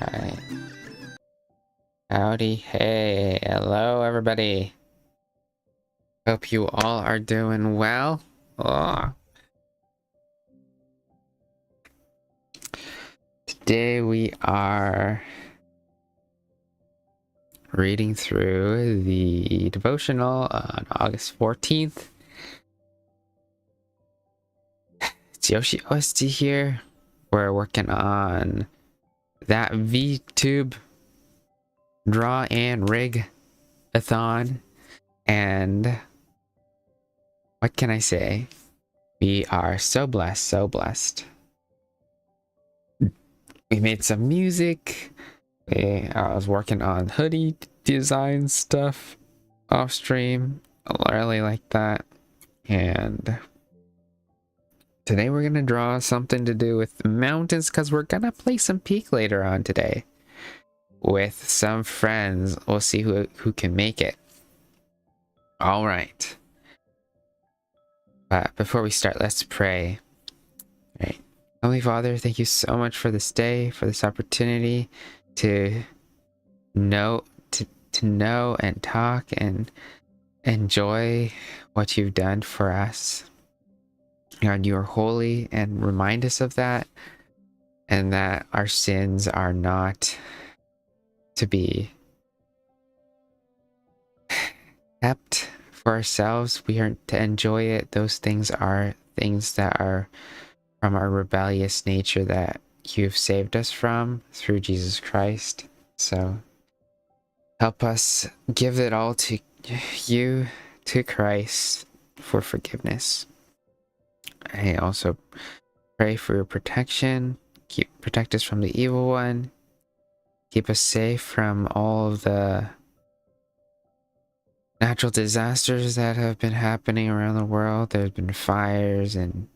Alright. Howdy, hey, hello everybody. Hope you all are doing well. Oh. Today we are reading through the devotional on August 14th. It's Yoshi OST here. We're working on that VTube draw and rig-a-thon. And what can I say? We are so blessed, so blessed. We made some music. I was working on hoodie design stuff off stream. I really like that. And today we're gonna draw something to do with the mountains because we're gonna play some Peak later on today with some friends. We'll see who can make it. All right. But before we start, let's pray. All right. Heavenly Father, thank you so much for this day, for this opportunity to know and talk and enjoy what you've done for us. God, you are holy, and remind us of that, and that our sins are not to be kept for ourselves. We are to enjoy it. Those things are things that are from our rebellious nature that you've saved us from through Jesus Christ. So help us give it all to you, to Christ, for forgiveness. I also pray for your protection. Protect us from the evil one. Keep us safe from all of the natural disasters that have been happening around the world. There have been fires and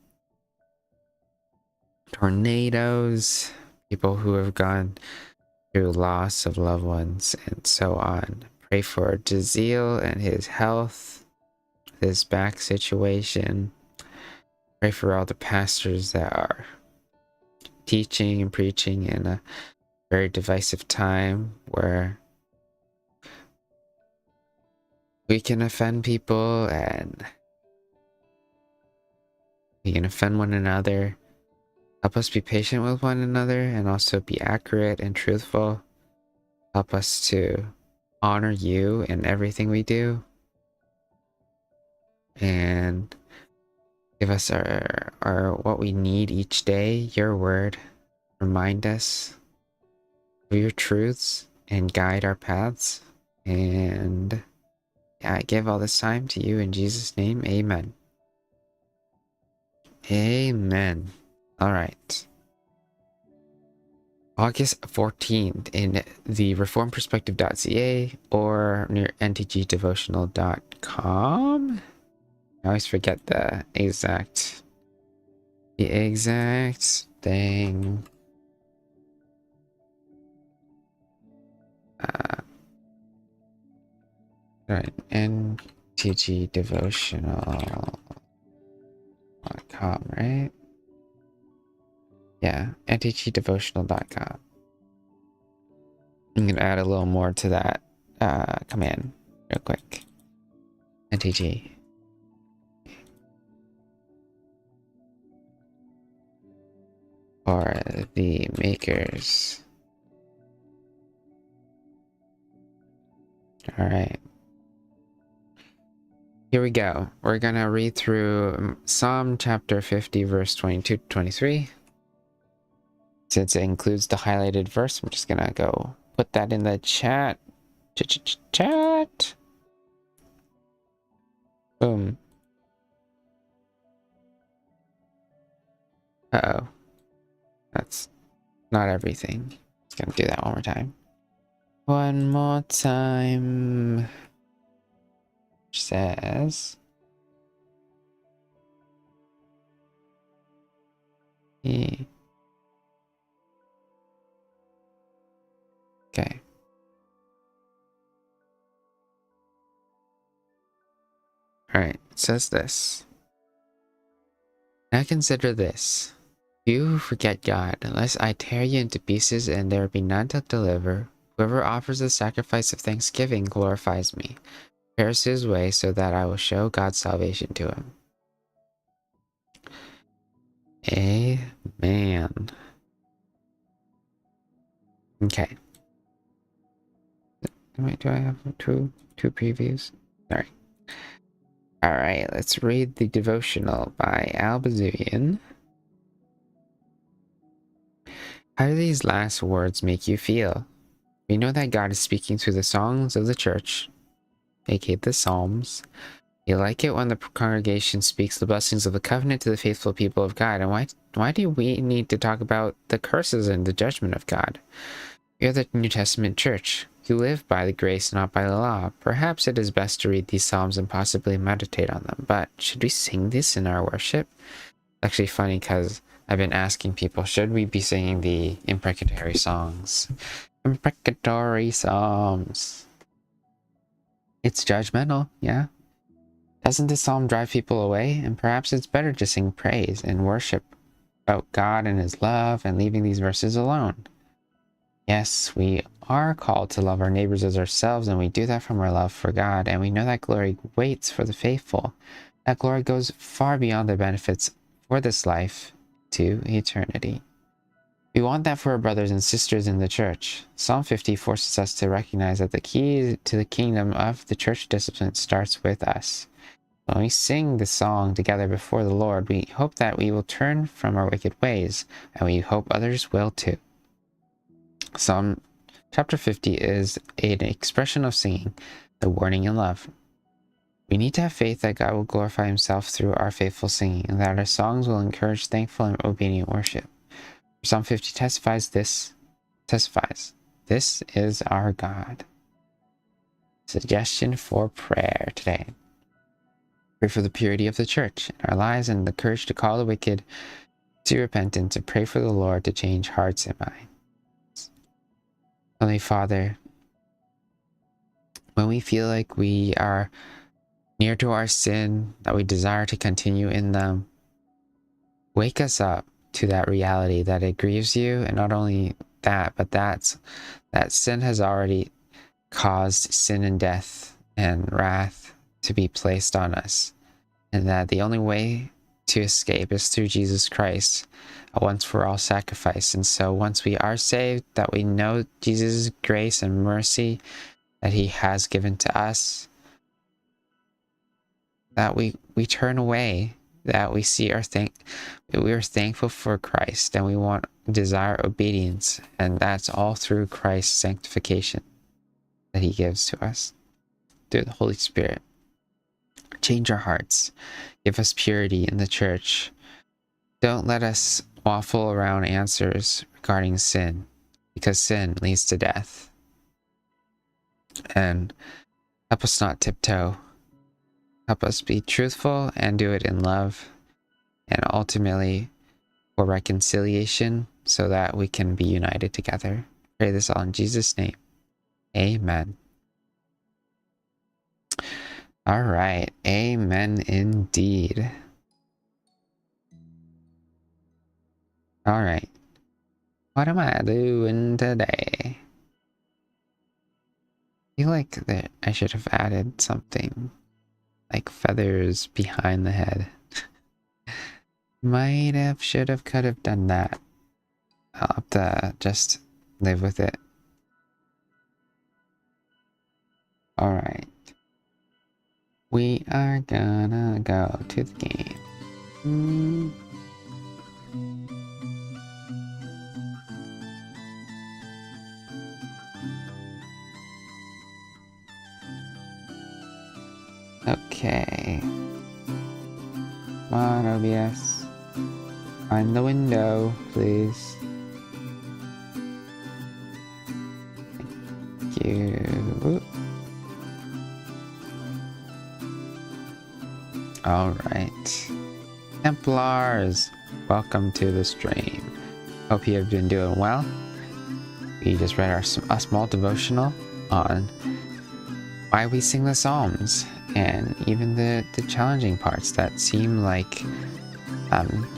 tornadoes, people who have gone through loss of loved ones, and so on. Pray for Jaziel and his health, his back situation. Pray for all the pastors that are teaching and preaching in a very divisive time where we can offend people and we can offend one another. Help us be patient with one another and also be accurate and truthful. Help us to honor you in everything we do. And give us our what we need each day, your word. Remind us of your truths and guide our paths. And I give all this time to you in Jesus' name. Amen. Amen. All right. August 14th in the reformperspective.ca or near ntgdevotional.com. I always forget the exact thing. Right, ntgdevotional.com, right? Yeah, ntgdevotional.com. I'm gonna add a little more to that command real quick. ntg. For the makers. All right. Here we go. We're gonna read through Psalm chapter 50, verse 22 to 23. Since it includes the highlighted verse, I'm just gonna go put that in the chat. Chat. Boom. Uh-oh. That's not everything. Just gonna do that one more time. One more time. Which says... Okay. Alright, it says this. Now consider this. You forget God, unless I tear you into pieces and there be none to deliver. Whoever offers the sacrifice of thanksgiving glorifies me, prepares his way so that I will show God's salvation to him. Amen. Okay. Wait, do I have two previews? Sorry. Alright, let's read the devotional by Albazuian. How do these last words make you feel? We know that God is speaking through the songs of the church, aka the Psalms. You like it when the congregation speaks the blessings of the covenant to the faithful people of God. And why do we need to talk about the curses and the judgment of God? We are the New Testament church. You live by the grace, not by the law. Perhaps it is best to read these psalms and possibly meditate on them. But should we sing this in our worship? It's actually funny because I've been asking people, should we be singing the imprecatory songs? Imprecatory psalms. It's judgmental, yeah. Doesn't this psalm drive people away? And perhaps it's better to sing praise and worship about God and his love and leaving these verses alone. Yes, we are called to love our neighbors as ourselves, and we do that from our love for God, and we know that glory waits for the faithful. That glory goes far beyond the benefits for this life to eternity. We want that for our brothers and sisters in the church. Psalm 50 forces us to recognize that the key to the kingdom of the church discipline starts with us. When we sing the song together before the Lord, we hope that we will turn from our wicked ways, and we hope others will too. Psalm chapter 50 is an expression of singing, the warning and love. We need to have faith that God will glorify himself through our faithful singing, and that our songs will encourage thankful and obedient worship. Psalm 50 testifies, this is our God. Suggestion for prayer today. Pray for the purity of the church in our lives and the courage to call the wicked to repentance, and pray for the Lord to change hearts and minds. Heavenly Father, when we feel like we are near to our sin, that we desire to continue in them, wake us up to that reality that it grieves you, and not only that, but that sin has already caused sin and death and wrath to be placed on us, and that the only way to escape is through Jesus Christ, a once-for-all sacrifice. And so once we are saved, that we know Jesus' grace and mercy that he has given to us, that we turn away, that we see we are thankful for Christ, and we desire obedience, and that's all through Christ's sanctification that he gives to us through the Holy Spirit. Change our hearts, give us purity in the church. Don't let us waffle around answers regarding sin, because sin leads to death. And help us not tiptoe. Help us be truthful and do it in love, and ultimately for reconciliation, so that we can be united together. Pray this all in Jesus' name. Amen. All right. Amen indeed. All right. What am I doing today? I feel like that I should have added something like feathers behind the head. Might have, should have, could have done that. I'll have to just live with it. All right. We are gonna go to the game. Okay. Come on, OBS. Find the window, please. Thank you. Alright. Templars, welcome to the stream. Hope you have been doing well. We just read a small devotional on why we sing the Psalms, and even the challenging parts that seem like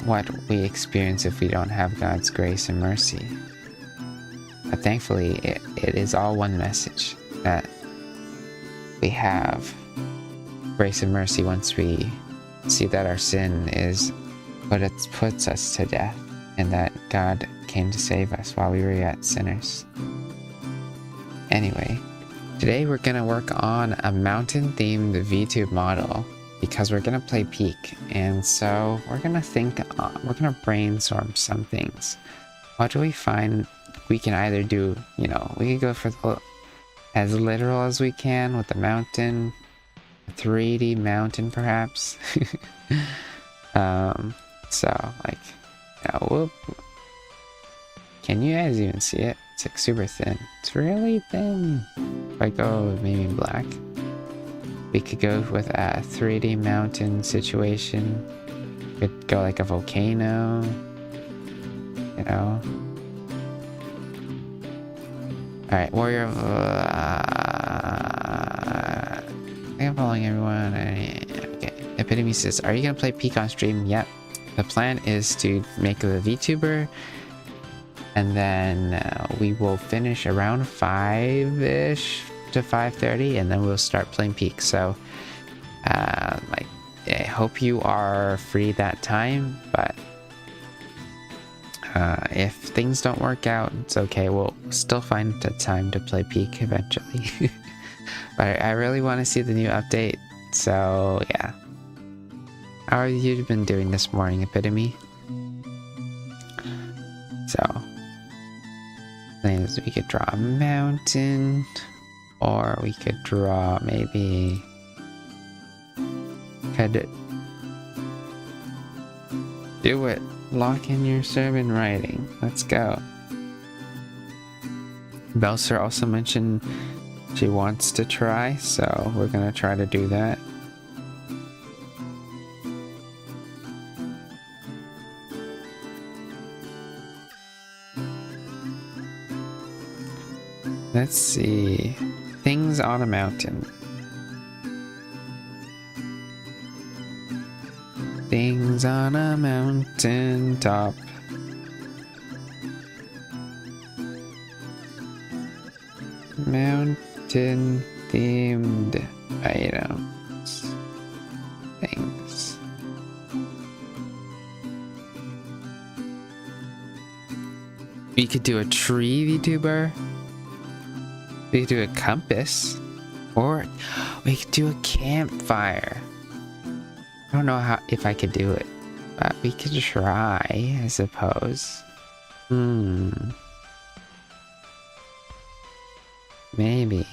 what we experience if we don't have God's grace and mercy. But thankfully, it is all one message, that we have grace and mercy once we see that our sin is what it puts us to death, and that God came to save us while we were yet sinners. Anyway, today we're gonna work on a mountain-themed VTube model because we're gonna play Peak, and so we're gonna brainstorm some things. What do we find? We can either do, we could go for as literal as we can with the mountain, 3D mountain perhaps. So like, whoop. Can you guys even see it? It's like super thin. It's really thin. If I go maybe black, we could go with a 3D mountain situation. Could go like a volcano, Alright, warrior. I think I'm following everyone. Okay. Epitome says, are you gonna play Peak on stream? Yep. The plan is to make a VTuber, and then we will finish around 5-ish to 5:30, and then we'll start playing Peak. So, I hope you are free that time, but if things don't work out, it's okay. We'll still find the time to play Peak eventually. But I really want to see the new update, so yeah. How have you been doing this morning, Epitome? So, things we could draw a mountain, or we could draw maybe could do it. Lock in your sermon writing. Let's go. Belser also mentioned she wants to try, so we're gonna try to do that. Let's see. Things on a mountain. Things on a mountain top. Mountain themed items. Things. We could do a tree VTuber. We could do a compass. Or we could do a campfire. I don't know if I could do it, but we could try, I suppose. Maybe.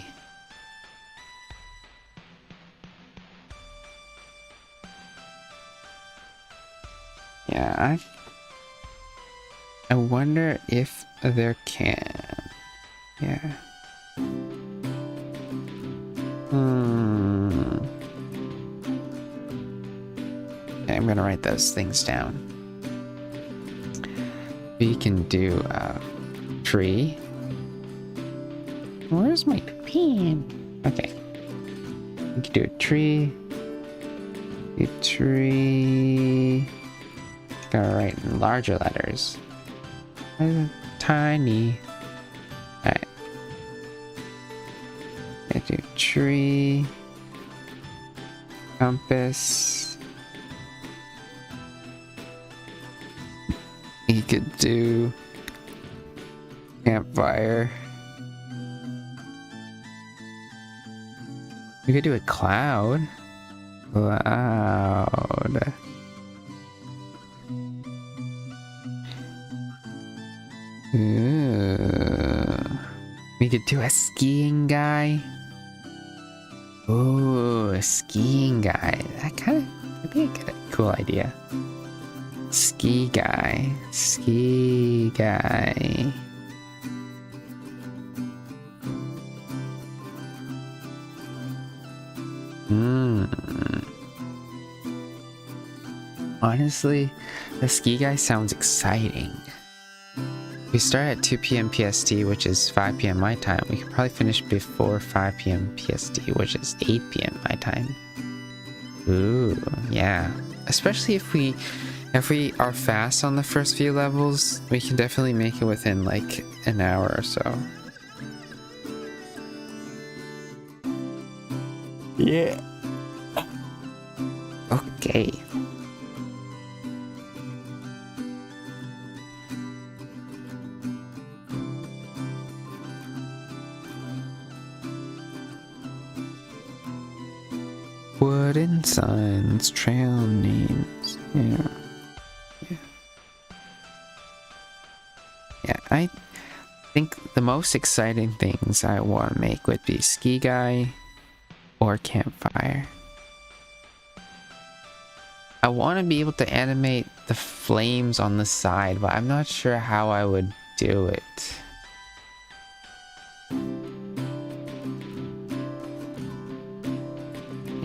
Yeah, I wonder if there can. Yeah. I'm gonna write those things down. We can do a tree. Where's my pen? Okay. We can do a tree. A tree. Gotta write in larger letters. Tiny. Alright. I do tree. Compass. You could do campfire. You could do a cloud. Cloud. Ooh. We could do a skiing guy. Ooh, a skiing guy. That'd be a cool idea. Ski guy. Ski guy. Honestly, the ski guy sounds exciting. We start at 2 p.m. PST, which is 5 p.m. my time. We could probably finish before 5 p.m. PST, which is 8 p.m. my time. Ooh, yeah. Especially if we If we are fast on the first few levels, we can definitely make it within like an hour or so. Yeah. Okay. Wooden signs, trail names. Yeah. Yeah, I think the most exciting things I want to make would be ski guy or campfire. I want to be able to animate the flames on the side, but I'm not sure how I would do it.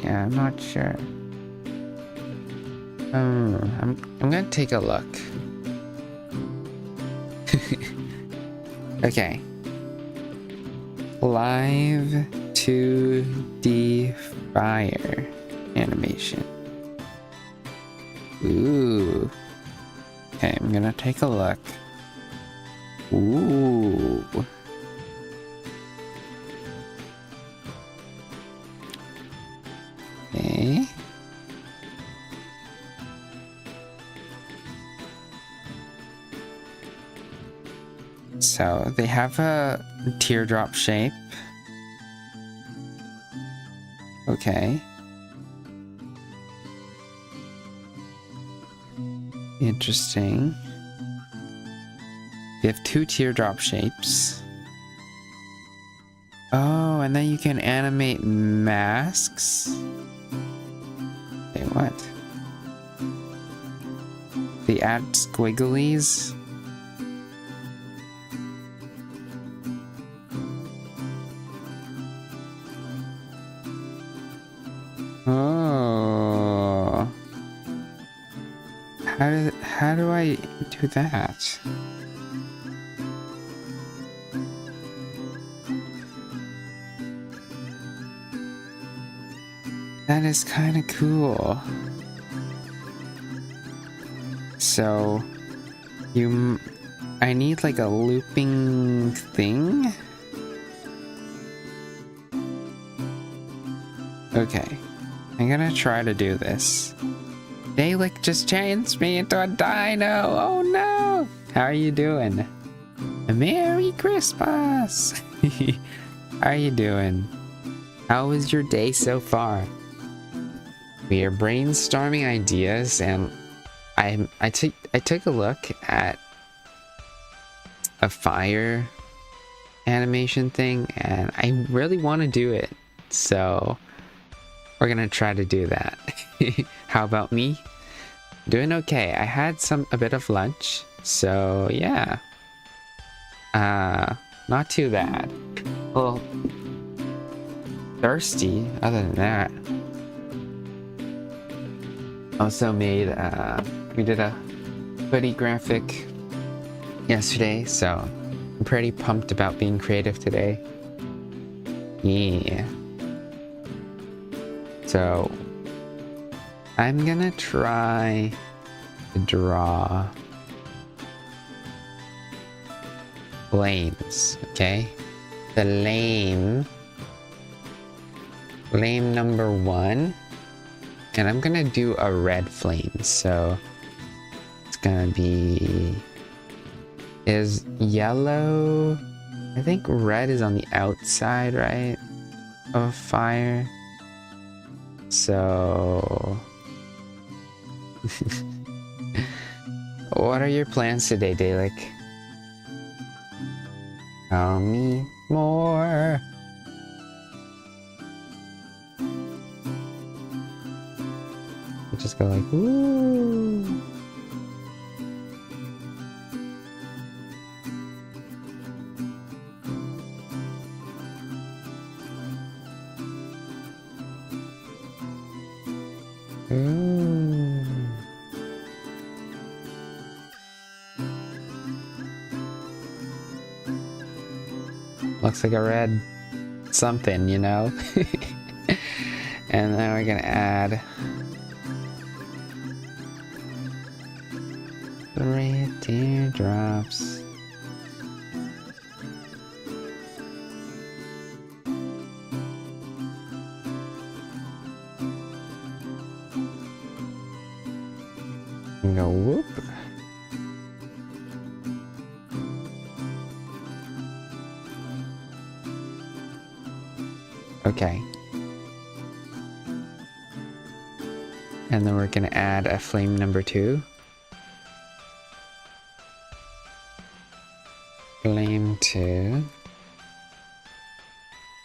Yeah, I'm not sure. I'm gonna take a look. Okay. Live 2D fire animation. Ooh. Okay, I'm gonna take a look. Ooh. Okay. So they have a teardrop shape. Okay. Interesting. You have two teardrop shapes. Oh, and then you can animate masks. Wait, what? They add squigglies. Oh. How do I do that? That is kind of cool. So, I need like a looping thing? Okay, I'm gonna try to do this. They like just changed me into a dino. Oh no! How are you doing? Merry Christmas! How are you doing? How was your day so far? We are brainstorming ideas, and I took a look at a fire animation thing, and I really want to do it. So we're gonna try to do that. How about me? Doing okay. I had a bit of lunch, so yeah. Not too bad. A little thirsty, other than that. Also made, we did a hoodie graphic yesterday, so I'm pretty pumped about being creative today. Yeah. So, I'm gonna try to draw flames, okay? The lame number 1. And I'm gonna do a red flame, so it's gonna be is yellow. I think red is on the outside, right? Of fire. So what are your plans today, Dalek? Tell me more. Just go like, ooh. Ooh. Looks like a red something, you know? And then we're gonna add teardrops. And go whoop. Okay. And then we're gonna add a flame number 2. Flame 2.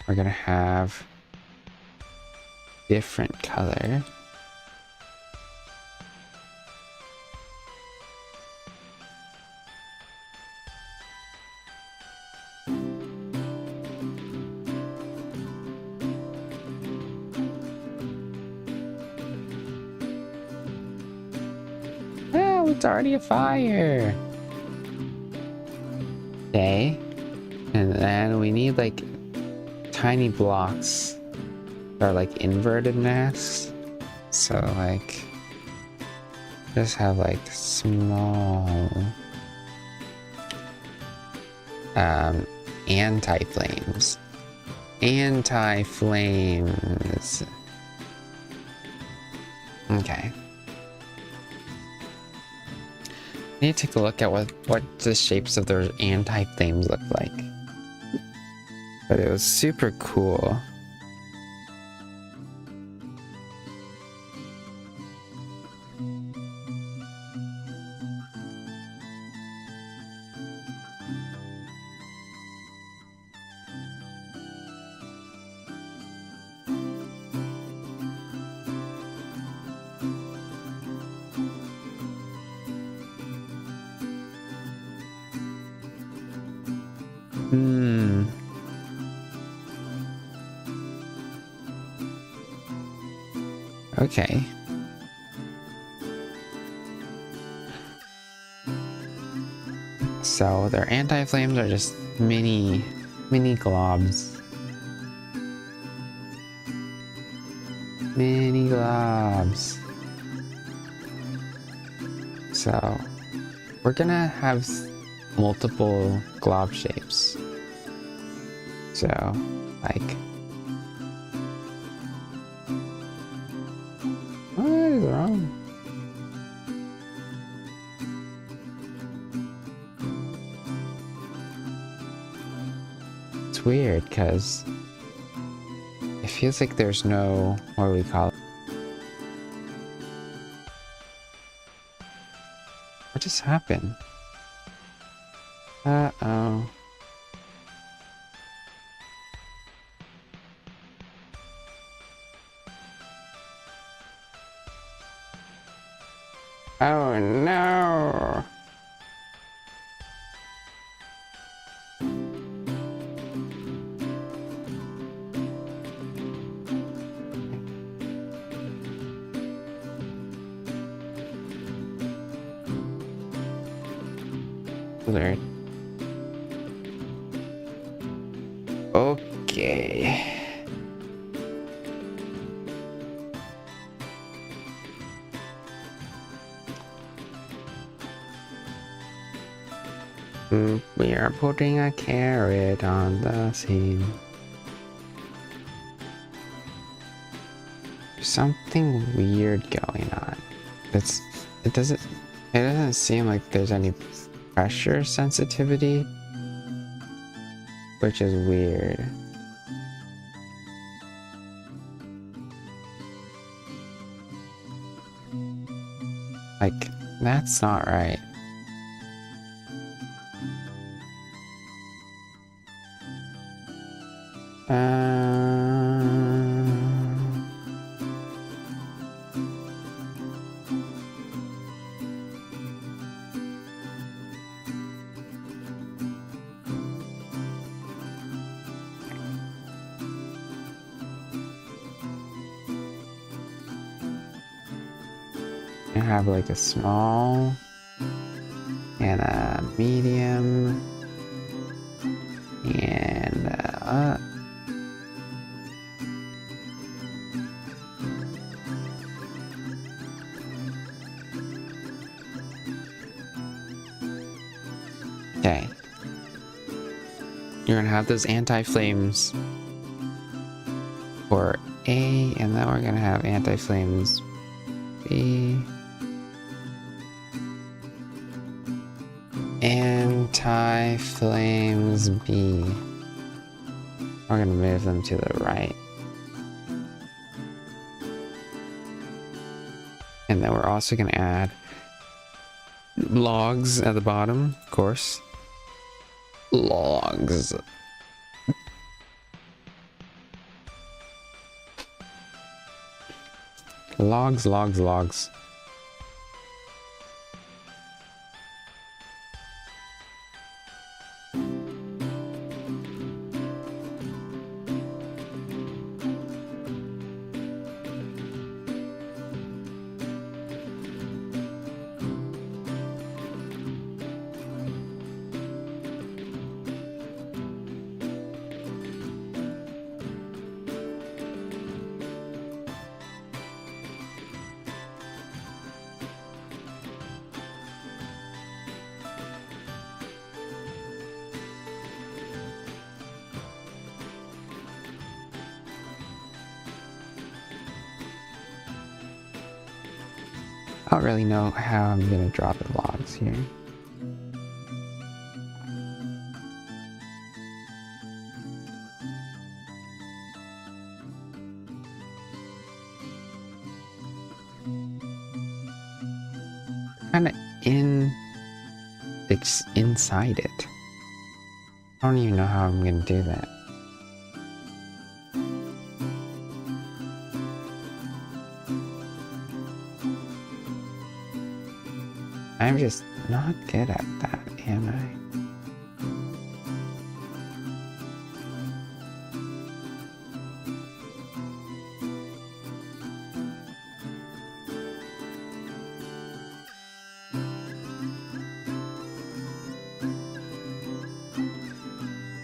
We're gonna have different color. Oh, it's already a fire. Okay. And then we need like tiny blocks that are like inverted masks. So like just have like small anti-flames. Anti-flames. Okay. I need to take a look at what the shapes of those anti-flames look like. But it was super cool. Okay. So their anti-flames are just mini globs. Mini globs. So we're gonna have multiple glob shapes. So like, what is wrong? It's weird because it feels like there's no, what do we call it? What just happened? Uh-oh. Oh no! Alert. Okay. We are putting a carrot on the scene. There's something weird going on. It doesn't seem like there's any pressure sensitivity, which is weird. Like, that's not right. I have like a small and a medium and You're gonna have those anti-flames for A, and then we're gonna have anti-flames B. Anti-flames B. We're gonna move them to the right. And then we're also gonna add logs at the bottom, of course. Logs. Logs, logs, logs. I don't really know how I'm gonna draw the logs here. Kind of it's inside it. I don't even know how I'm gonna do that. I'm just not good at that, am I?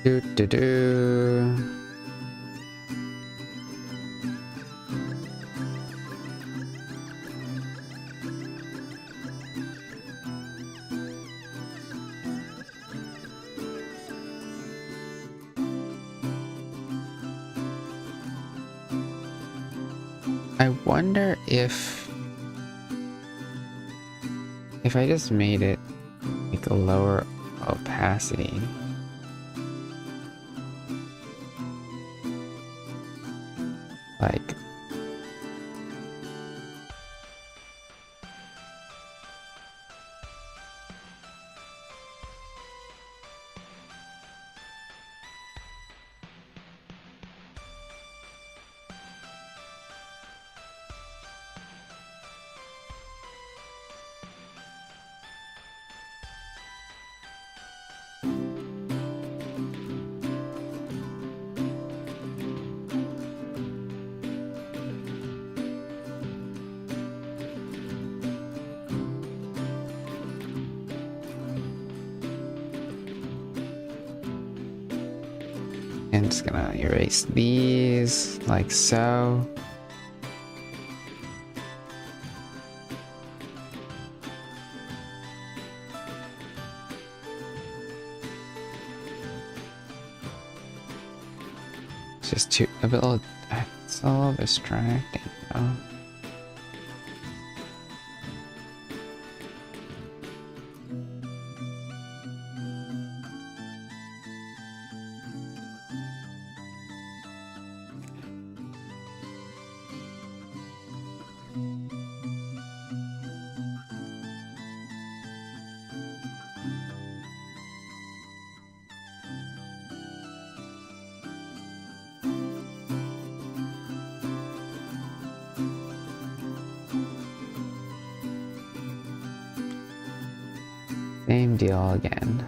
Do do do. I wonder if I just made it like a lower opacity. Like I'm just gonna erase these like so. It's just it's a little distracting though. Same deal again.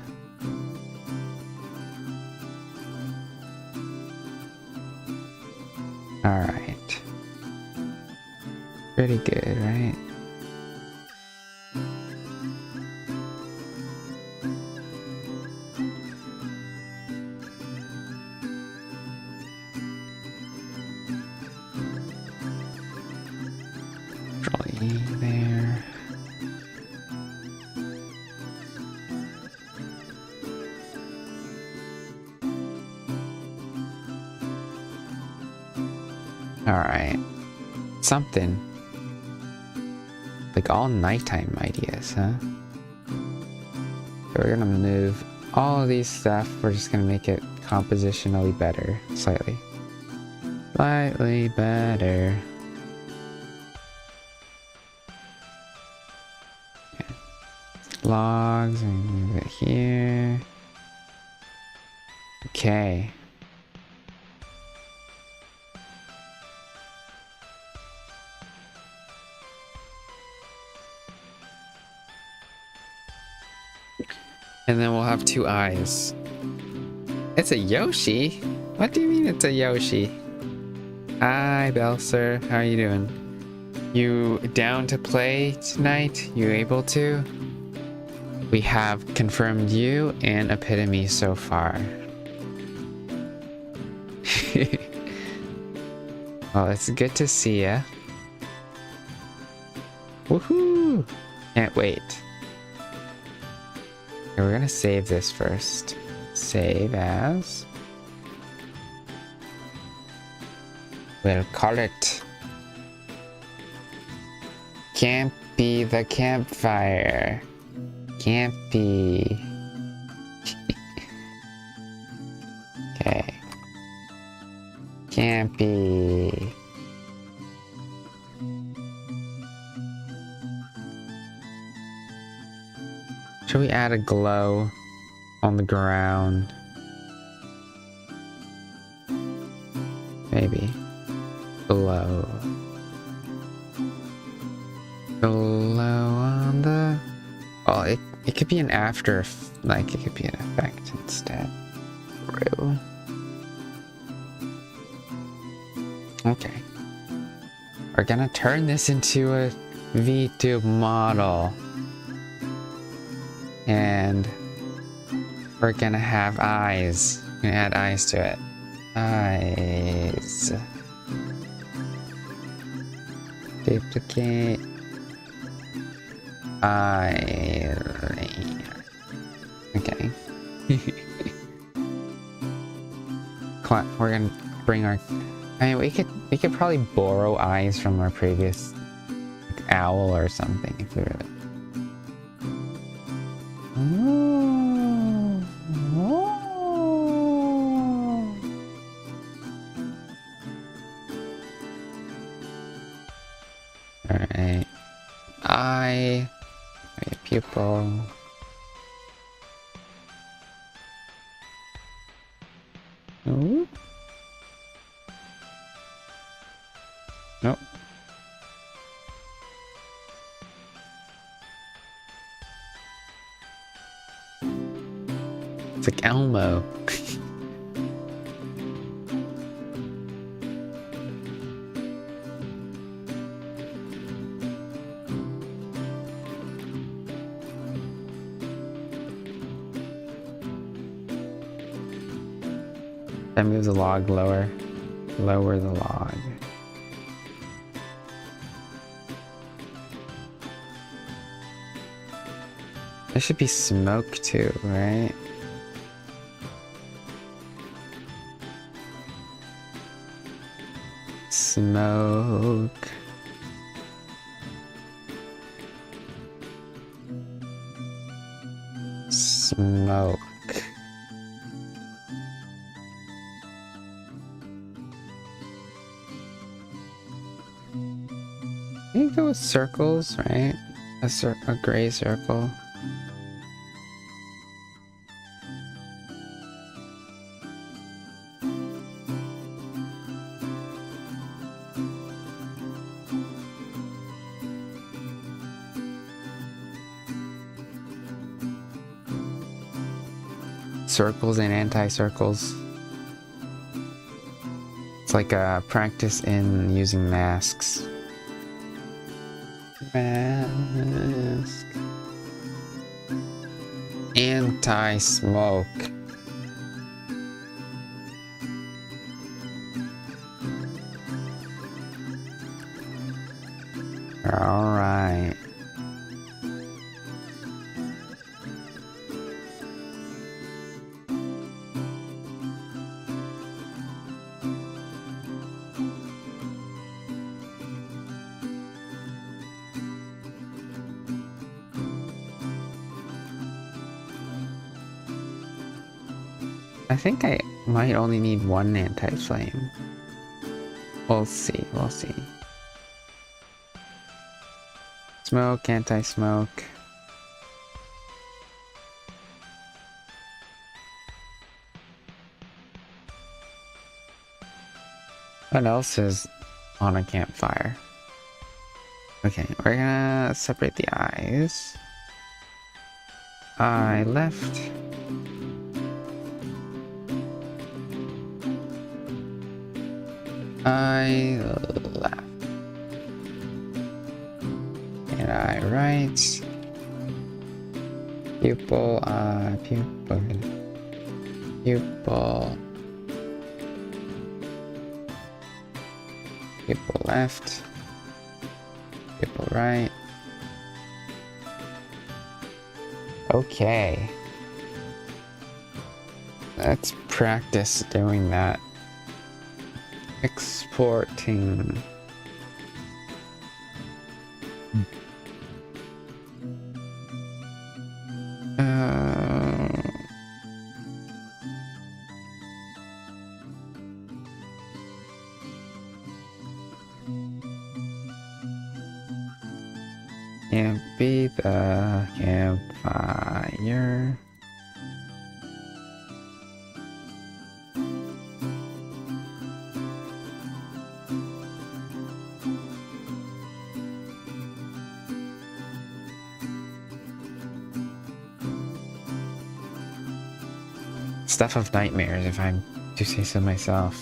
All right. Pretty good, right? Control E there. Alright. Something. Like all nighttime ideas, huh? So we're gonna move all of these stuff. We're just gonna make it compositionally better. Slightly. Slightly better. Okay. Logs, and move it here. Okay. And then we'll have 2 eyes. It's a Yoshi? What do you mean it's a Yoshi? Hi, Belser. How are you doing? You down to play tonight? You able to? We have confirmed you and Epitome so far. Well, it's good to see ya. Woohoo! Can't wait. Okay, we're gonna save this first. Save as. We'll call it Can't Be the Campfire. Can't be. Okay. Can't be. Should we add a glow on the ground? Maybe. Glow. Glow on the... Oh, it could be an after... Like, it could be an effect instead. True. Okay. We're gonna turn this into a VTube model. And we're gonna have eyes. We're gonna add eyes to it. Eyes. Duplicate. Eye. Okay. We're gonna bring our... I mean, we could probably borrow eyes from our previous owl or something if we really... Alright. Eye. Pupil. Ooh. Nope. It's like Elmo. I move the log lower. Lower the log. There should be smoke too, right? Smoke. Smoke. You can go with circles, right? A gray circle. Circles and anti-circles. It's like a practice in using masks. Mask. Anti-smoke. All right. I think I might only need one anti-flame. We'll see, we'll see. Smoke, anti-smoke. What else is on a campfire? Okay, we're gonna separate the eyes. Eye left. Eye left. And eye right. Pupil, pupil. Pupil. Pupil left. Pupil right. Okay. Let's practice doing that. Exporting. Can't be the campfire. Stuff of nightmares, if I'm to say so myself.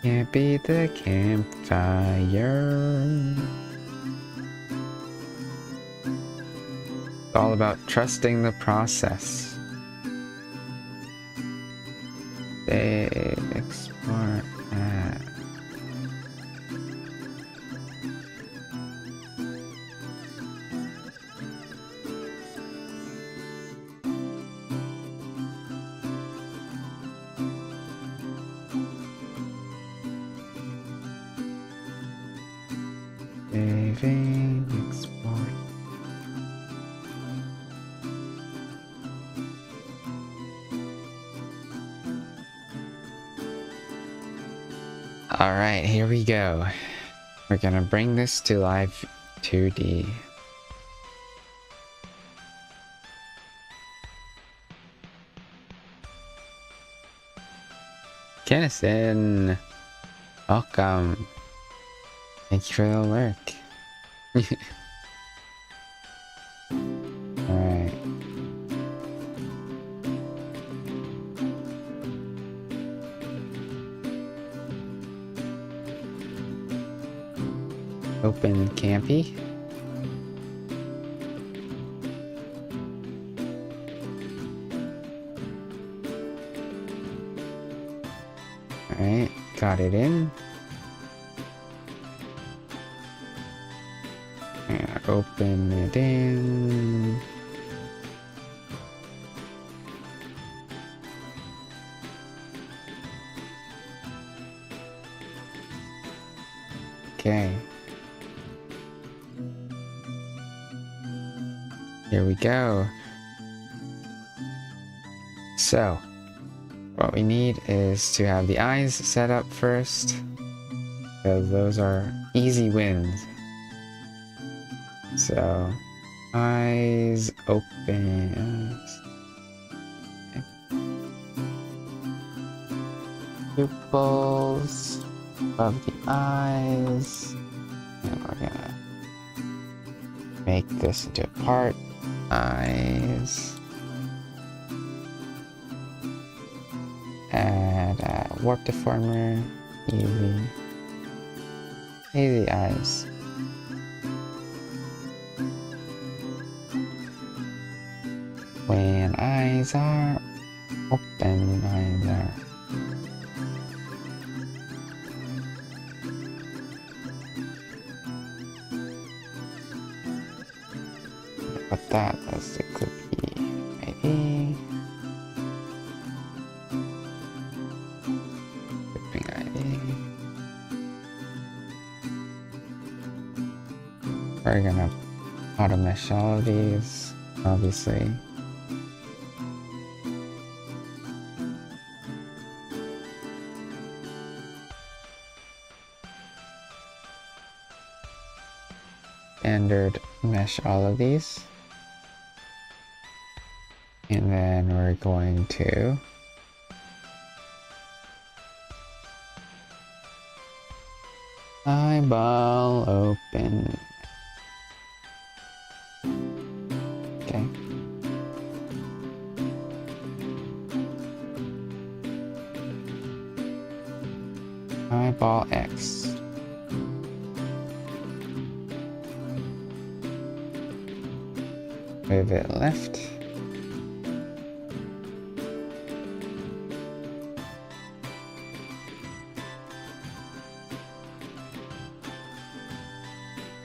Can't be the campfire. It's all about trusting the process. Export that. Saving, export. Alright, here we go. We're gonna bring this to live 2D. Kennison! Welcome. Thank you for the work. Alright. Open Campy. Alright, got it in. And open it in. Okay. Here we go. So, what we need is to have the eyes set up first, because those are easy wins. So, eyes open. Pupils above the eyes. And we're gonna make this into a part. Eyes. Add a warp deformer. Easy. Easy eyes. When eyes are open, eyes are. Put that as it could be, maybe. Shipping ID. We're gonna auto mesh all of these, obviously. standard mesh all of these. And then we're going to eyeball open. Okay. Eyeball X. Move it left.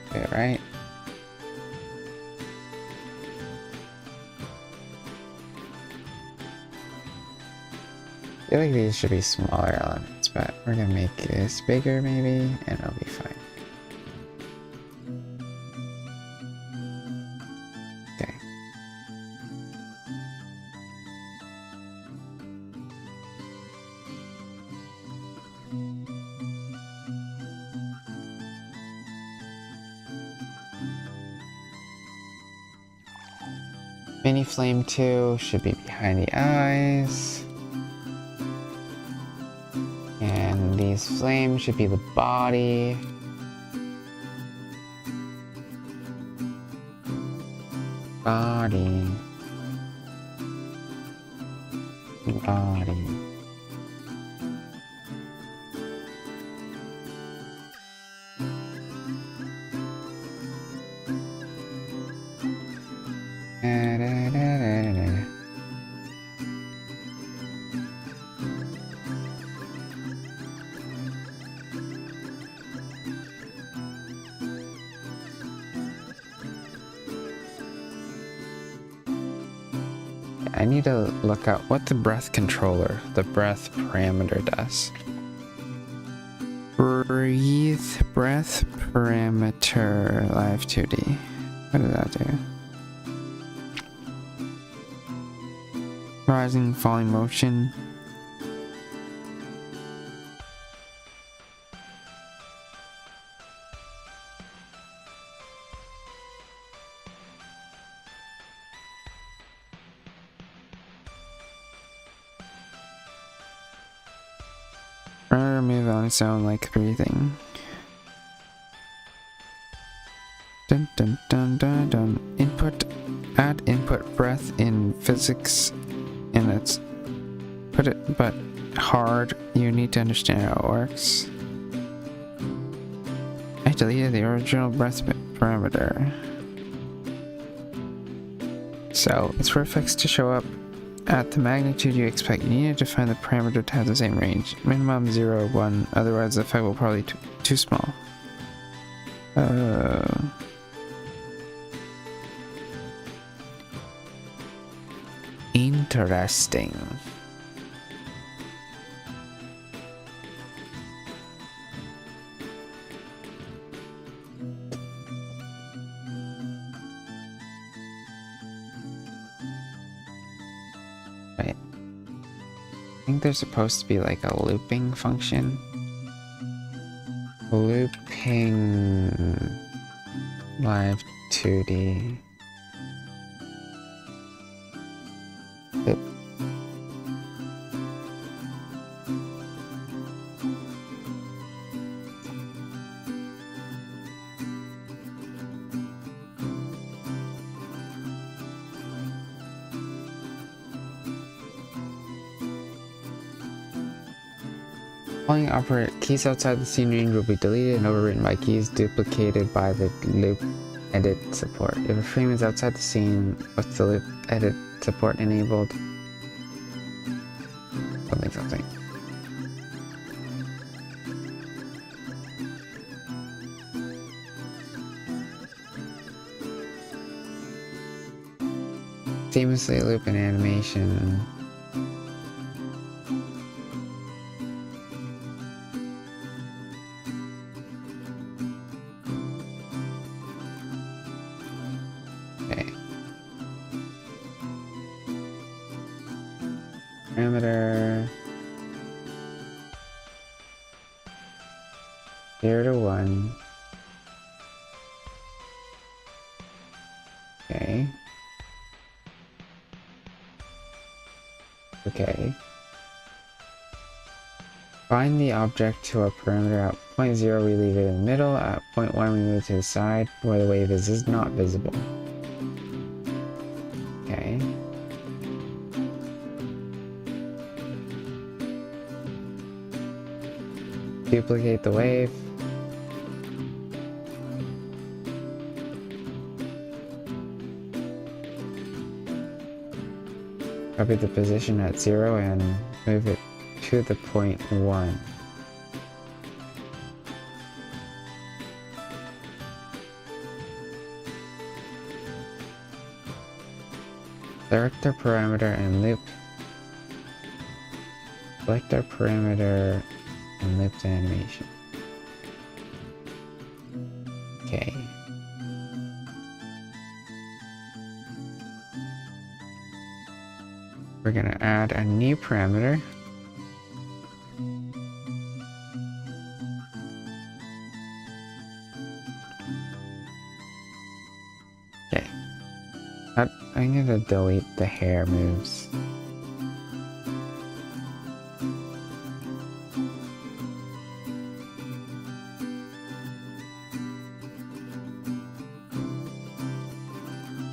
Move it right. I feel like these should be smaller elements, but we're gonna make this bigger maybe, and it'll be fine. Okay. Mini flame 2 should be behind the eyes. And these flames should be the body. Body. Body. I need to look up what the breath controller, the breath parameter does. Breathe breath parameter live 2D. What does that do? Rising, falling motion. Or move on its own like breathing. Dun dun dun dun dun. Input, add input breath in physics, and it's put it, but hard. You need to understand how it works. I deleted the original breath parameter, so it's for effects to show up at the magnitude you expect. You need to define the parameter to have the same range. Minimum 0 or 1, otherwise the effect will probably be too small. Interesting. Right. I think there's supposed to be like a looping function. Looping live 2D. Loop. Following operate keys outside the scene range will be deleted and overwritten by keys duplicated by the loop edit support. If a frame is outside the scene, what's the loop edit support enabled? Something. Seamlessly loop an animation. Parameter 0 to 1. Okay. Find the object to our perimeter. At point 0 we leave it in the middle. At point 1 we move to the side where the wave is not visible. Okay. Duplicate the wave. Copy the position at 0 and move it to the point 1. Select our parameter and loop. Select our parameter and loop the animation. Okay. We're gonna add a new parameter. Okay. I'm gonna delete the hair moves.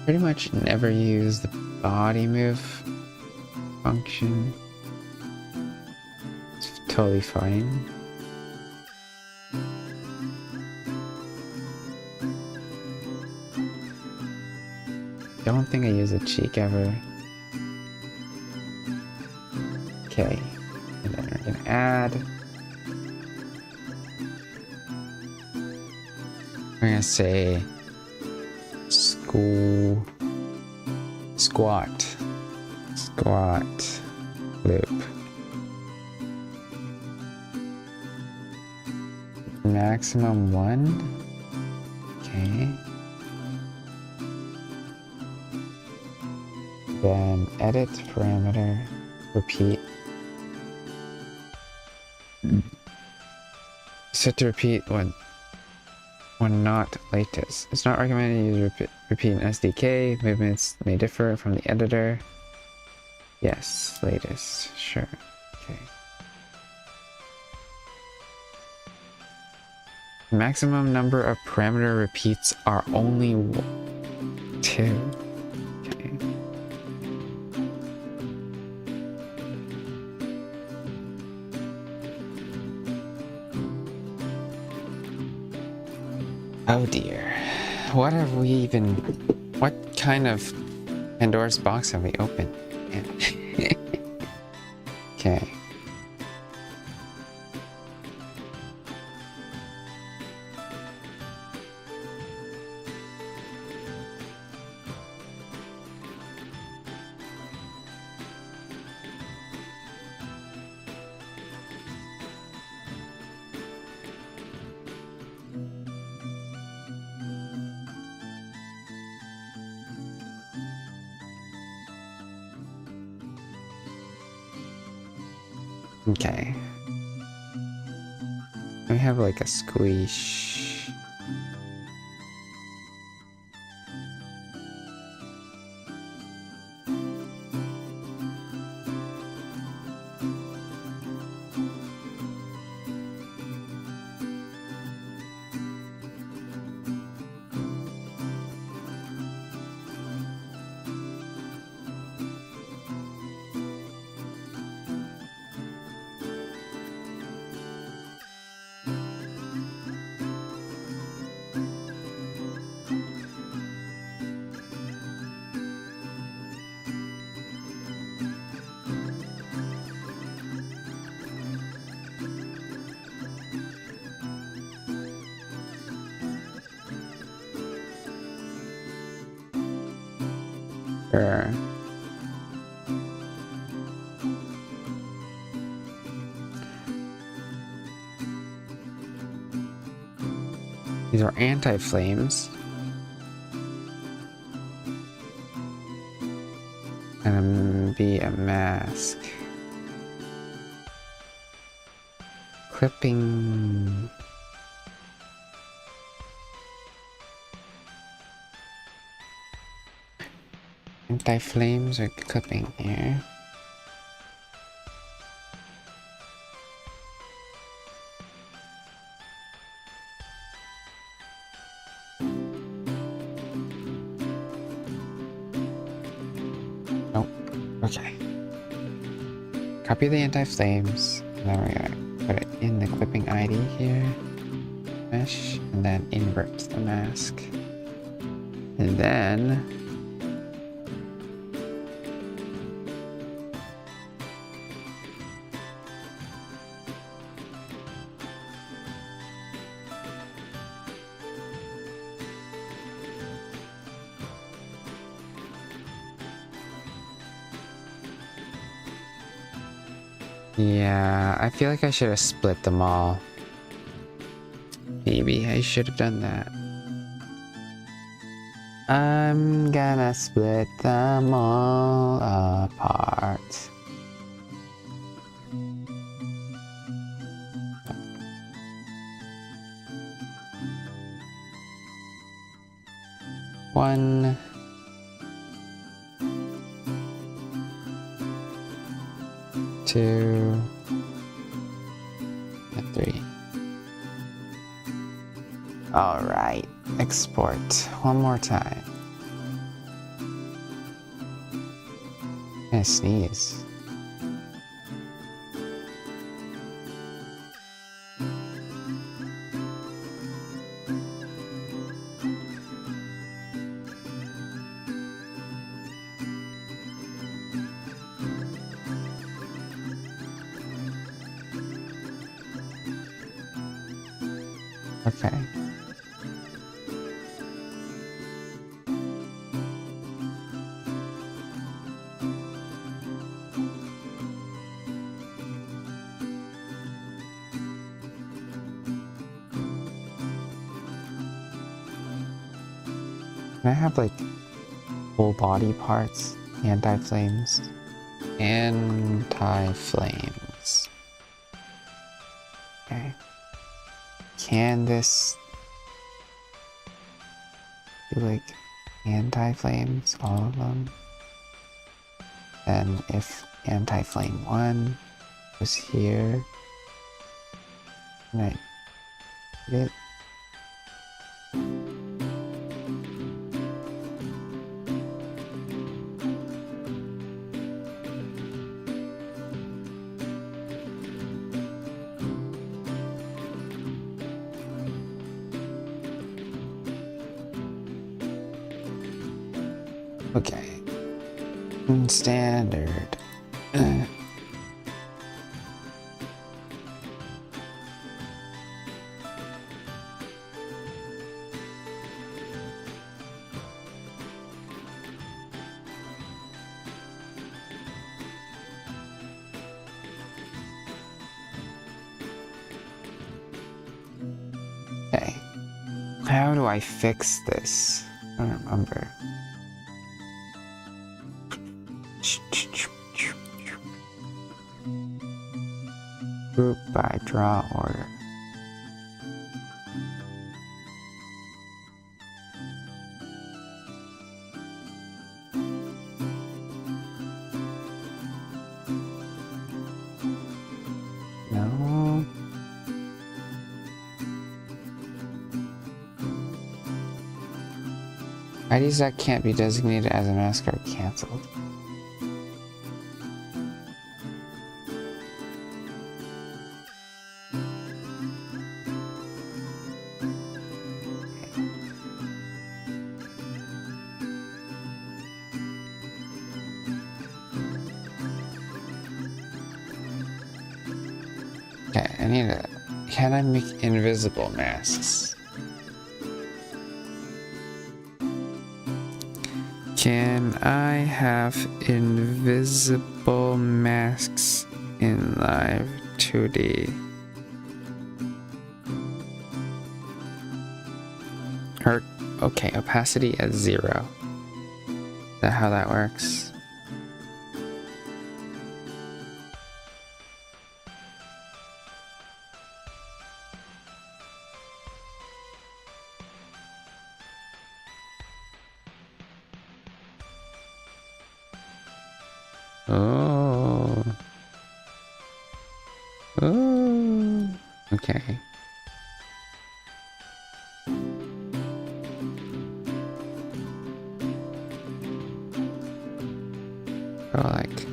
Pretty much never use the body move function. It's totally fine. Don't think I use a cheek ever. Okay, and then we're gonna add. We're gonna say squat loop. Maximum 1. Okay. Then edit parameter, repeat. Set to repeat when not latest. It's not recommended to use repeat in SDK. Movements may differ from the editor. Yes, latest. Sure. Okay. Maximum number of parameter repeats are only 2. Okay. Oh dear. What have we even... What kind of Pandora's box have we opened? Okay. Okay. We have like a squish. Sure. These are anti-flames. And be a mask. Clipping. Anti-flames or clipping here. Copy the anti-flames, and then we're gonna put it in the clipping ID here. Mesh, and then invert the mask. And then yeah, I feel like I should have split them all. Maybe I should have done that. I'm gonna split them all apart. One, two, and three. All right, export one more time. I'm gonna sneeze. Okay. Can I have like full body parts? Anti-flames. Anti-flames. Okay. Can this be like anti-flames, all of them? Then if anti-flame 1 was here, can I get it? Okay. Standard. Okay. How do I fix this? I don't remember. Group by draw order. No. IDs that can't be designated as a mask are cancelled. Okay, I need a... Can I make invisible masks? Can I have invisible masks in Live 2D? Or, okay, opacity at 0. Is that how that works? Oh. Oh. Okay. Go like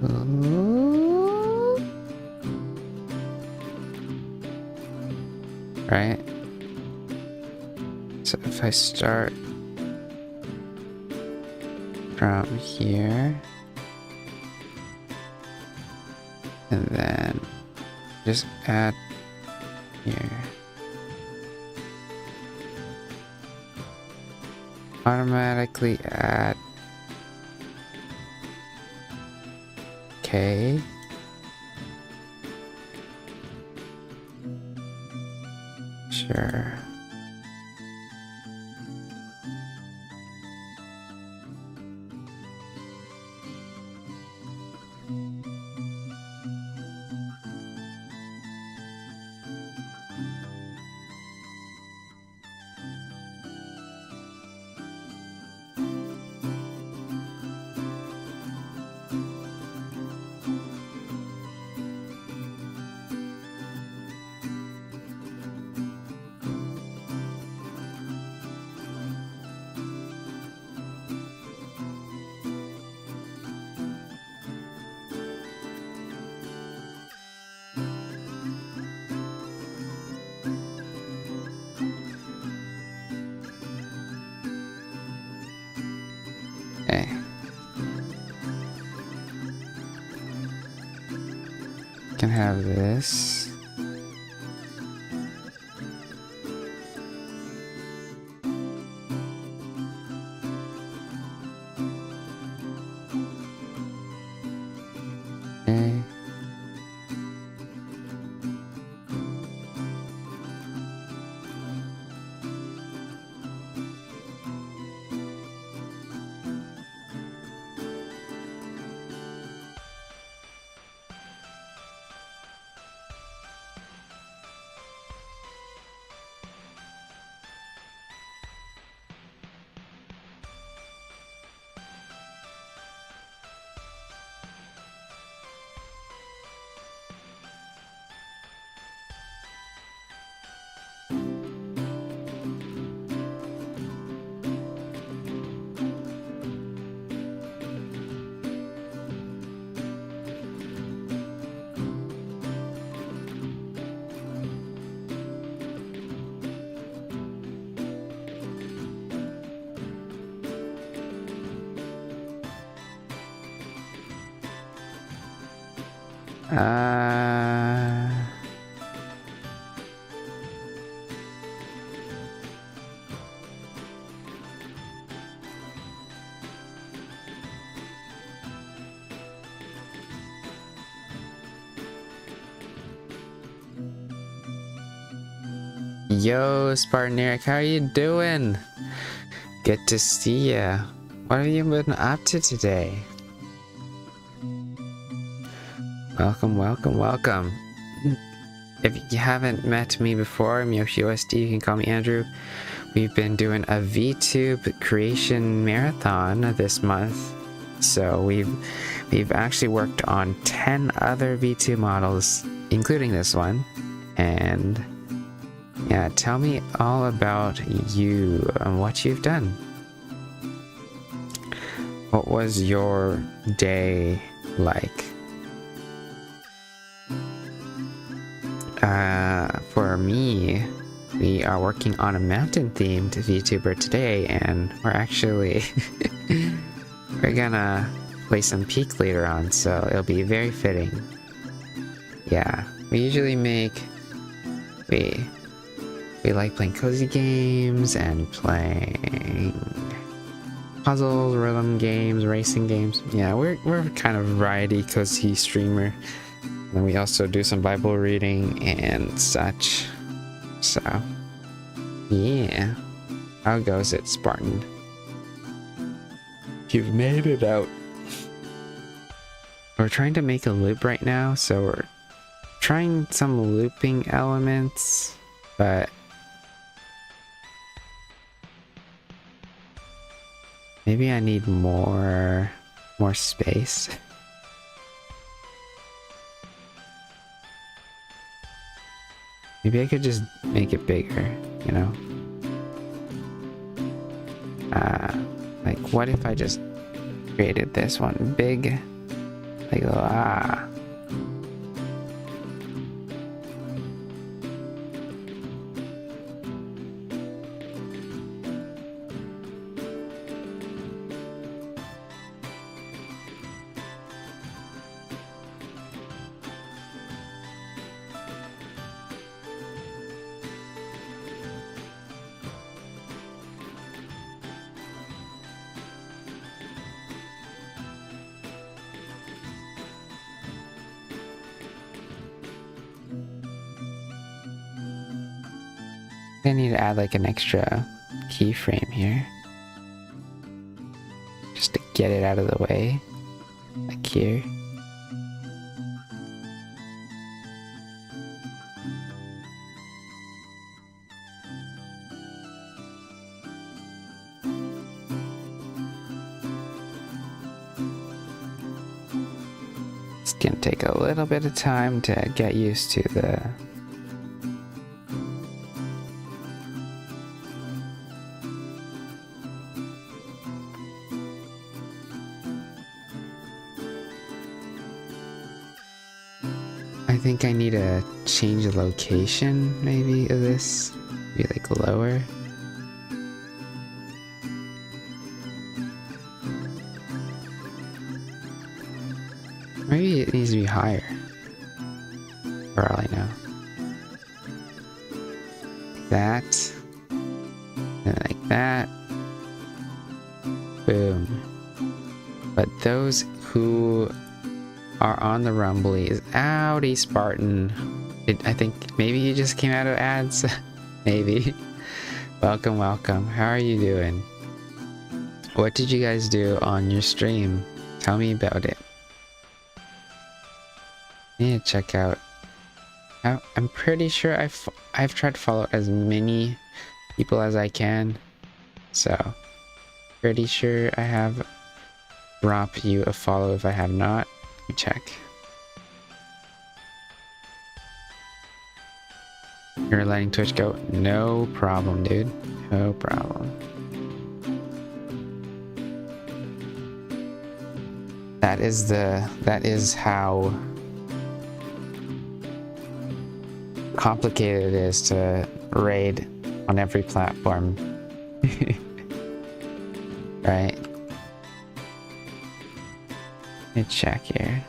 Ooh. Right? So if I start from here and then just add here. Automatically add K. Sure. Okay. Can have this. Okay. Uh, Yo, Spartan Eric, how are you doing? Good to see ya. What have you been up to today? Welcome, welcome, welcome. If you haven't met me before, I'm YoshiOSD, you can call me Andrew. We've been doing a VTube creation marathon this month. So we've actually worked on 10 other V2 models, including this one. And yeah, tell me all about you and what you've done. What was your day like? For me, we are working on a mountain themed VTuber today, and we're actually we're gonna play some Peak later on, so it'll be very fitting. Yeah, we usually we like playing cozy games and playing puzzles, rhythm games, racing games. Yeah, we're kind of a variety cozy streamer. And we also do some Bible reading and such. So, yeah. How goes it, Spartan? You've made it out. We're trying to make a loop right now, so we're trying some looping elements, but maybe I need more space. Maybe I could just make it bigger, you know? Like, what if I just created this one big, Like, ah. I need to add like an extra keyframe here. Just to get it out of the way. Like here. It's gonna take a little bit of time to get used to the I think I need to change the location, maybe, of this. Be like lower. Maybe it needs to be higher. For all I know. Like that. And like that. Boom. But those who are on the Rumblies. Howdy, Spartan. I think maybe you just came out of ads. Maybe. Welcome, welcome. How are you doing? What did you guys do on your stream? Tell me about it. I need to check out. I'm pretty sure I've tried to follow as many people as I can. So, pretty sure I have dropped you a follow if I have not. Check. You're letting Twitch go? No problem, dude. No problem. That is how complicated it is to raid on every platform. Right? Let me check here.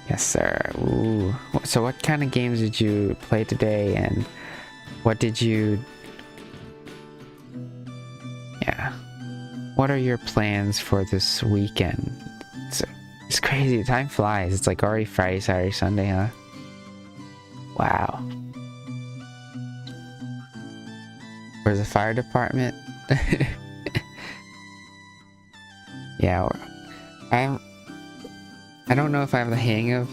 Yes, sir. Ooh. So what kind of games did you play today, and what did you... Yeah. What are your plans for this weekend? It's crazy. Time flies. It's like already Friday, Saturday, Sunday, huh? Wow. Where's the fire department? Yeah, I don't know if I have the hang of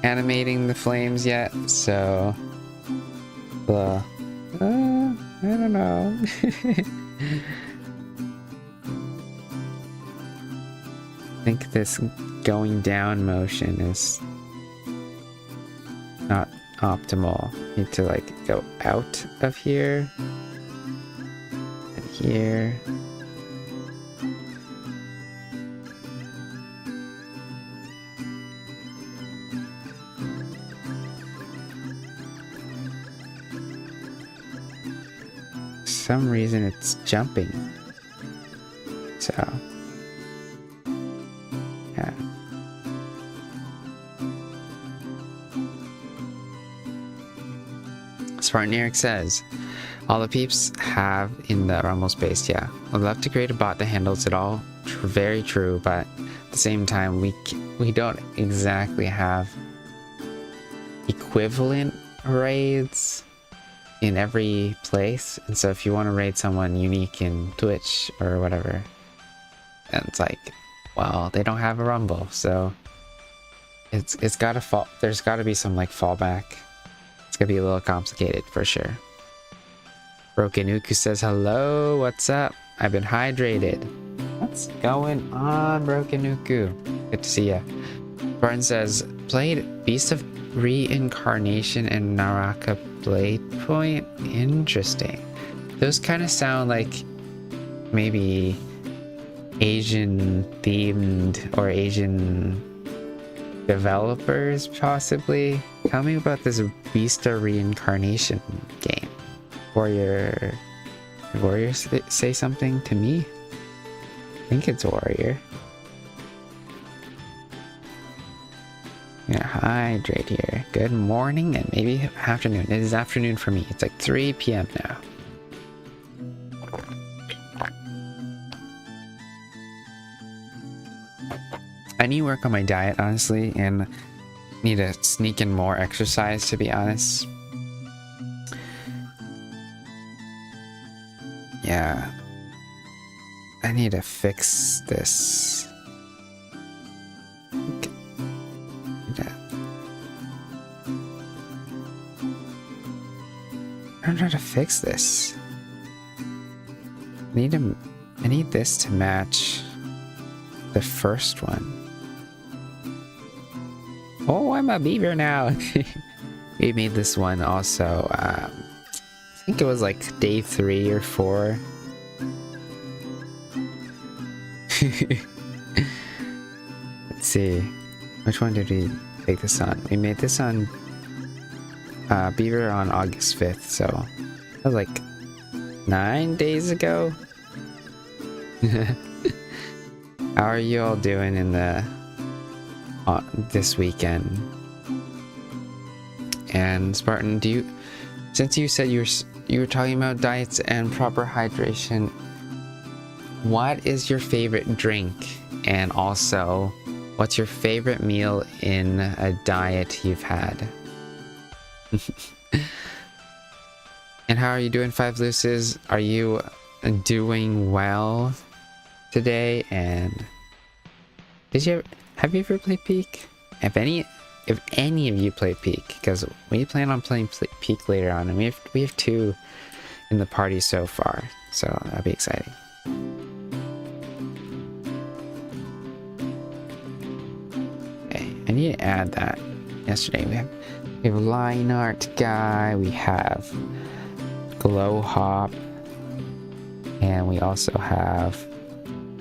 animating the flames yet, so I don't know. I think this going down motion is not optimal. Need to like go out of here and here. For some reason it's jumping, so yeah. Spartan Eric says, all the peeps have in the Rumble space, yeah. I'd love to create a bot that handles it all. Very true, but at the same time, we don't exactly have equivalent raids in every place. And so if you want to raid someone unique in Twitch or whatever, and it's like, well, they don't have a Rumble, so it's gotta fall. There's gotta be some like fallback. It's gonna be a little complicated for sure. Broken Uku says hello, what's up? I've been hydrated. What's going on, Broken Uku? Good to see ya. Spartan says, played Beast of reincarnation and Naraka blade point. Interesting. Those kind of sound like maybe Asian themed or Asian developers, possibly. Tell me about this Vista reincarnation game. Warrior say something to me? I think it's Warrior. Yeah, hydrate here. Good morning and maybe afternoon. It is afternoon for me. It's like 3 p.m. now. I need to work on my diet, honestly, and need to sneak in more exercise, to be honest. Yeah. I need to fix this. Okay. I don't know how to fix this. I need this to match the first one. Oh, I'm a beaver now. We made this one also. I think it was like day 3 or 4. Let's see. Which one did we take this on? We made this on beaver on August 5th, so that was like 9 days ago. How are you all doing in the this weekend? And Spartan, since you said you were talking about diets and proper hydration, what is your favorite drink? And also, what's your favorite meal in a diet you've had? And how are you doing, Five Luces? Are you doing well today? And have you ever played Peak? If any of you play Peak, because we plan on playing Peak later on, and we have 2 in the party so far, so that'll be exciting. Okay, I need to add that. Yesterday we have Line Art Guy, we have Glow Hop, and we also have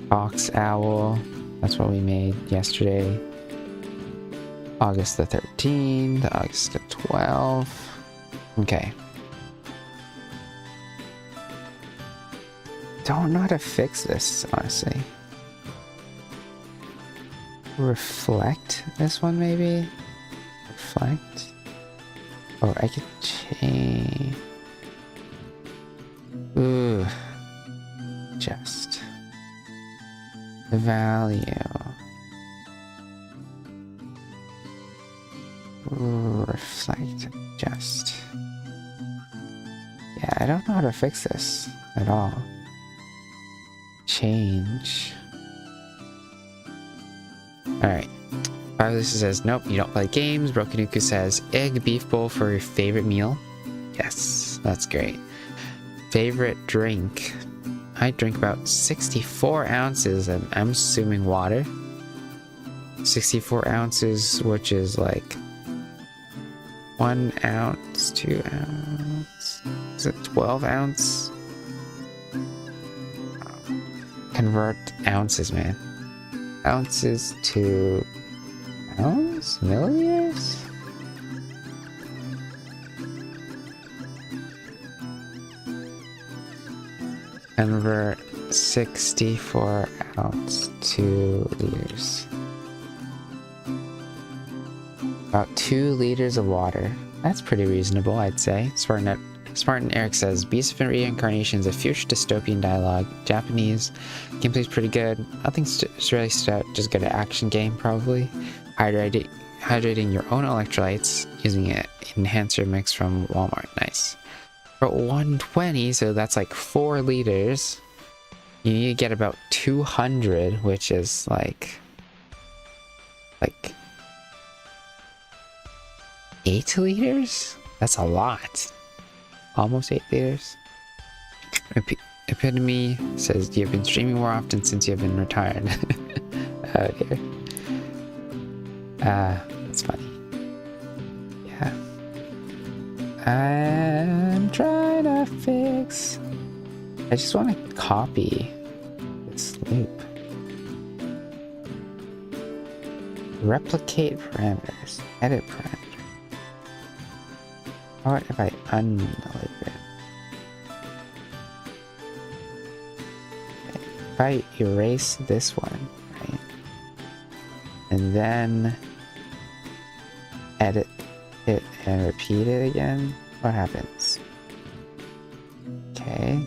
Fox Owl. That's what we made yesterday. August the 13th, August the 12th. Okay. Don't know how to fix this, honestly. Reflect this one, maybe? Reflect? Oh, I could change. Ooh. Just. The value. Reflect. Just. Yeah, I don't know how to fix this at all. Change. Alright. Fiveless says, nope, you don't play games. Brokenuku says, egg beef bowl for your favorite meal. Yes, that's great. Favorite drink. I drink about 64 ounces, and I'm assuming water. 64 ounces, which is like 1 ounce, 2 ounce. Is it 12 ounce? Convert ounces, man. Ounces to pounds? Milliliters? Convert 64 ounce to liters. About 2 liters of water. That's pretty reasonable, I'd say. Spartan Eric says, Beast of Reincarnation is a future dystopian dialogue. Japanese gameplay's pretty good. Nothing's really stood out, just good at action game, probably. Hydrating your own electrolytes using an enhancer mix from Walmart. Nice. For 120, so that's like 4 liters. You need to get about 200, which is like 8 liters? That's a lot. Almost 8 liters. Epitome says, you've been streaming more often since you've been retired. Oh dear. That's funny. I'm trying to fix. I just want to copy this loop. Replicate parameters. Edit parameter. What if I unloop it? Okay. If I erase this one, right? And then edit it and repeat it again, what happens? Okay.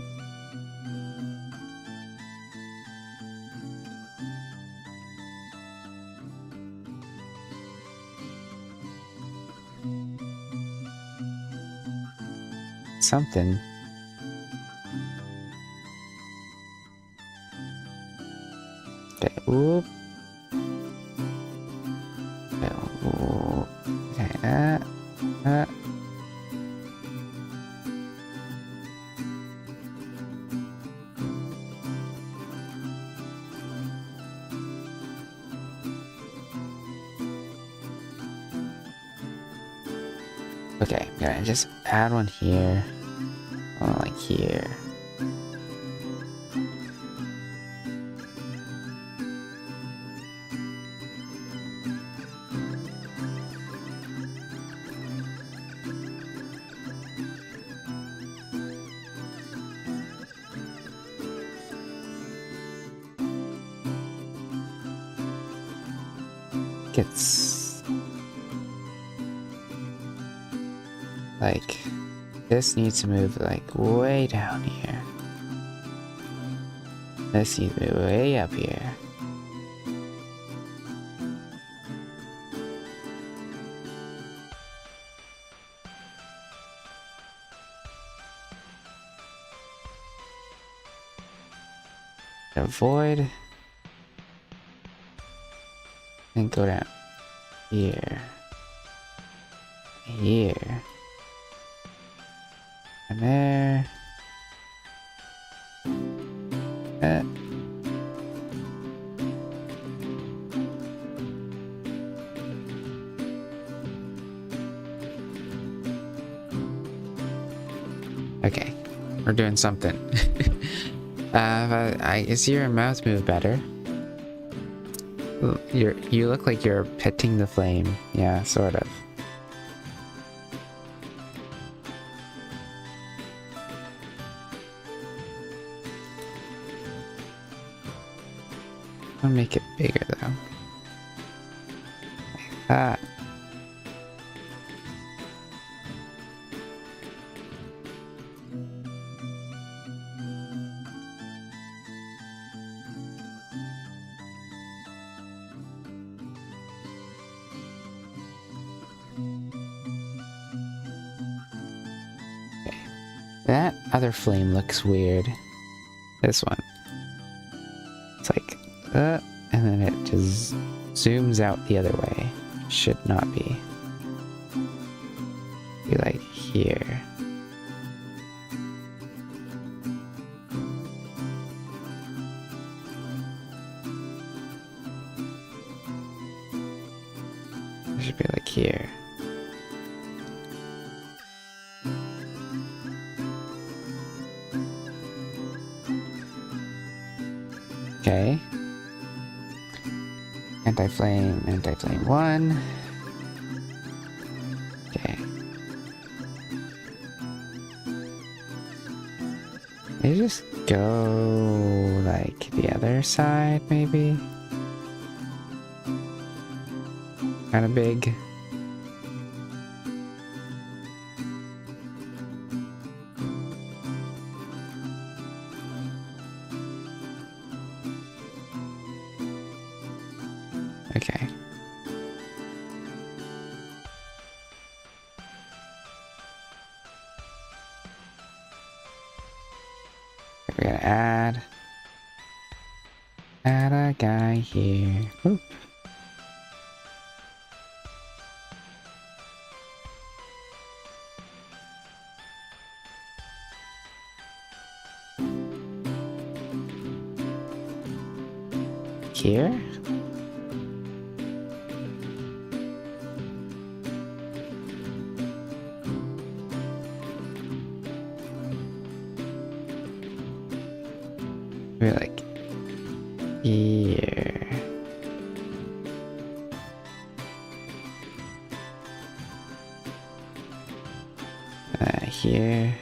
Something. Okay, whoop. Okay, okay, I'm gonna just add one here. Oh, like here. Gets like this needs to move like way down here. This needs to move way up here. Avoid and go down here, here, and there. Okay, we're doing something. Is your mouth move better? You look like you're petting the flame. Yeah, sort of. I'll make it bigger though. Like that. That other flame looks weird. This one. It's like, and then it just zooms out the other way. Should not be. Be like here. It should be like here. Okay. Anti-flame 1. Okay. Maybe just go like the other side, maybe? Kind of big. Okay. We're gonna add a guy here. Oop. Here? Maybe like here. Here.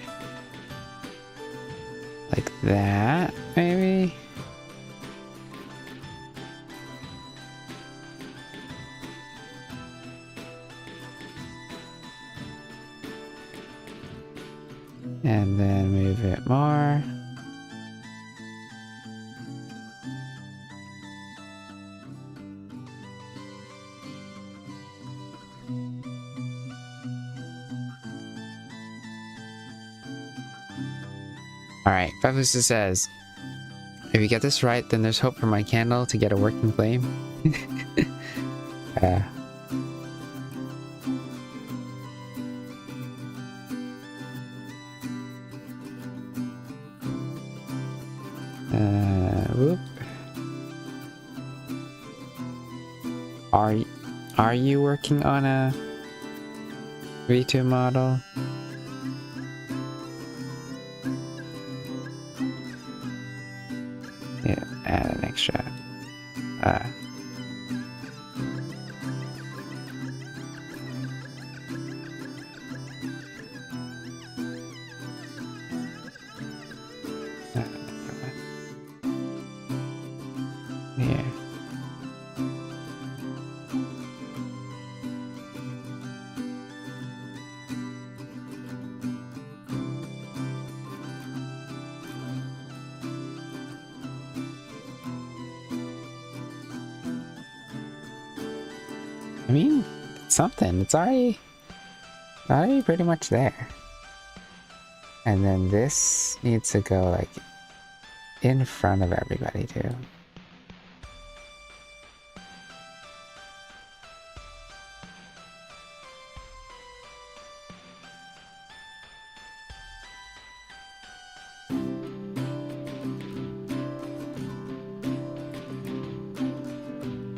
Like that, maybe? And then move it more. Alright, Fefusa says, if you get this right, then there's hope for my candle to get a working flame. Whoop. Are you working on a V2 model? Yeah, add an extra. Here. I mean, it's something. It's already pretty much there. And then this needs to go like in front of everybody too.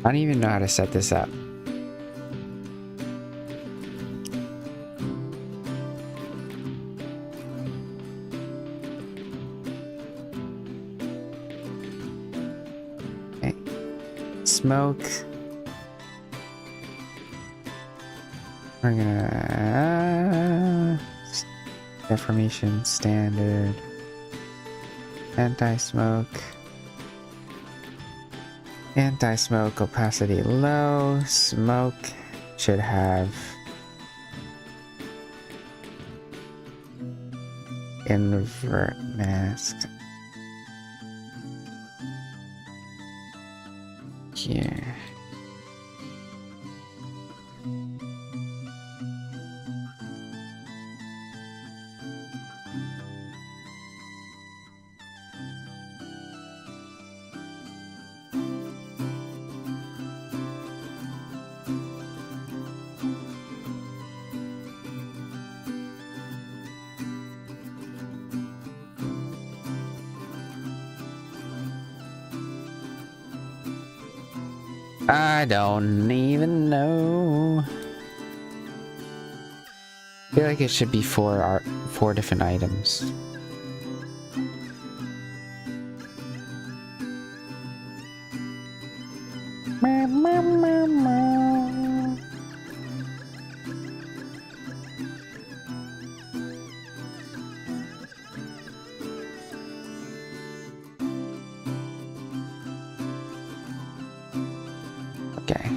I don't even know how to set this up. Okay. Smoke. We're gonna deformation standard, anti-smoke. Anti-smoke opacity low. Smoke should have invert mask here. I don't even know. I feel like it should be four different items. Okay.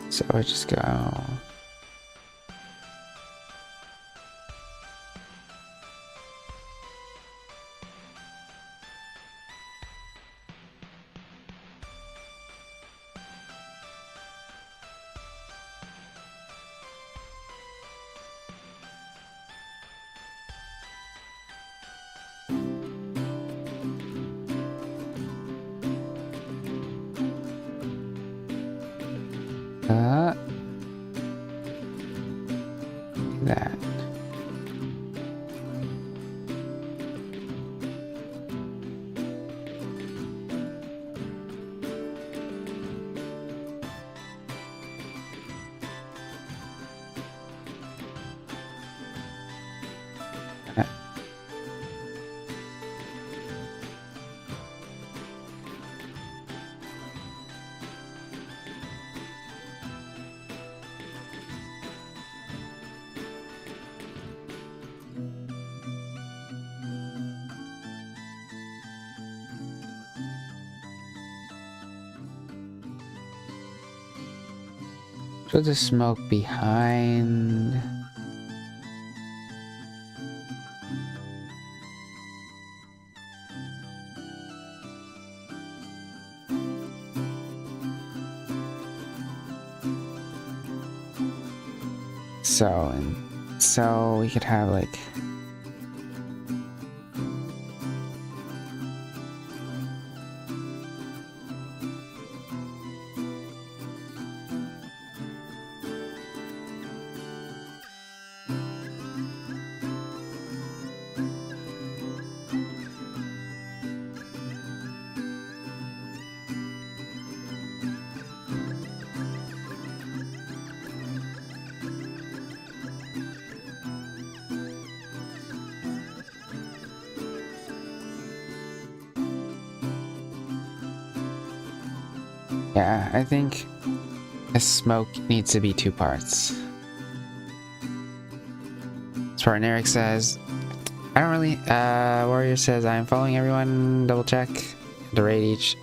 So I just go. Put the smoke behind. So we could have like yeah, I think the smoke needs to be 2 parts. Spartan Eric says, I don't really, Warrior says, I am following everyone, double check, to rate each.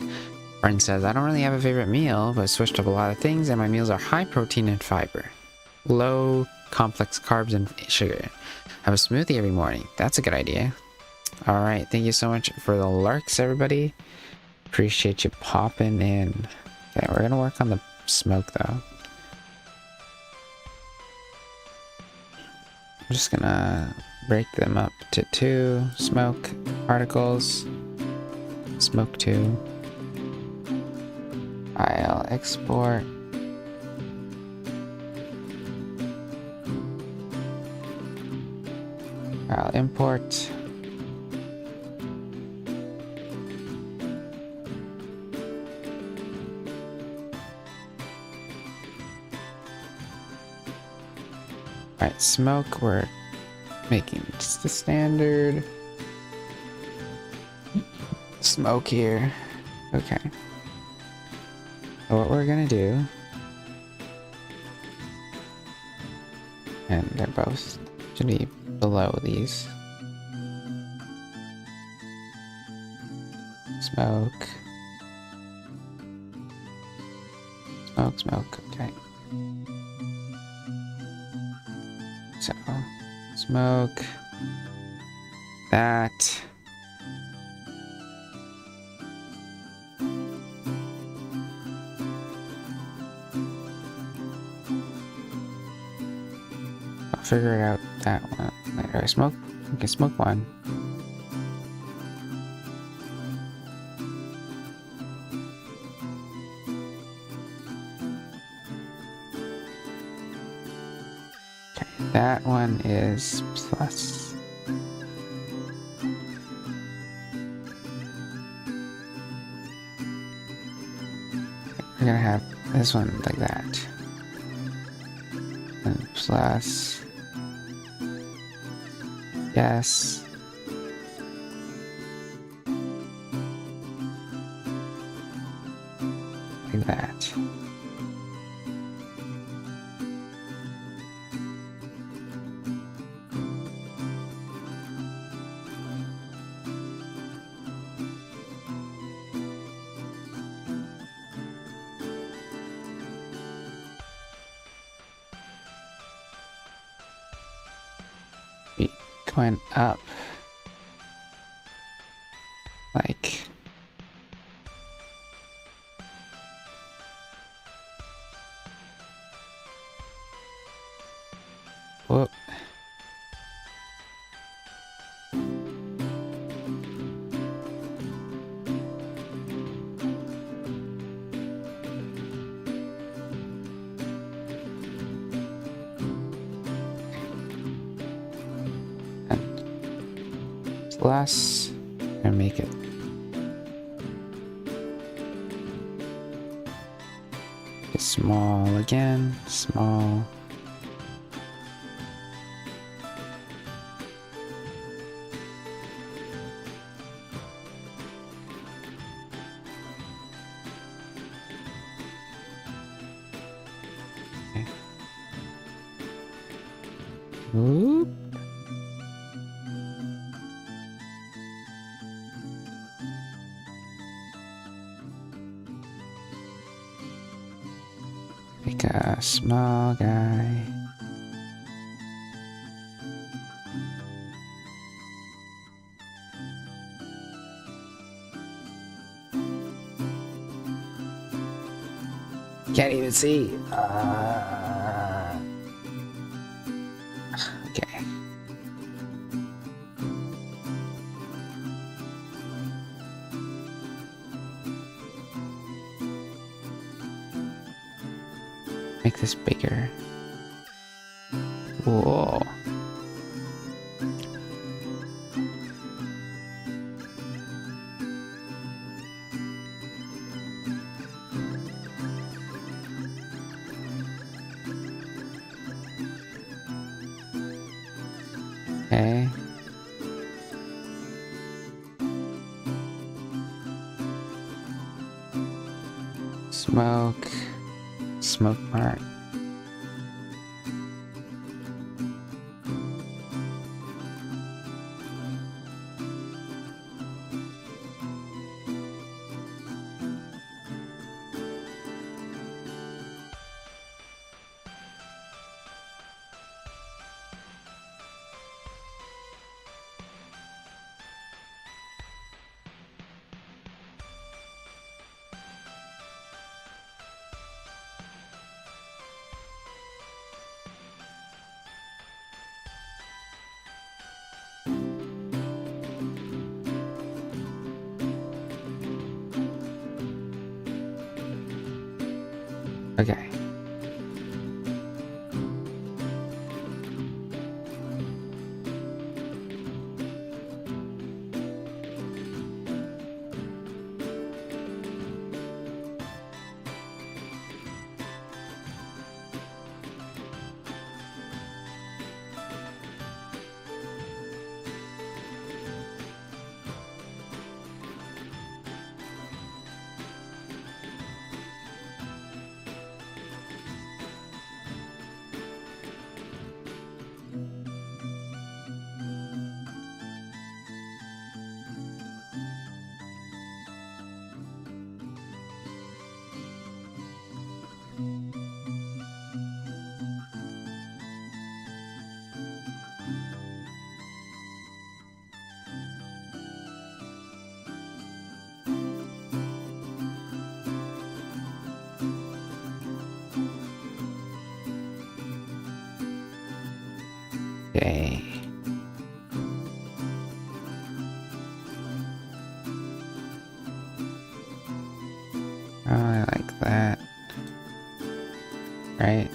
Spartan says, I don't really have a favorite meal, but switched up a lot of things, and my meals are high protein and fiber. Low complex carbs and sugar. Have a smoothie every morning. That's a good idea. Alright, thank you so much for the lurks, everybody. Appreciate you popping in. Okay, we're gonna work on the smoke, though. I'm just gonna break them up to 2 smoke particles. Smoke 2. I'll export. I'll import. Alright, smoke, we're making just the standard smoke here. Okay. So what we're gonna do, and they're both should be below these. Smoke. Smoke, smoke, okay. So, smoke, that. I'll figure it out that one later. I smoke, I can smoke one. That one is plus. We're gonna have this one like that. And plus. Yes. Like that. Going up like whoop. Plus, and make it small again, small. Okay. Oop. Like a small guy. Can't even see. Okay. Make this bigger. Whoa. Okay. Smoke. Smoke mark. Okay. Okay. Oh, I like that. Right?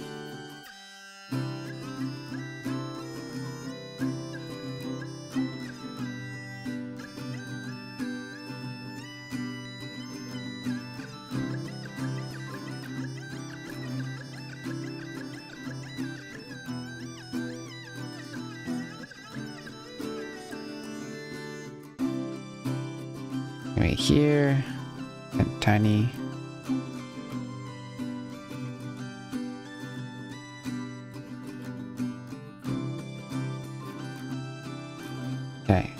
Right here. And tiny. Okay.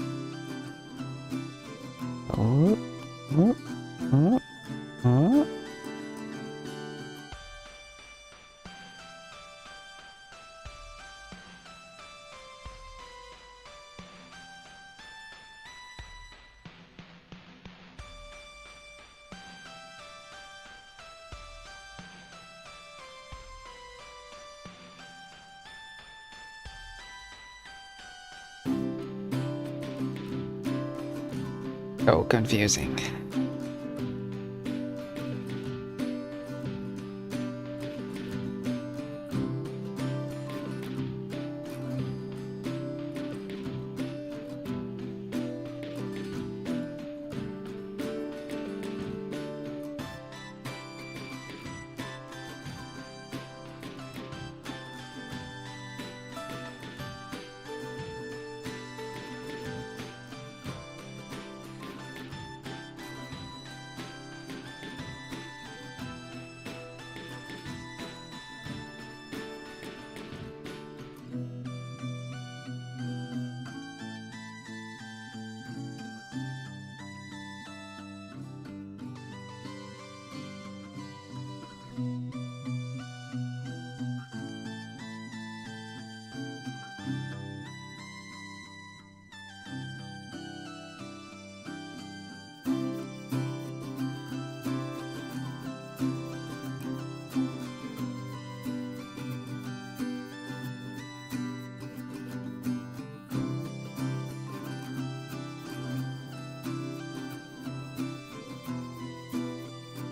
Oh, oh, oh, oh. So confusing.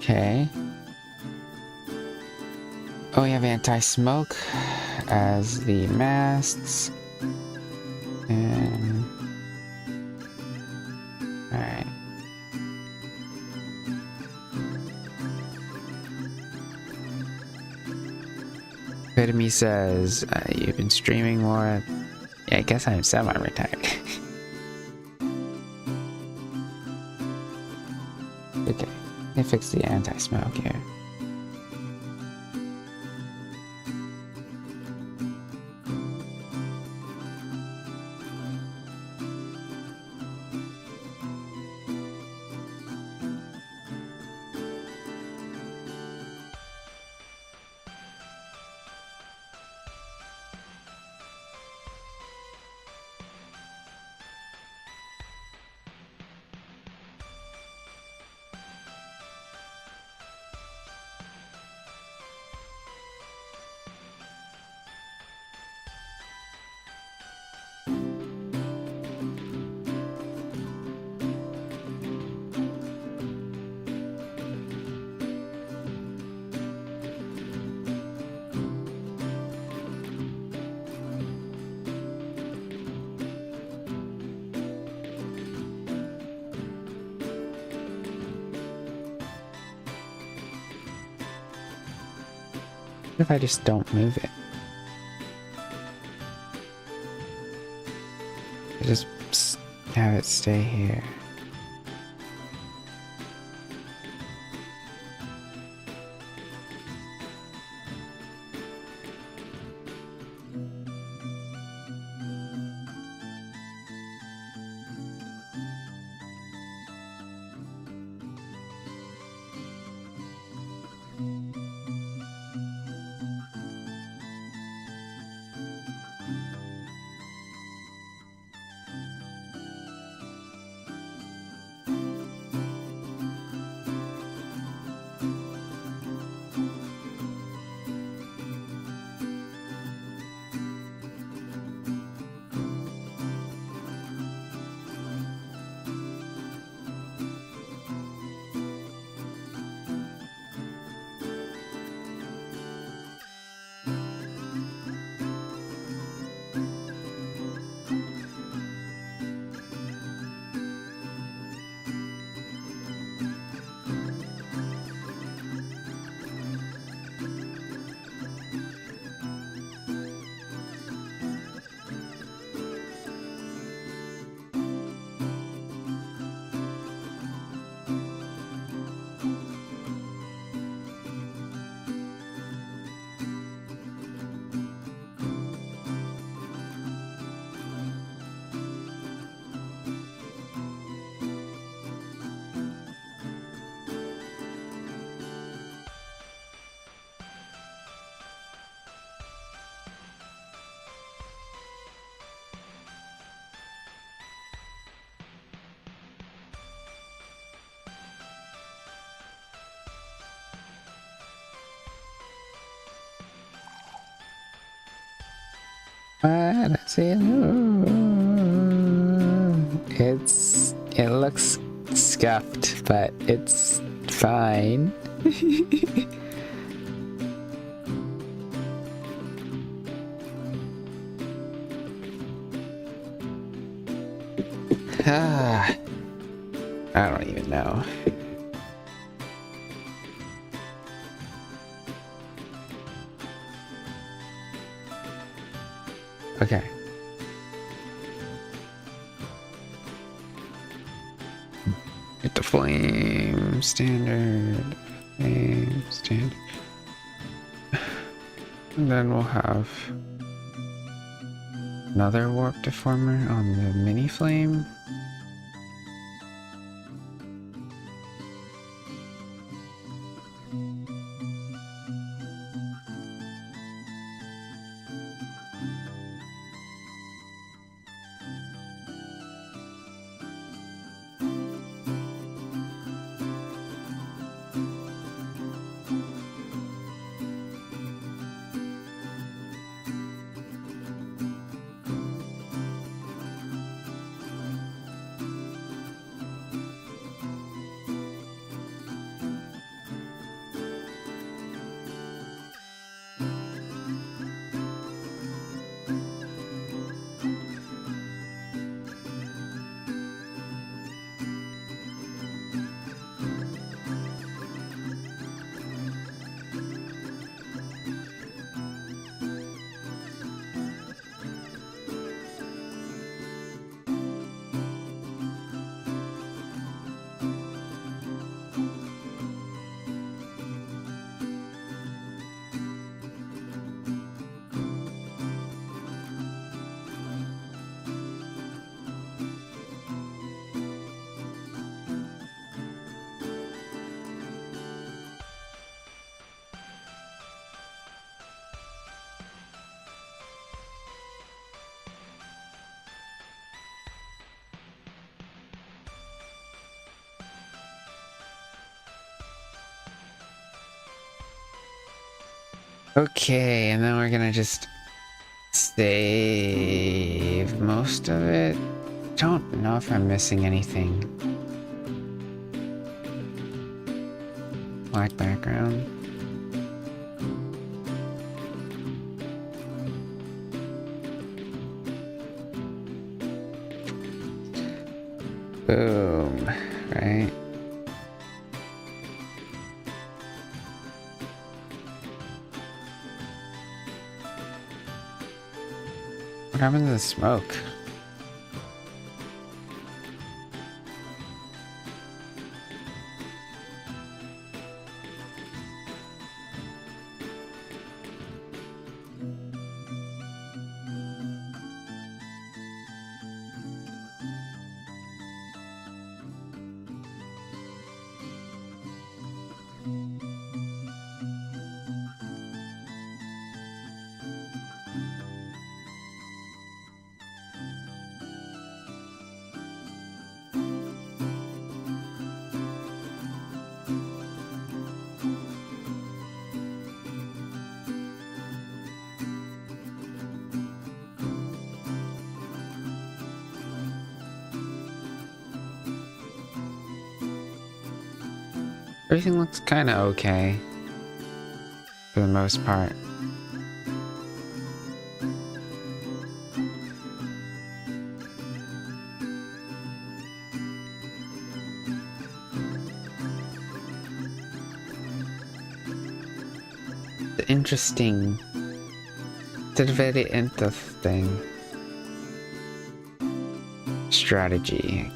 Okay. Oh, we have anti-smoke as the masts. And... Alright. Epitome says, you've been streaming more. Yeah, I guess I'm semi-retired. Okay, they fix the anti-smoke here. What if I just don't move it? I just have it stay here. Let's see. It looks scuffed, but it's fine. I don't even know. Okay. Get the flame standard. Flame standard. And then we'll have another warp deformer on the mini flame. Okay, and then we're gonna just save most of it. Don't know if I'm missing anything. Black background. Boom, right? What happened to the smoke? Everything looks kind of okay for the most part. The interesting, the very nth thing. Strategy.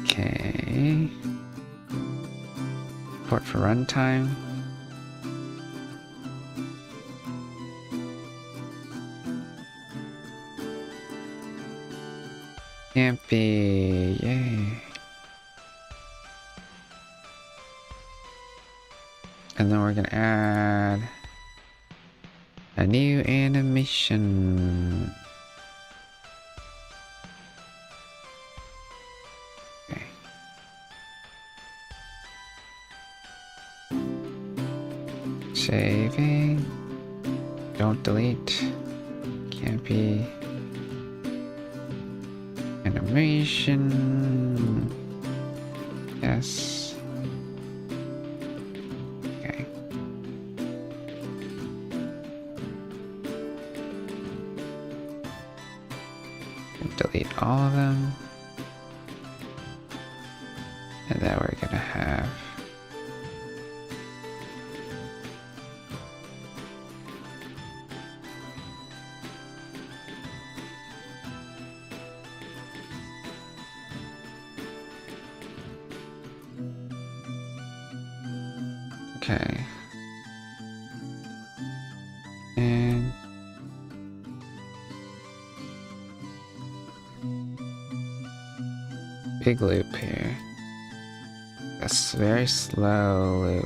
Okay. Port for runtime. Can't be. Yay. And then we're gonna add a new animation. Okay. Saving. Don't delete. Can't be. Animation. Yes. Okay. Delete all of them. And then we're gonna have okay. And big loop here. That's a very slow loop.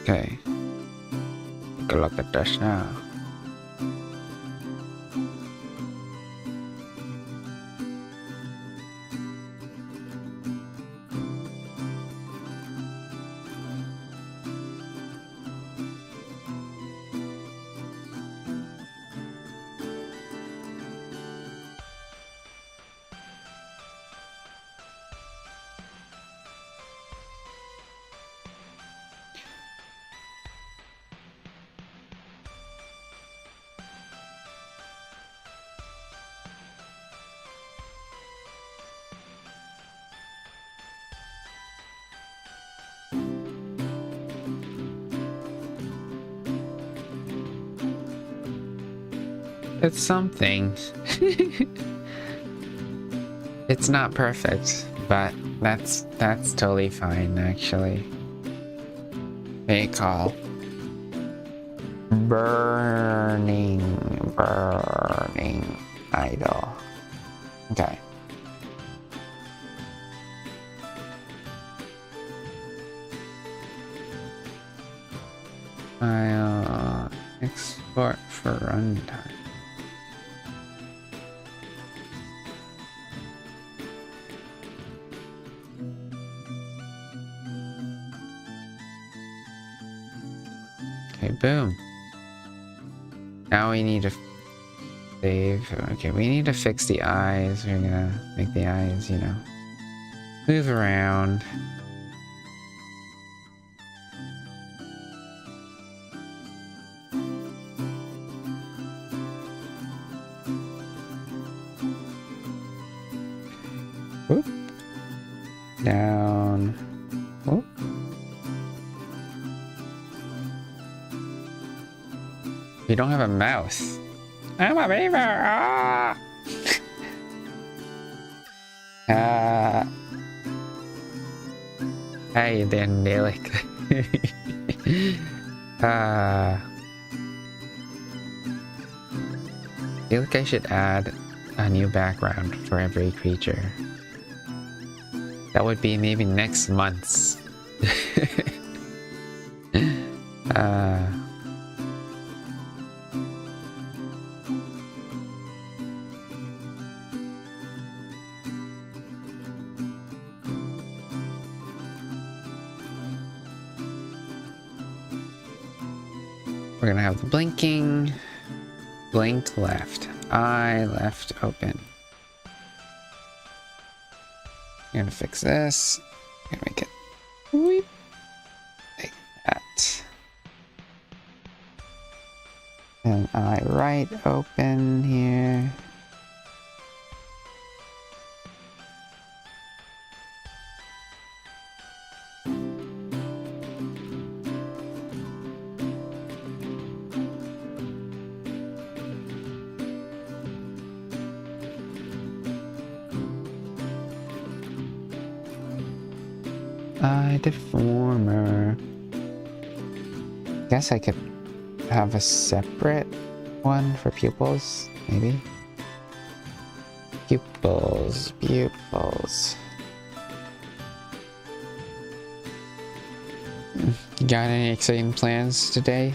Okay. Take a look at this now. It's something. It's not perfect, but that's totally fine, actually. They call burning idol. Okay. I'll export for runtime. Okay, boom. Now we need to save. Okay, we need to fix the eyes. We're gonna make the eyes, you know, move around. Whoop. Down. Whoop. We don't have a mouse. I'm a beaver! Ah! How you doing, Dalek? I feel like I should add a new background for every creature. That would be maybe next month's. We're gonna have the blinking, blinked left, eye left open. I'm gonna fix this. I'm gonna make it whoop, like that. And eye right open here. Eye deformer. Guess I could have a separate one for pupils, maybe. Pupils. You got any exciting plans today?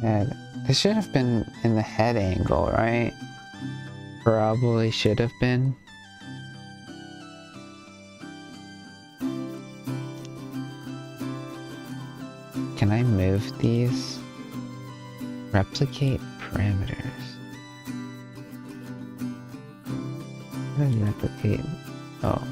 Head. It should have been in the head angle, right? Probably should have been. Can I move these? Replicate parameters. What is replicate? Oh.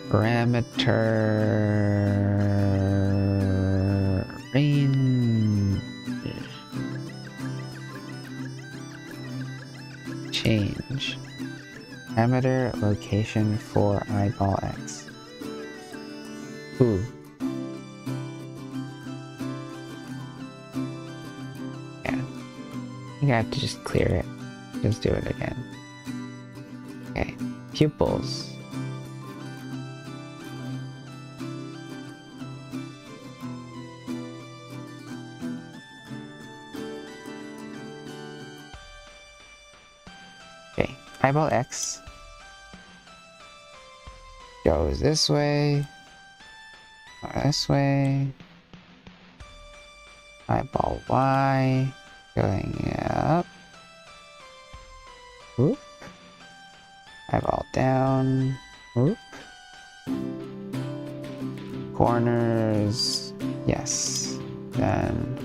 Parameter range change parameter location for eyeball X. Ooh. Yeah. I think I have to just clear it. Just do it again. Okay. Pupils. Eyeball X goes this way, or this way. Eyeball Y going up. Whoop. Eyeball down. Whoop. Corners. Yes. Then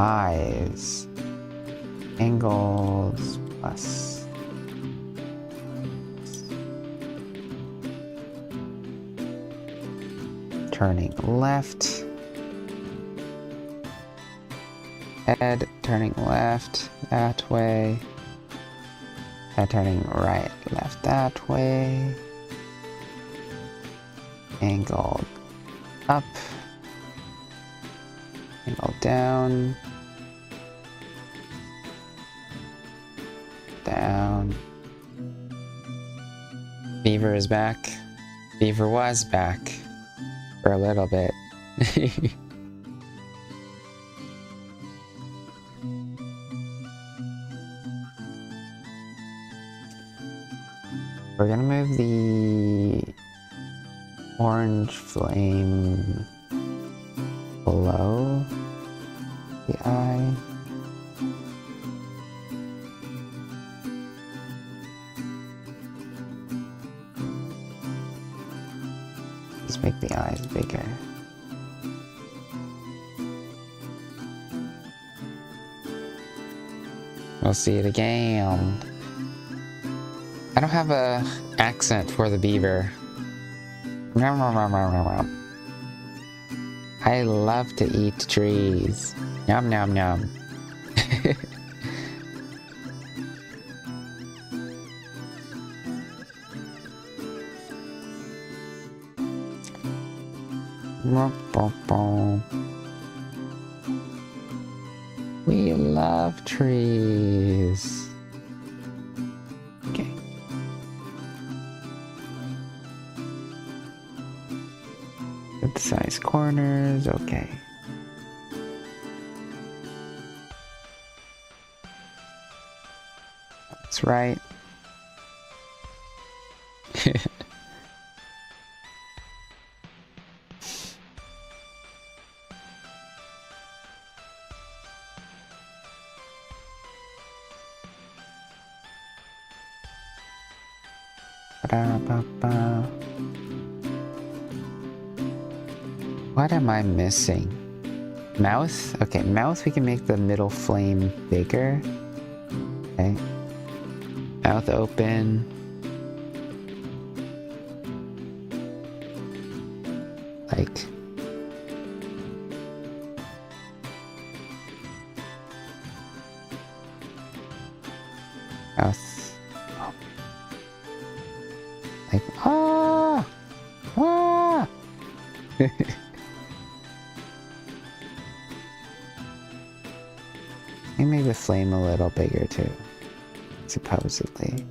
eyes. Angles plus. Turning left. Head turning left that way. Head turning right, left that way. Angle up. Angle down. Down. Beaver is back. Beaver was back for a little bit. We're gonna move the orange flame below the eye. Just make the eyes bigger. We'll see it again. I don't have a accent for the beaver. I love to eat trees. Yum yum yum. We love trees. Okay. Good size corners, okay. That's right. What am I missing? Mouth? Okay, mouth we can make the middle flame bigger. Okay. Mouth open. Like... mouth. Like, ah! Ah! I made the flame a little bigger too, supposedly.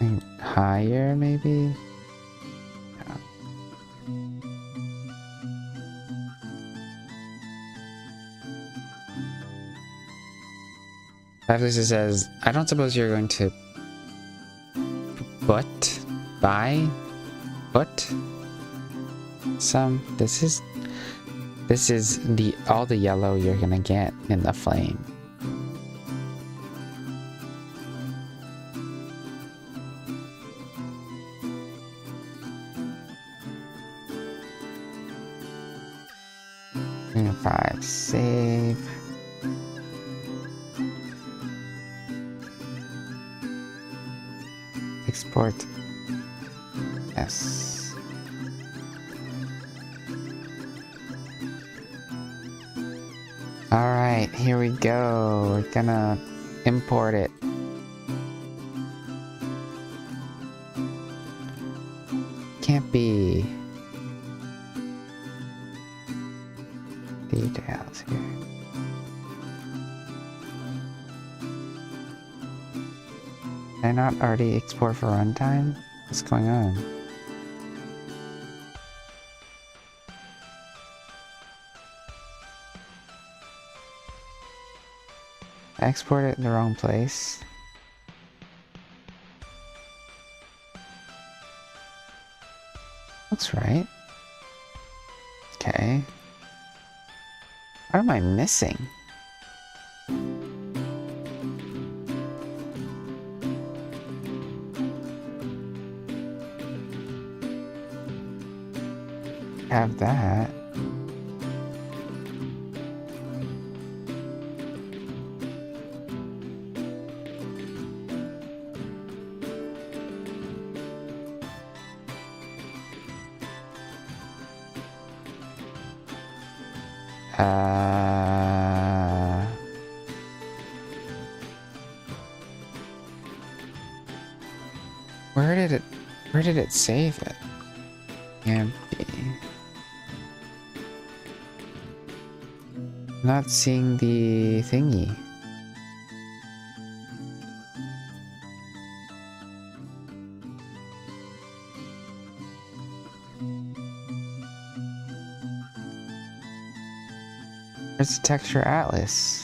And higher, maybe? No. Lisa says, I don't suppose you're going to buy some. This is the all the yellow you're gonna get in the flame. And 5 save. Export. Yes. Alright, here we go. We're gonna import it. Can't be. Details here. Did I not already export for runtime? What's going on? I exported it in the wrong place. Looks right. Okay. What am I missing? have that. Where did it save it? Can't be. Not seeing the thingy. Where's the texture atlas?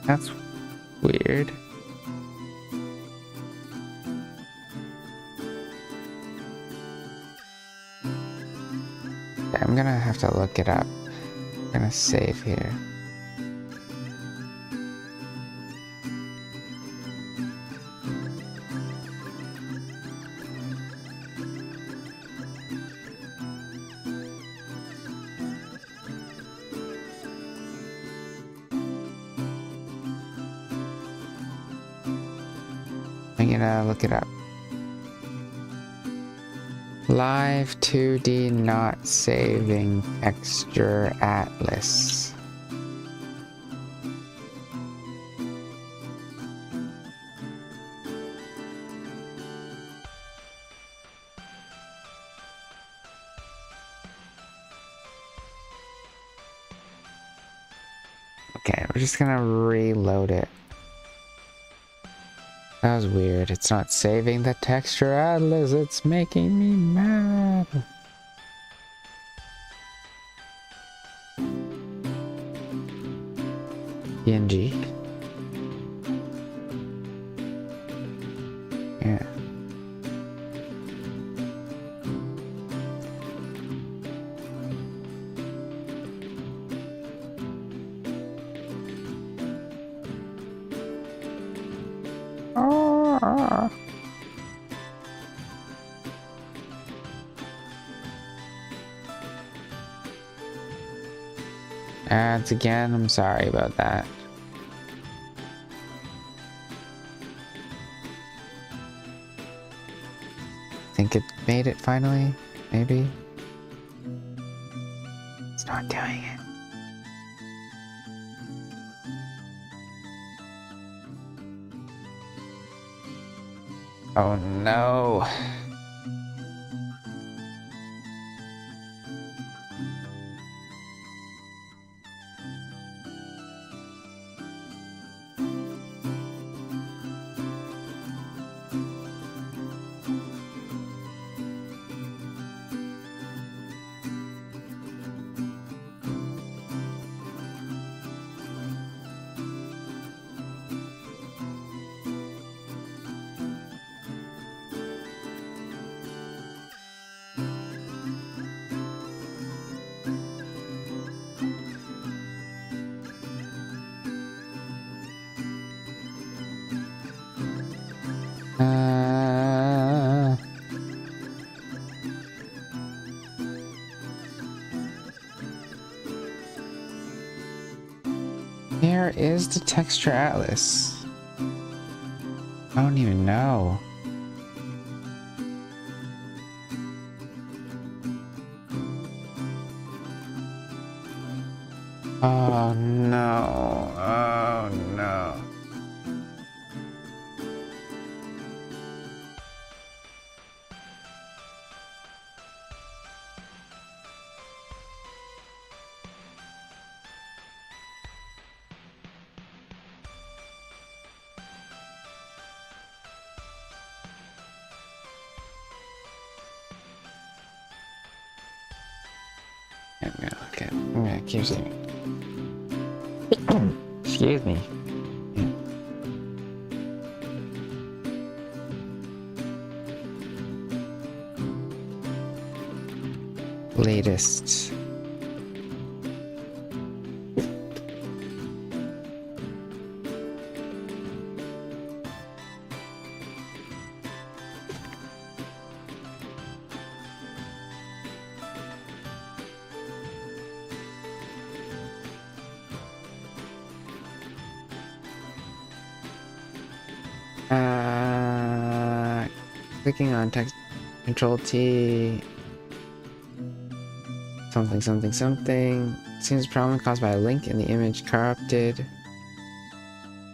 That's weird. Okay, I'm gonna have to look it up. I'm gonna save here. I'm gonna look it up. Live 2D not saving texture atlas. Okay, we're just gonna reload it. That was weird. It's not saving the texture atlas. It's making me mad. PNG. Yeah. Ads again, I'm sorry about that. Think it made it finally? Maybe? It's not doing it. Oh no. Where is the texture atlas? I don't even know. Oh no. Oh no. I'm gonna keep saving. Excuse me. latest. Clicking on text Control T. Something, something, something. Seems a problem caused by a link in the image corrupted.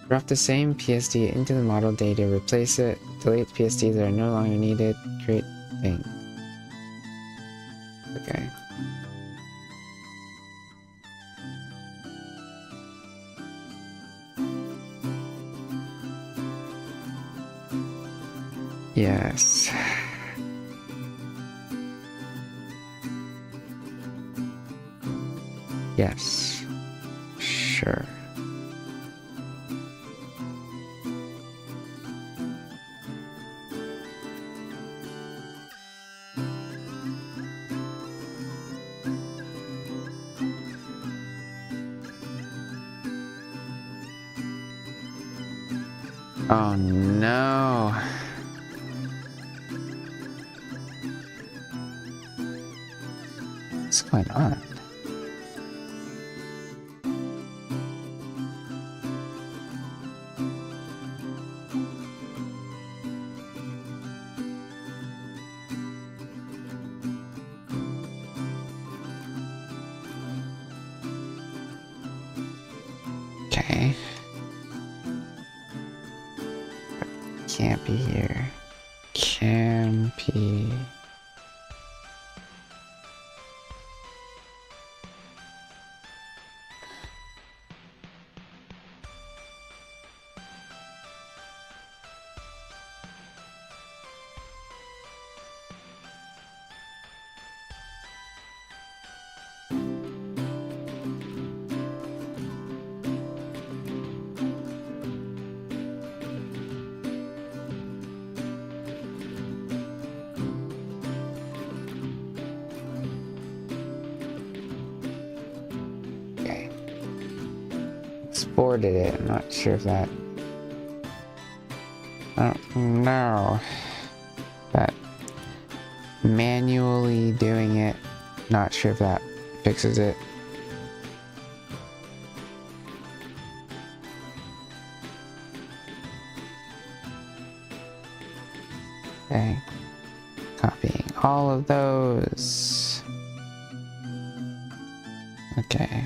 Drop the same PSD into the model data, replace it, delete PSDs that are no longer needed, create thing. Okay. Yes. Yes. Sure. Oh no. What's going on? Okay. Can't be here. Can be. Okay. Exported it. I'm not sure if that. I don't know. But manually doing it, not sure if that fixes it. Okay. Copying all of those. Okay.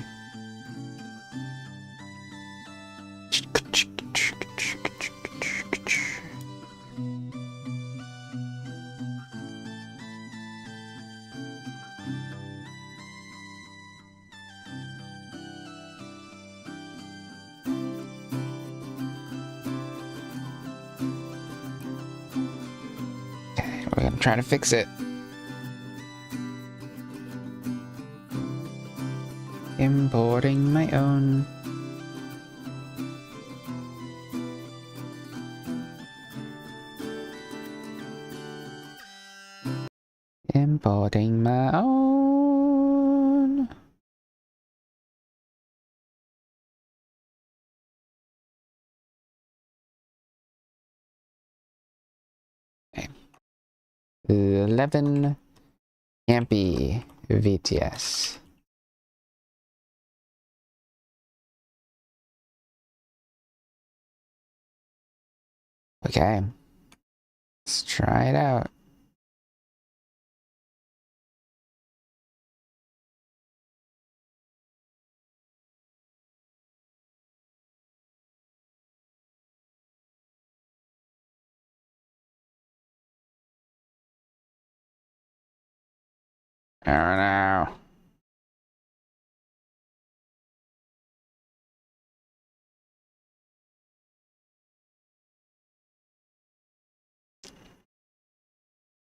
Okay, we're gonna try to fix it. Importing my own. Importing my own. Okay. 11 can't be VTS. Okay. Let's try it out. I don't know.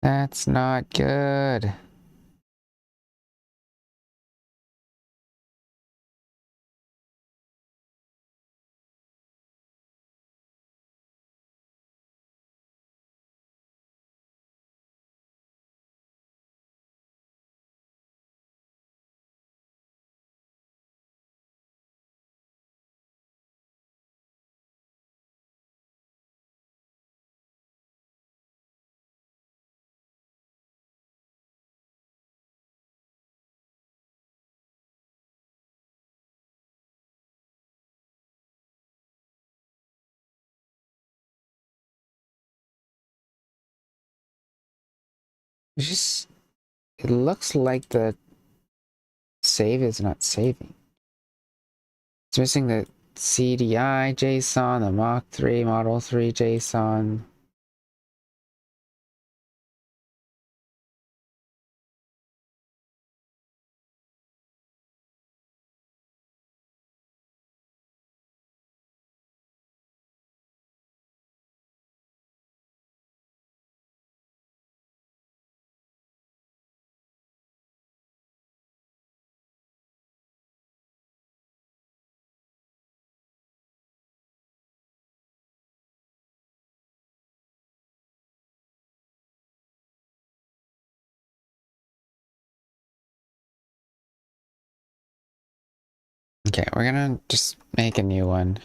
That's not good. It looks like the save is not saving. It's missing the CDI JSON, the Mach 3, Model 3 JSON. Okay, we're gonna just make a new one.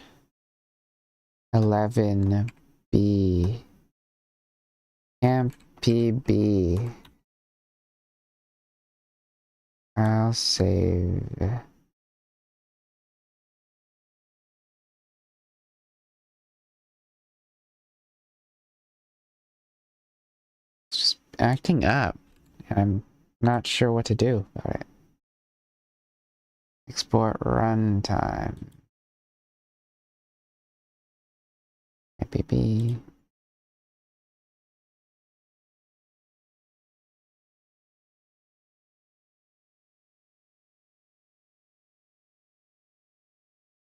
11B. Camp PB. I'll save. It's just acting up. And I'm not sure what to do about it. Export runtime. PB.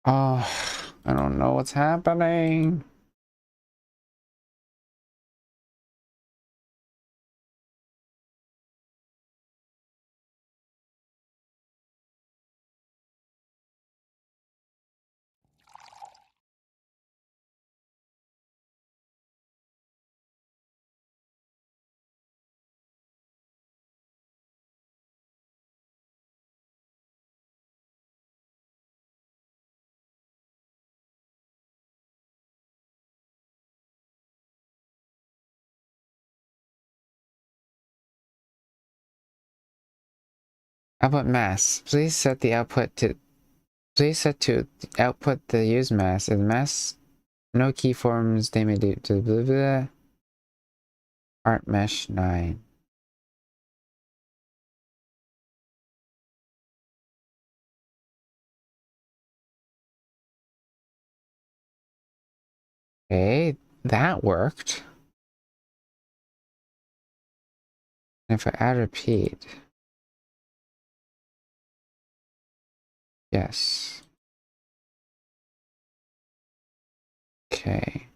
Oh, I don't know what's happening. Output mass. Please set the output to output the use mass. If the mass no keyforms they may do to blah blah. Art mesh 9. Okay, that worked. If I add repeat. Yes. Okay.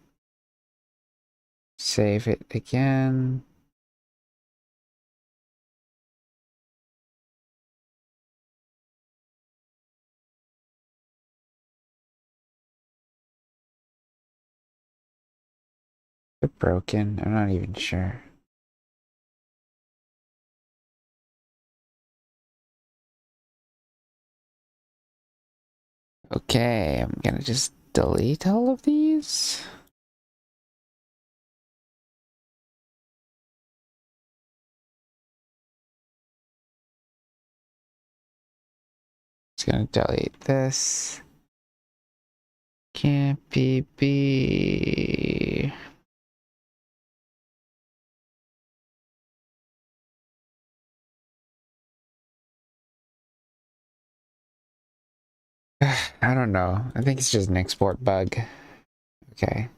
Save it again. They're broken. I'm not even sure. Okay, I'm gonna just delete all of these. Just gonna delete this. Can't be. I don't know. I think it's just an export bug. Okay.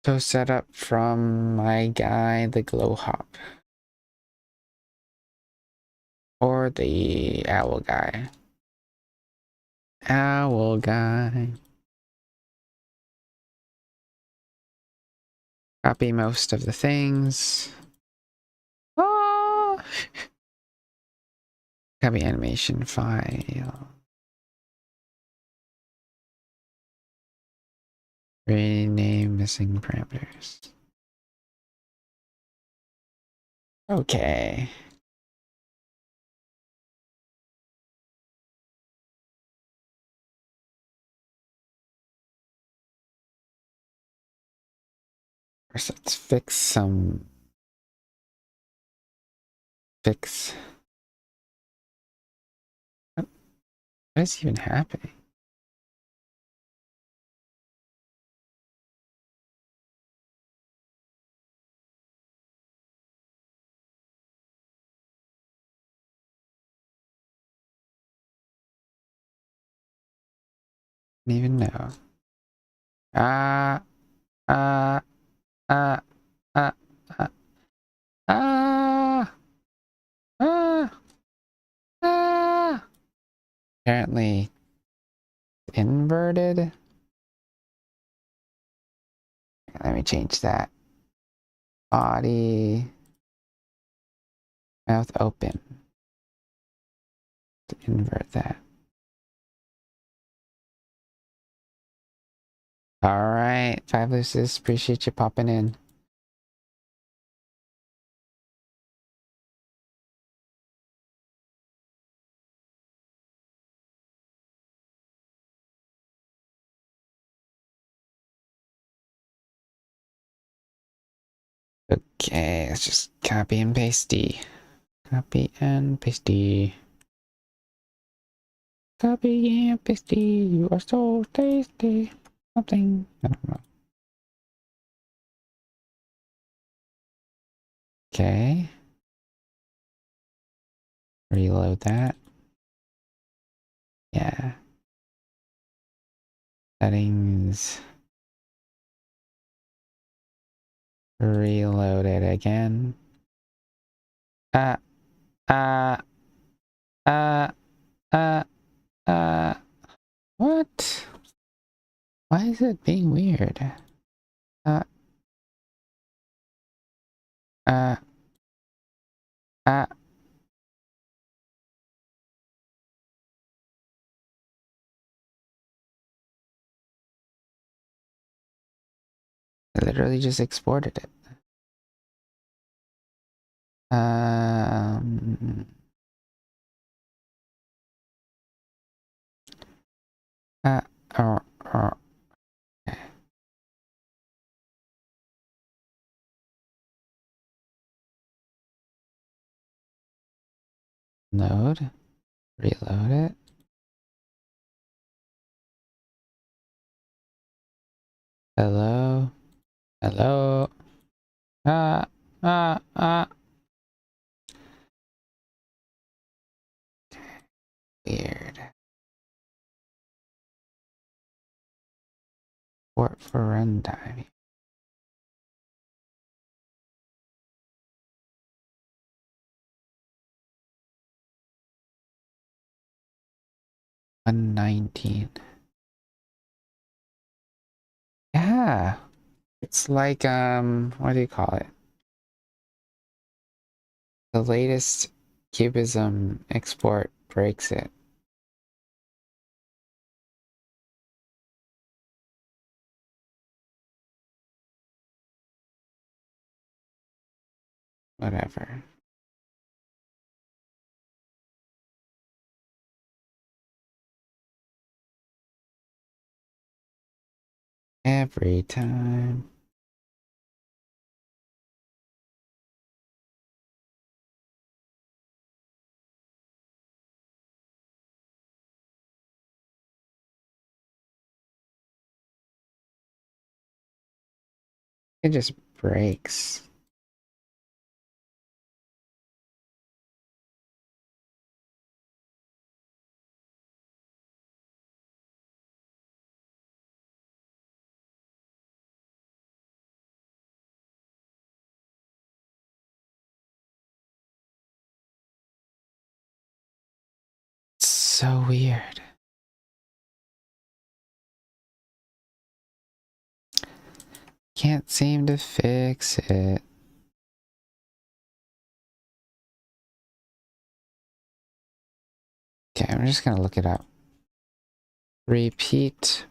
So set up from my guy, the glow hop. Or the owl guy. Owl guy. Copy most of the things. Ah! Copy animation file. Rename missing parameters. Okay. First, let's fix some... Fix... What is even happening? I don't even know. Ah, ah, ah, ah, ah, ah, ah, ah. Apparently inverted. Let me change that. Body, mouth open. To invert that. All right, Five Lucis, appreciate you popping in. Okay, let's just copy and pasty. Copy and pasty. Copy and pasty. You are so tasty. Something. I don't know. Okay. Reload that. Yeah. Settings. Reload it again. Uh, uh, uh, uh, what? Why is it being weird? Uh, uh, uh. I literally just exported it. Um. Uh, uh, uh. Load. Reload it. Hello. Hello. Ah. Ah. Ah. Weird. Port for runtime. 119. Yeah. It's like, what do you call it? The latest Cubism export breaks it. Whatever. Every time. It just breaks. It's so weird. Can't seem to fix it. Okay, I'm just gonna look it up. Repeat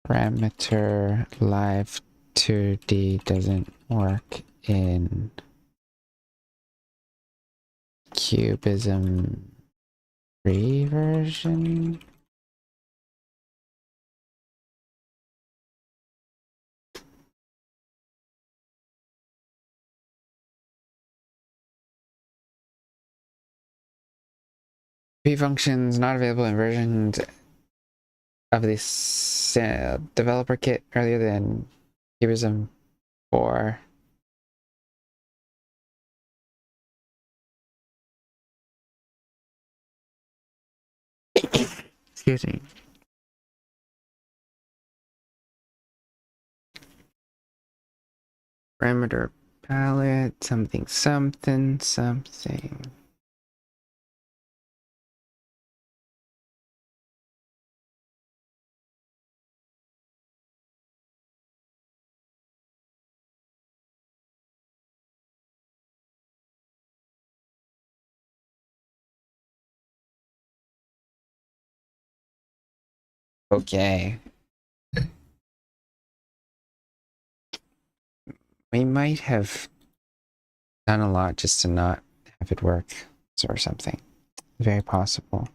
parameter live 2D doesn't work in Cubism 3 version. P functions not available in versions of this developer kit earlier than Cubism 4. Excuse me. Parameter palette, something, something, something. Okay. We might have done a lot just to not have it work or something. Very possible.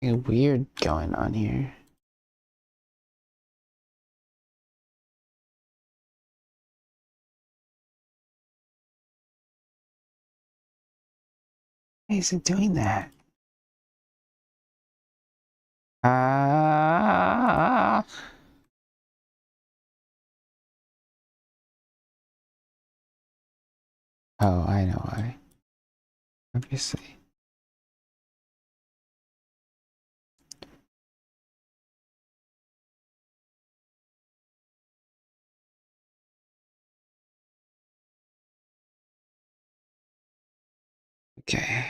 Something weird going on here. Why is it doing that? Ah. Oh, I know why. Obviously. Okay.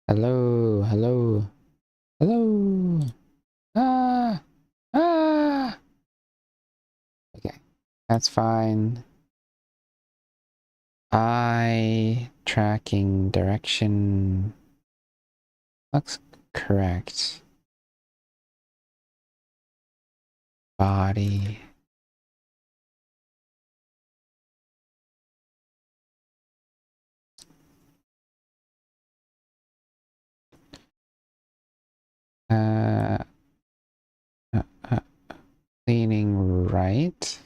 Hello, hello, hello. Ah, ah. Okay, that's fine. Eye tracking direction looks correct. Body. Uh, uh, uh, leaning right.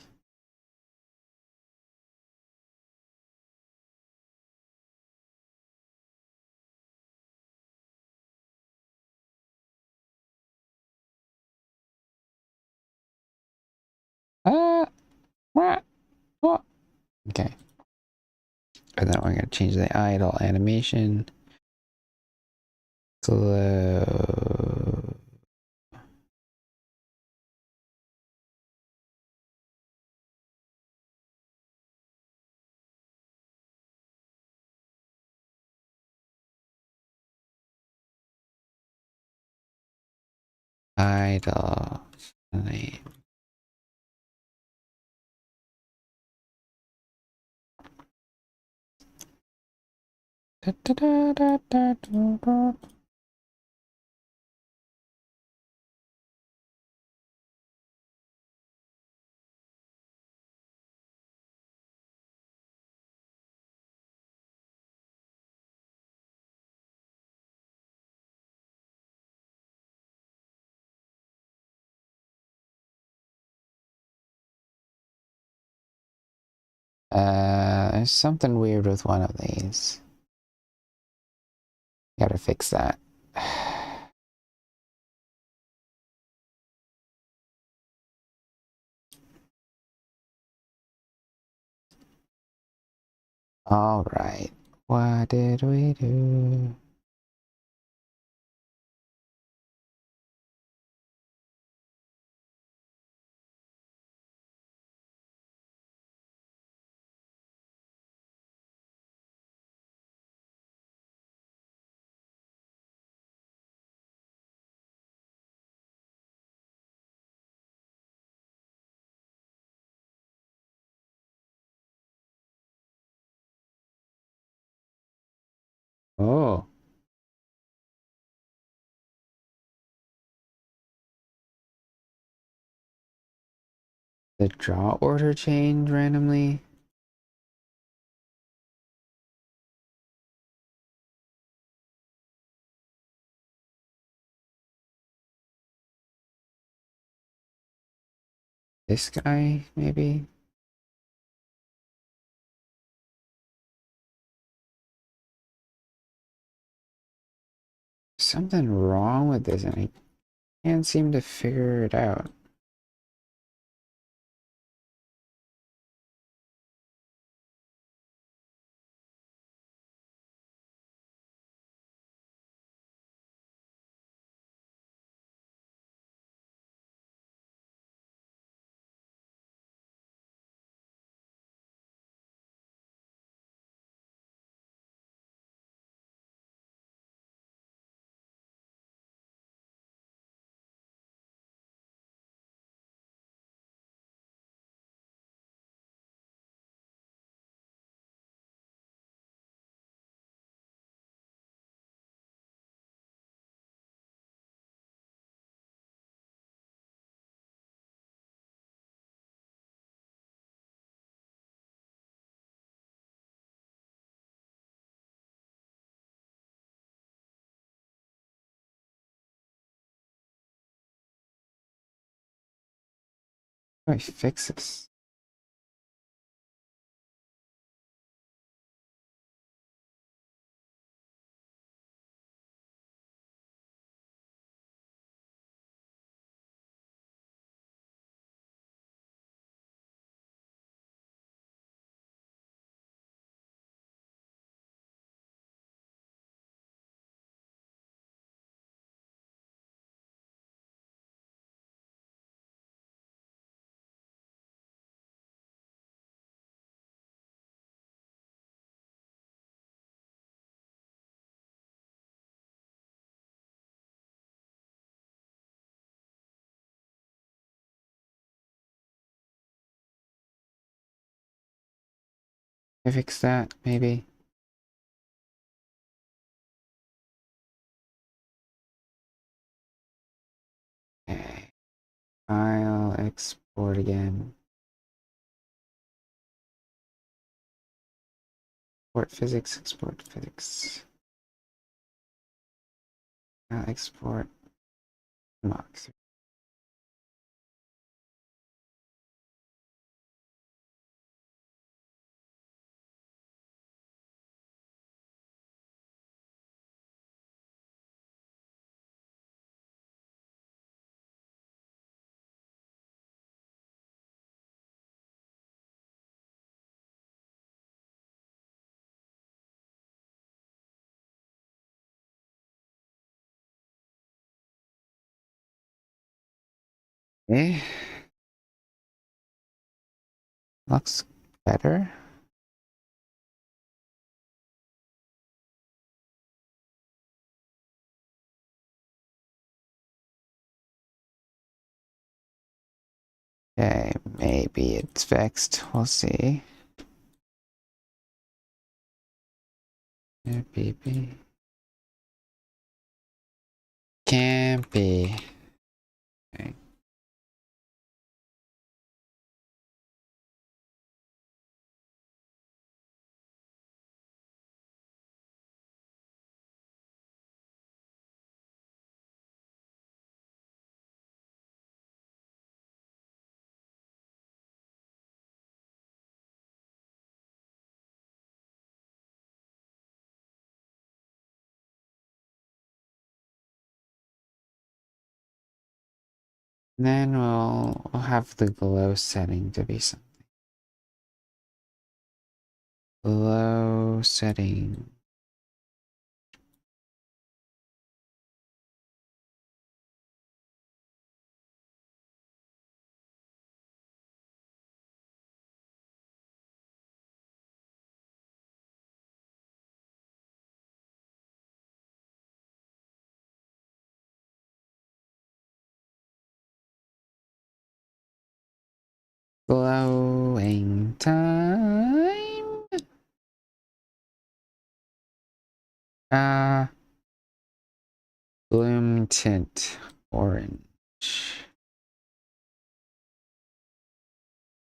What? What? Okay. And then we're gonna change the idle animation. Glow. Idle name. Da, da, da, da, da, da, da. There's something weird with one of these. Gotta fix that. All right. What did we do? The draw order change randomly. This guy, maybe? Something wrong with this and I can't seem to figure it out. How do I fix this? Can I fix that, maybe? Okay. File, export again. Export physics, export physics. Export mux. Okay. Looks better. Okay, maybe it's fixed. We'll see. Maybe. Can't be. Okay. Then we'll have the glow setting to be something. Glow setting. Glowing time. Bloom tint orange.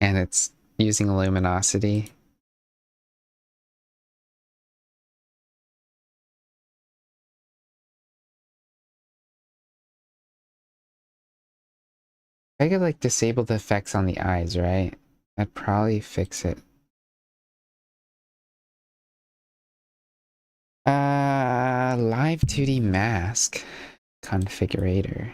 And it's using luminosity. I could like disable the effects on the eyes, right? That'd probably fix it. Live 2D mask configurator.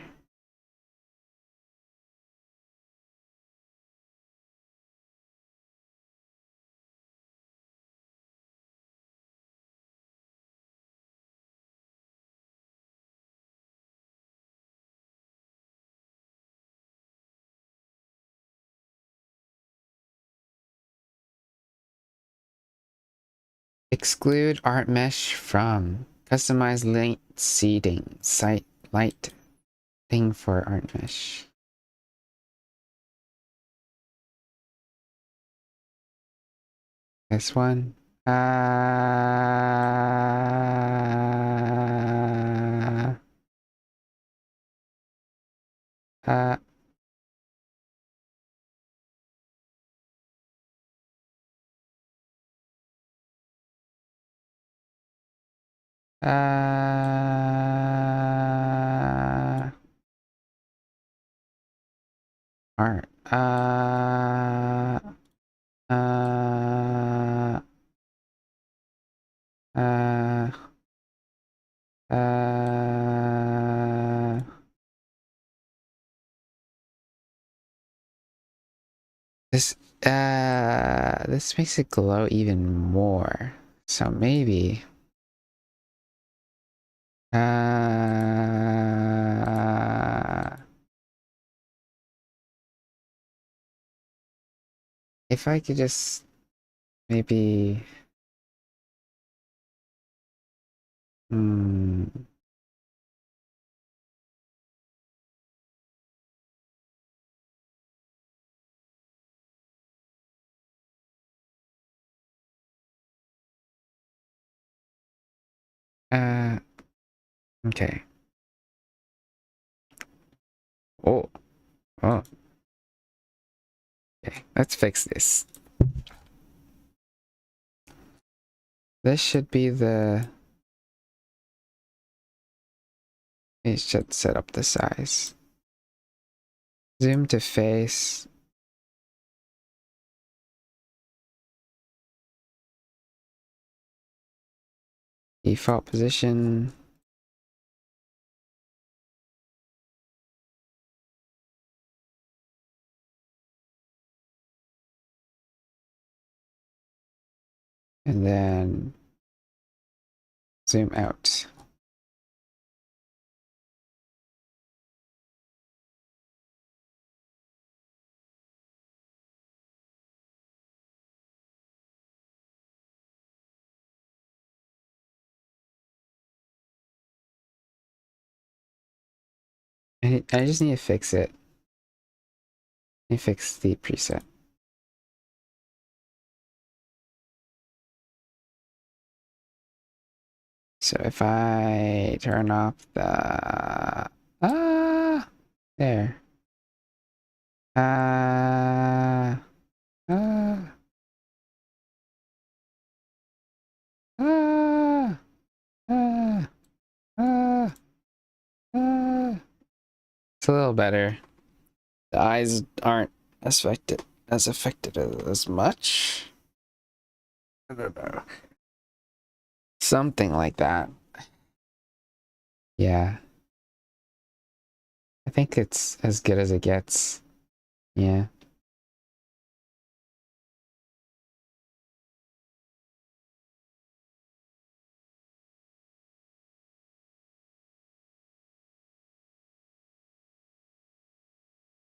Exclude art mesh from customize light seeding site light thing for art mesh. This one. Uh, uh, art. Uh, uh, this, this makes it glow even more. So maybe, if I could just maybe, hmm, uh, okay. Oh, oh, okay. Let's fix this. This should be the, it should set up the size. Zoom to face. Default position. And then zoom out. I just need to fix it. Let me fix the preset. So if I turn off the there. Uh uh uh uh uh uh It's a little better. The eyes aren't affected as much. I don't know. Something like that. Yeah. I think it's as good as it gets. Yeah.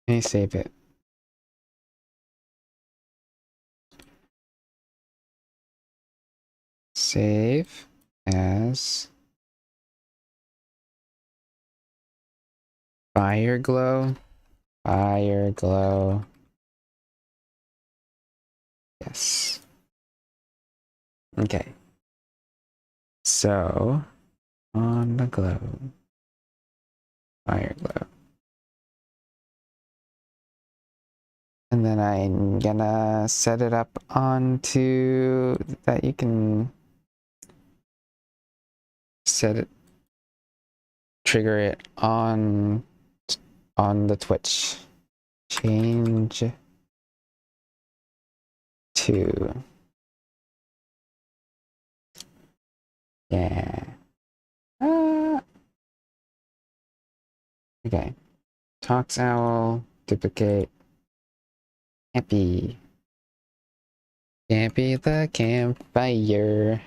Let me save it. Save as fire glow. Fire glow. Yes. Okay. So on the globe. Fire glow. And then I'm gonna set it up onto that you can set it, trigger it on the Twitch. Change to, yeah. Okay. Talks owl, duplicate. Happy. Campy the campfire.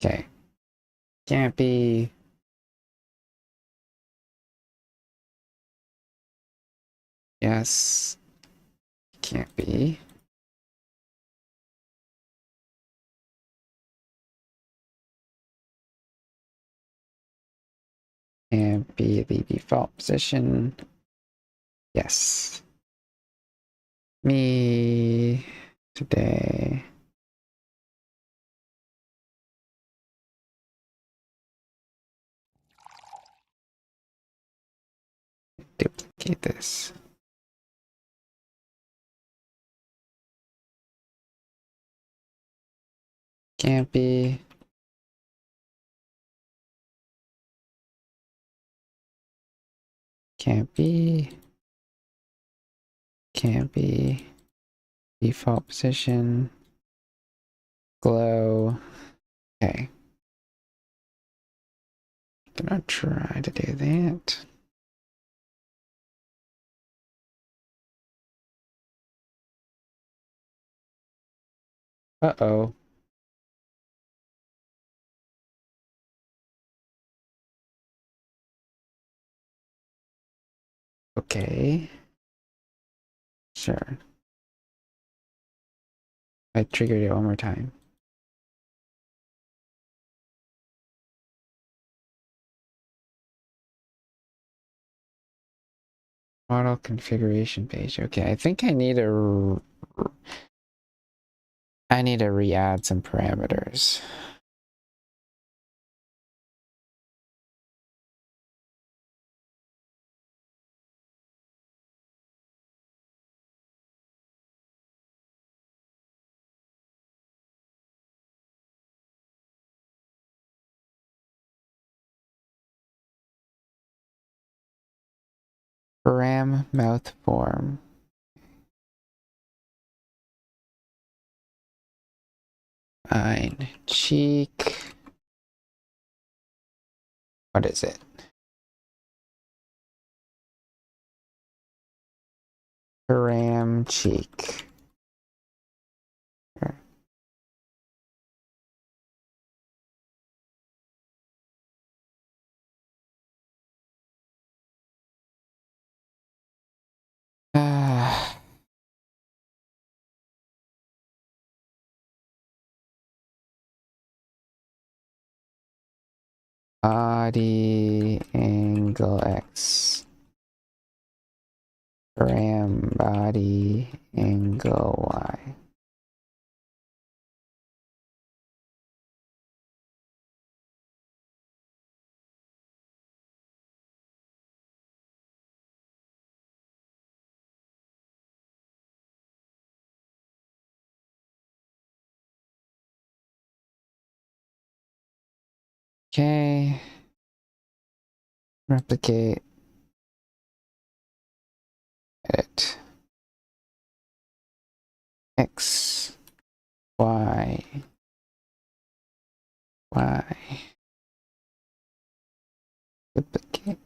Okay. Campy. Yes. Campy. Campy the default position. Yes. Me today. Duplicate this. Campy. Campy. Campy. Default position. Glow. Okay. Gonna try to do that. Uh-oh. Okay. Sure. I triggered it one more time. Model configuration page. Okay, I think I need to re-add some parameters. Param mouth form. Fine. Cheek. What is it? Param cheek. Body angle X. Param body angle Y. Okay. Replicate. Edit. X. Y. Y. Duplicate.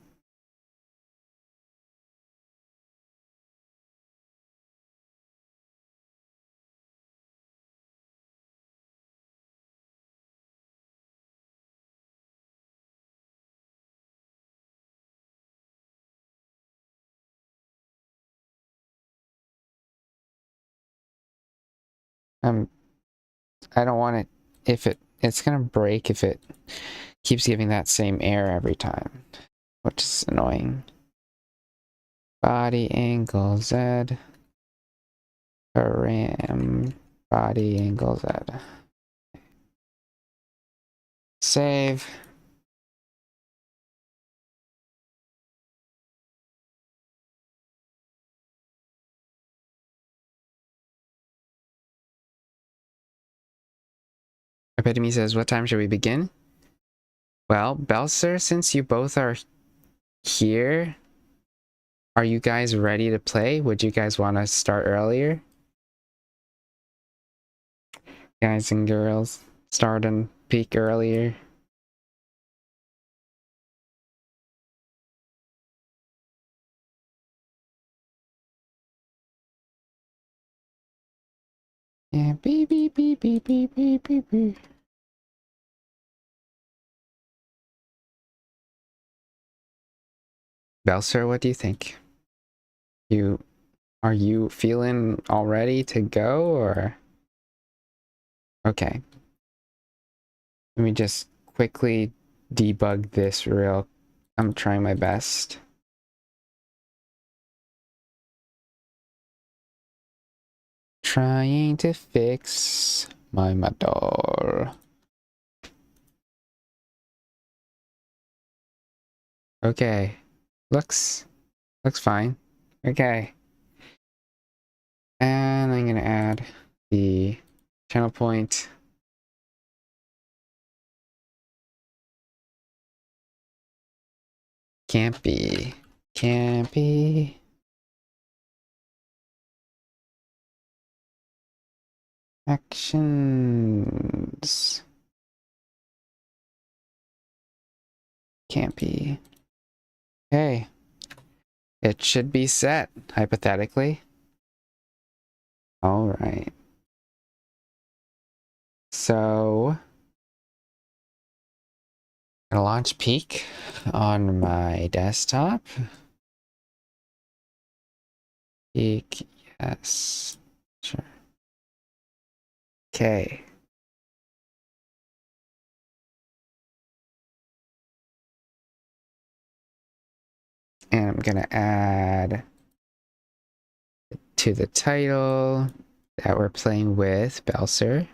I don't want it if it's gonna break if it keeps giving that same error every time, which is annoying. Body angle Z. Param body angle Z. Save. Epitome says, what time should we begin? Well, Belser, since you both are here, are you guys ready to play? Would you guys want to start earlier? Guys and girls, start and peak earlier. Yeah, beep, beep, beep, beep, beep, beep, beep, beep. Belser, what do you think? Are you feeling all ready to go, or? Okay. Let me just quickly debug this I'm trying my best. Trying to fix my motor. Okay. Looks fine. Okay. And I'm gonna add the channel point. Can't be. Can't be. Actions. Can't be. Okay. It should be set, hypothetically. All right. So, I'm gonna launch Peak on my desktop. Peak, yes, sure. Okay. And I'm gonna add to the title that we're playing with Belser.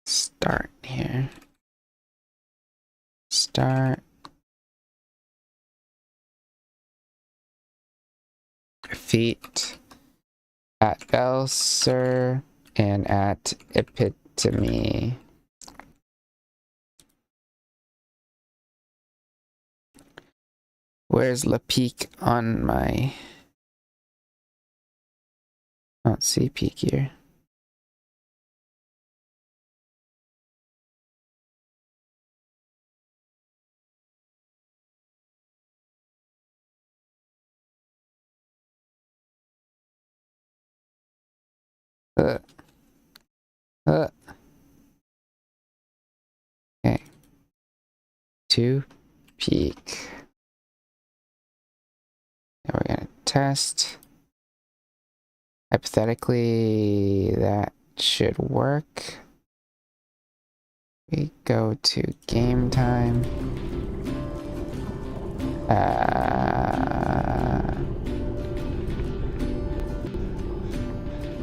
Start here. Start. Feet at Belser and at Epitome. Where's La Peak on my... I don't see Peak here. Okay. To Peak. And we're gonna test. Hypothetically, that should work. We go to game time.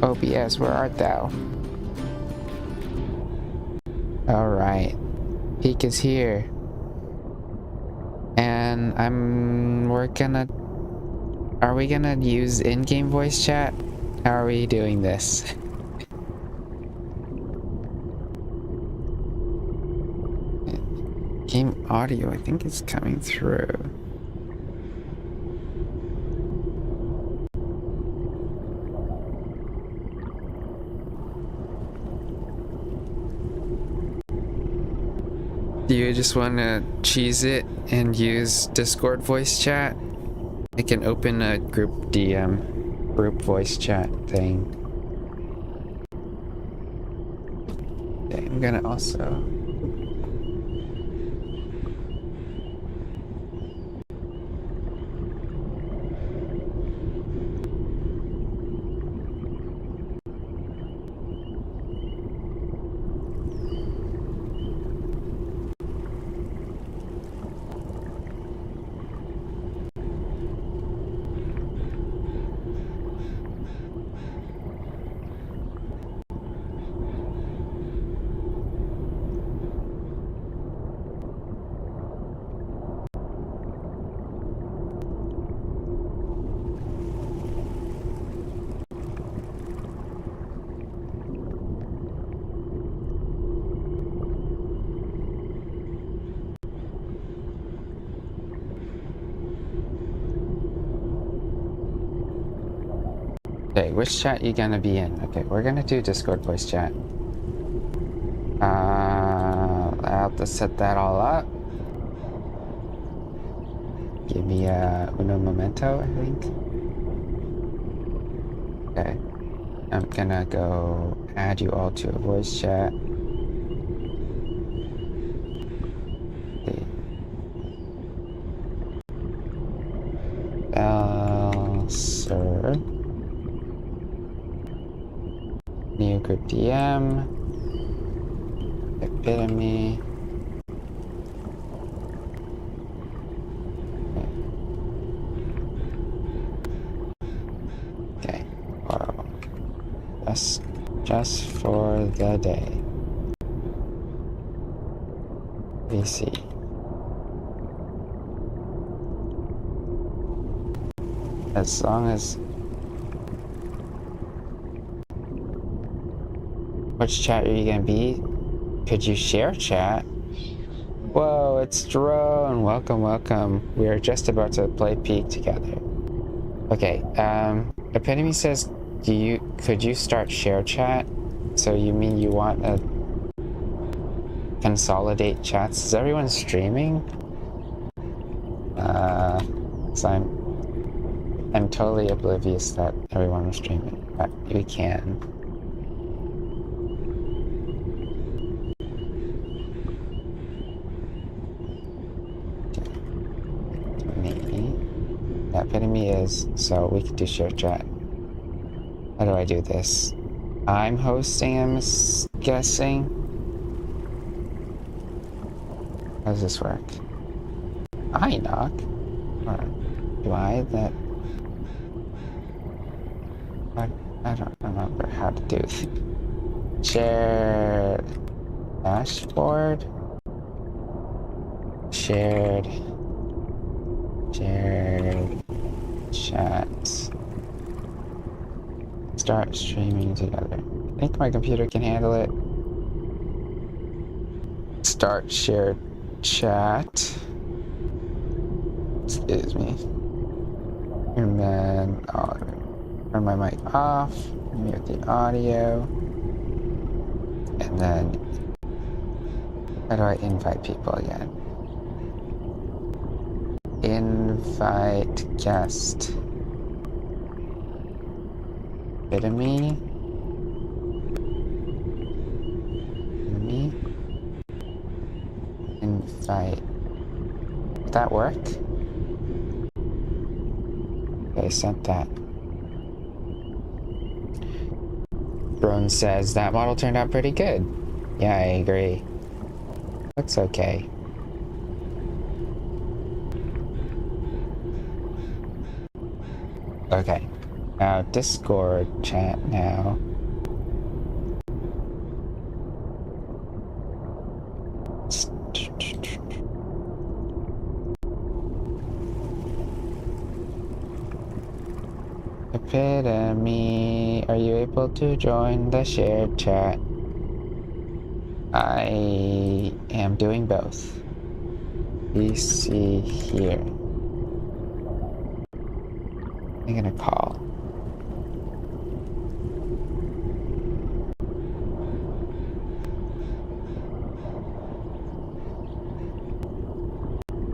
OBS, where art thou? Alright. Peak is here. And are we gonna use in-game voice chat? How are we doing this? Game audio, I think it's coming through. Do you just want to cheese it and use Discord voice chat? I can open a group DM, group voice chat thing. Okay, I'm gonna also... Okay, which chat you gonna be in? Okay, we're gonna do Discord voice chat. I'll have to set that all up. Give me uno momento, I think. Okay, I'm gonna go add you all to a voice chat. Okay. Sir. New group DM. Epitome. Okay. Wow. Just for the day. VC. As long as... Which chat are you gonna be? Could you share chat? Whoa, it's Drone. Welcome, welcome. We are just about to play Peak together. Okay, Epitome says, could you start share chat? So you mean you want to consolidate chats? Is everyone streaming? So I'm totally oblivious that everyone was streaming, but we can. Maybe. Yeah, Epitome is, so we could do share chat. How do I do this? I'm hosting, I'm guessing. How does this work? I knock? Or do I that? I don't remember how to do it. Share dashboard. Shared chat. Start streaming together. I think my computer can handle it. Start shared chat. Excuse me. And then I'll turn my mic off, mute the audio, and then how do I invite people again? Invite guest. Epitome. Invite. Did that work? Okay, sent that. Drone says that model turned out pretty good. Yeah, I agree. Looks okay. Okay. Now Discord chat now. Epitome, are you able to join the shared chat? I am doing both. PC here. I'm gonna call.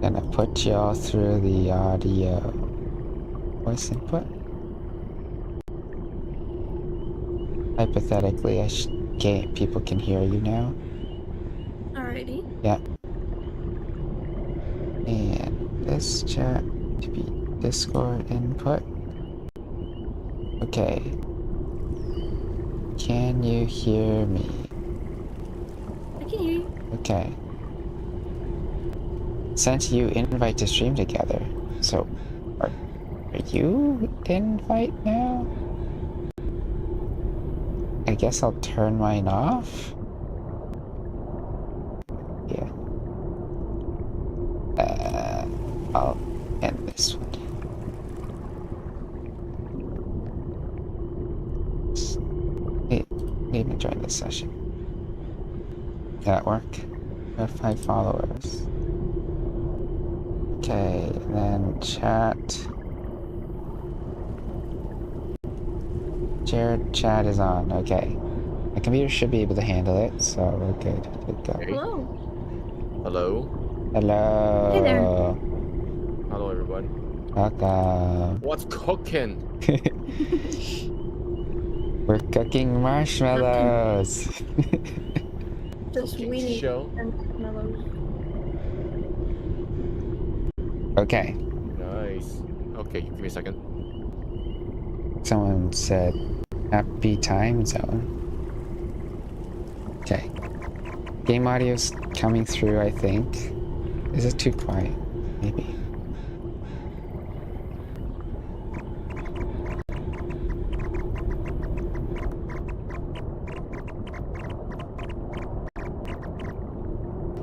Gonna put y'all through the audio voice input. Hypothetically, people can hear you now. Alrighty. Yeah. And this chat to be Discord input. Okay. Can you hear me? I can hear you. Okay. Sent you invite to stream together. So, are you invite now? I guess I'll turn mine off. Yeah. I'll end this one. Need to join this session. Did that work? We have 5 followers. Okay, then chat. Shared chat is on. Okay. My computer should be able to handle it, so we're good to go. Okay. Hello. Hello. Hello. Hey there. Hello, everyone. Welcome. What's cooking? We're cooking marshmallows. The Cooking sweetie show. and marshmallows. Okay. Nice. Okay, give me a second. Someone said happy time zone. Okay. Game audio's coming through, I think. Is it too quiet? Maybe.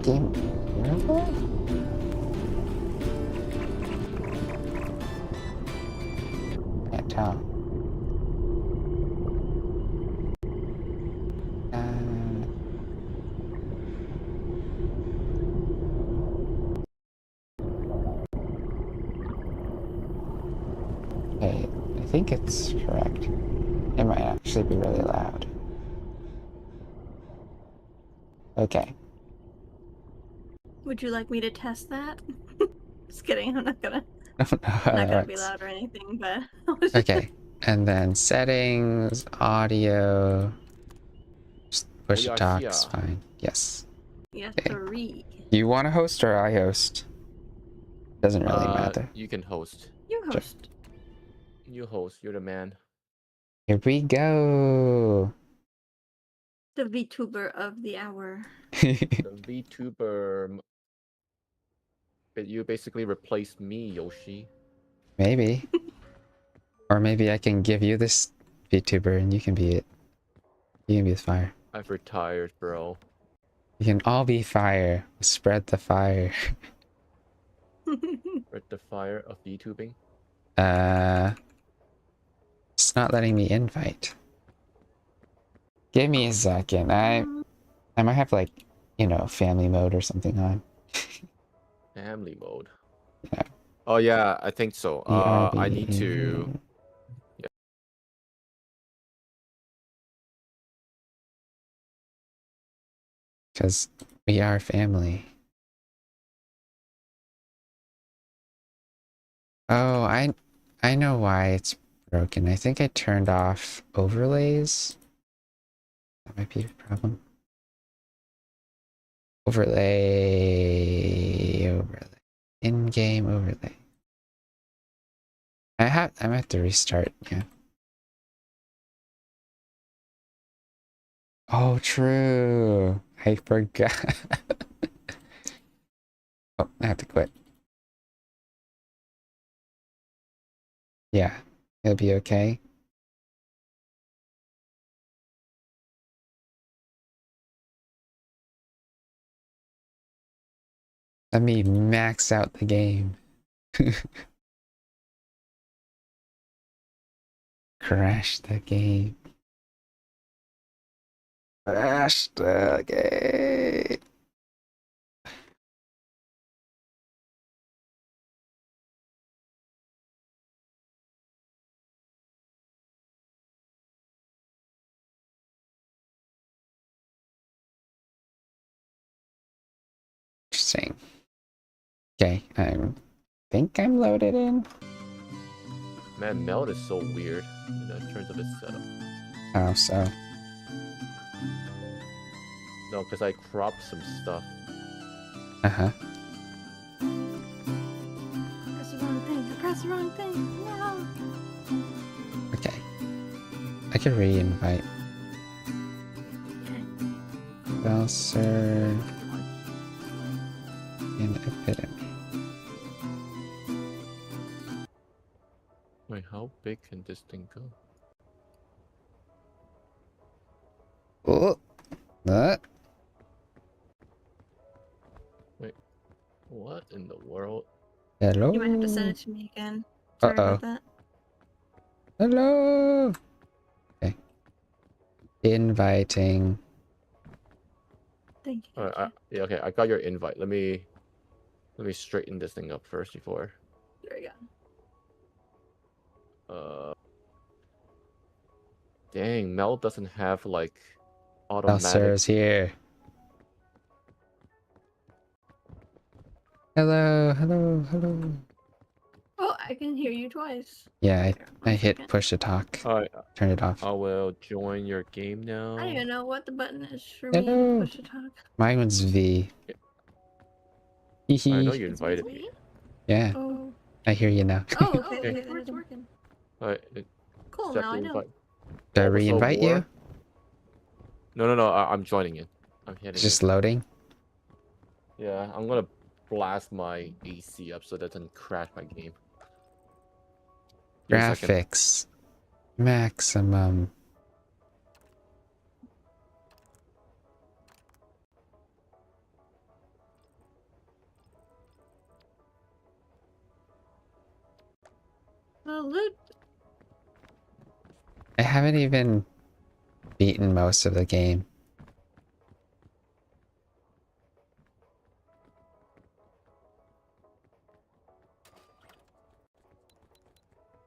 Game hearable? Can't tell. Okay, I think it's correct. It might actually be really loud. Okay. Would you like me to test that? Just kidding. I'm not gonna. I don't know how Not that gonna be works. loud or anything, but. Okay, and then settings, audio, just push We to are talk's here. fine. Yes. Yes, Okay. three. You want to host or I host? Doesn't really matter. You can host. You Sure. host. You host. You're the man. Here we go. The VTuber of the hour. The VTuber. But you basically replaced me, Yoshi. Maybe. Or maybe I can give you this VTuber and you can be it. You can be the fire. I've retired, bro. You can all be fire. Spread the fire. With the fire of VTubing. It's not letting me invite. Give me a second. I might have like, you know, family mode or something on. Family mode. Yeah. Oh yeah, I think so. BRB. I need to. Yeah. Because we are family. Oh, I know why it's broken. I think I turned off overlays. That might be the problem. Overlay. In-game overlay. I might have to restart, yeah. Oh, true. I forgot. Oh, I have to quit. Yeah, it'll be okay. Let me max out the game. Crash the game. Crash the game. Interesting. Okay, I think I'm loaded in. Man, Meld is so weird in terms of its setup. Oh, so. No, because I cropped some stuff. Uh-huh. Press the wrong thing. I pressed the wrong thing. No. Okay. I can re-invite. Okay. Belser and Epidemic. Wait, how big can this thing go? Oh! Wait, what in the world? Hello? You might have to send it to me again. Sorry Uh-oh. about that. Hello! Okay. Inviting. Thank you. Alright, yeah, okay, I got your invite. Let me straighten this thing up first before. There we go. Dang, Mel doesn't have like Elser automatic. is here. Hello, hello, hello. Oh, I can hear you twice. Yeah, I One hit second. push to talk. Alright, Turn it off. I will join your game now. I don't even know what the button is for me. Hello. Push to talk. Mine one's V. I know Hee. you It's invited me? me. Yeah, Oh. I hear you now. Oh, okay. Okay. Okay, then it's working. Alright, Cool, accept now the I know. invite. Should I What was the re-invite war? you? No. I'm joining in. I'm It's heading just in. loading. Yeah, I'm gonna blast my AC up so that doesn't crash my game. Give me a second. Graphics. Maximum. Loot. I haven't even beaten most of the game.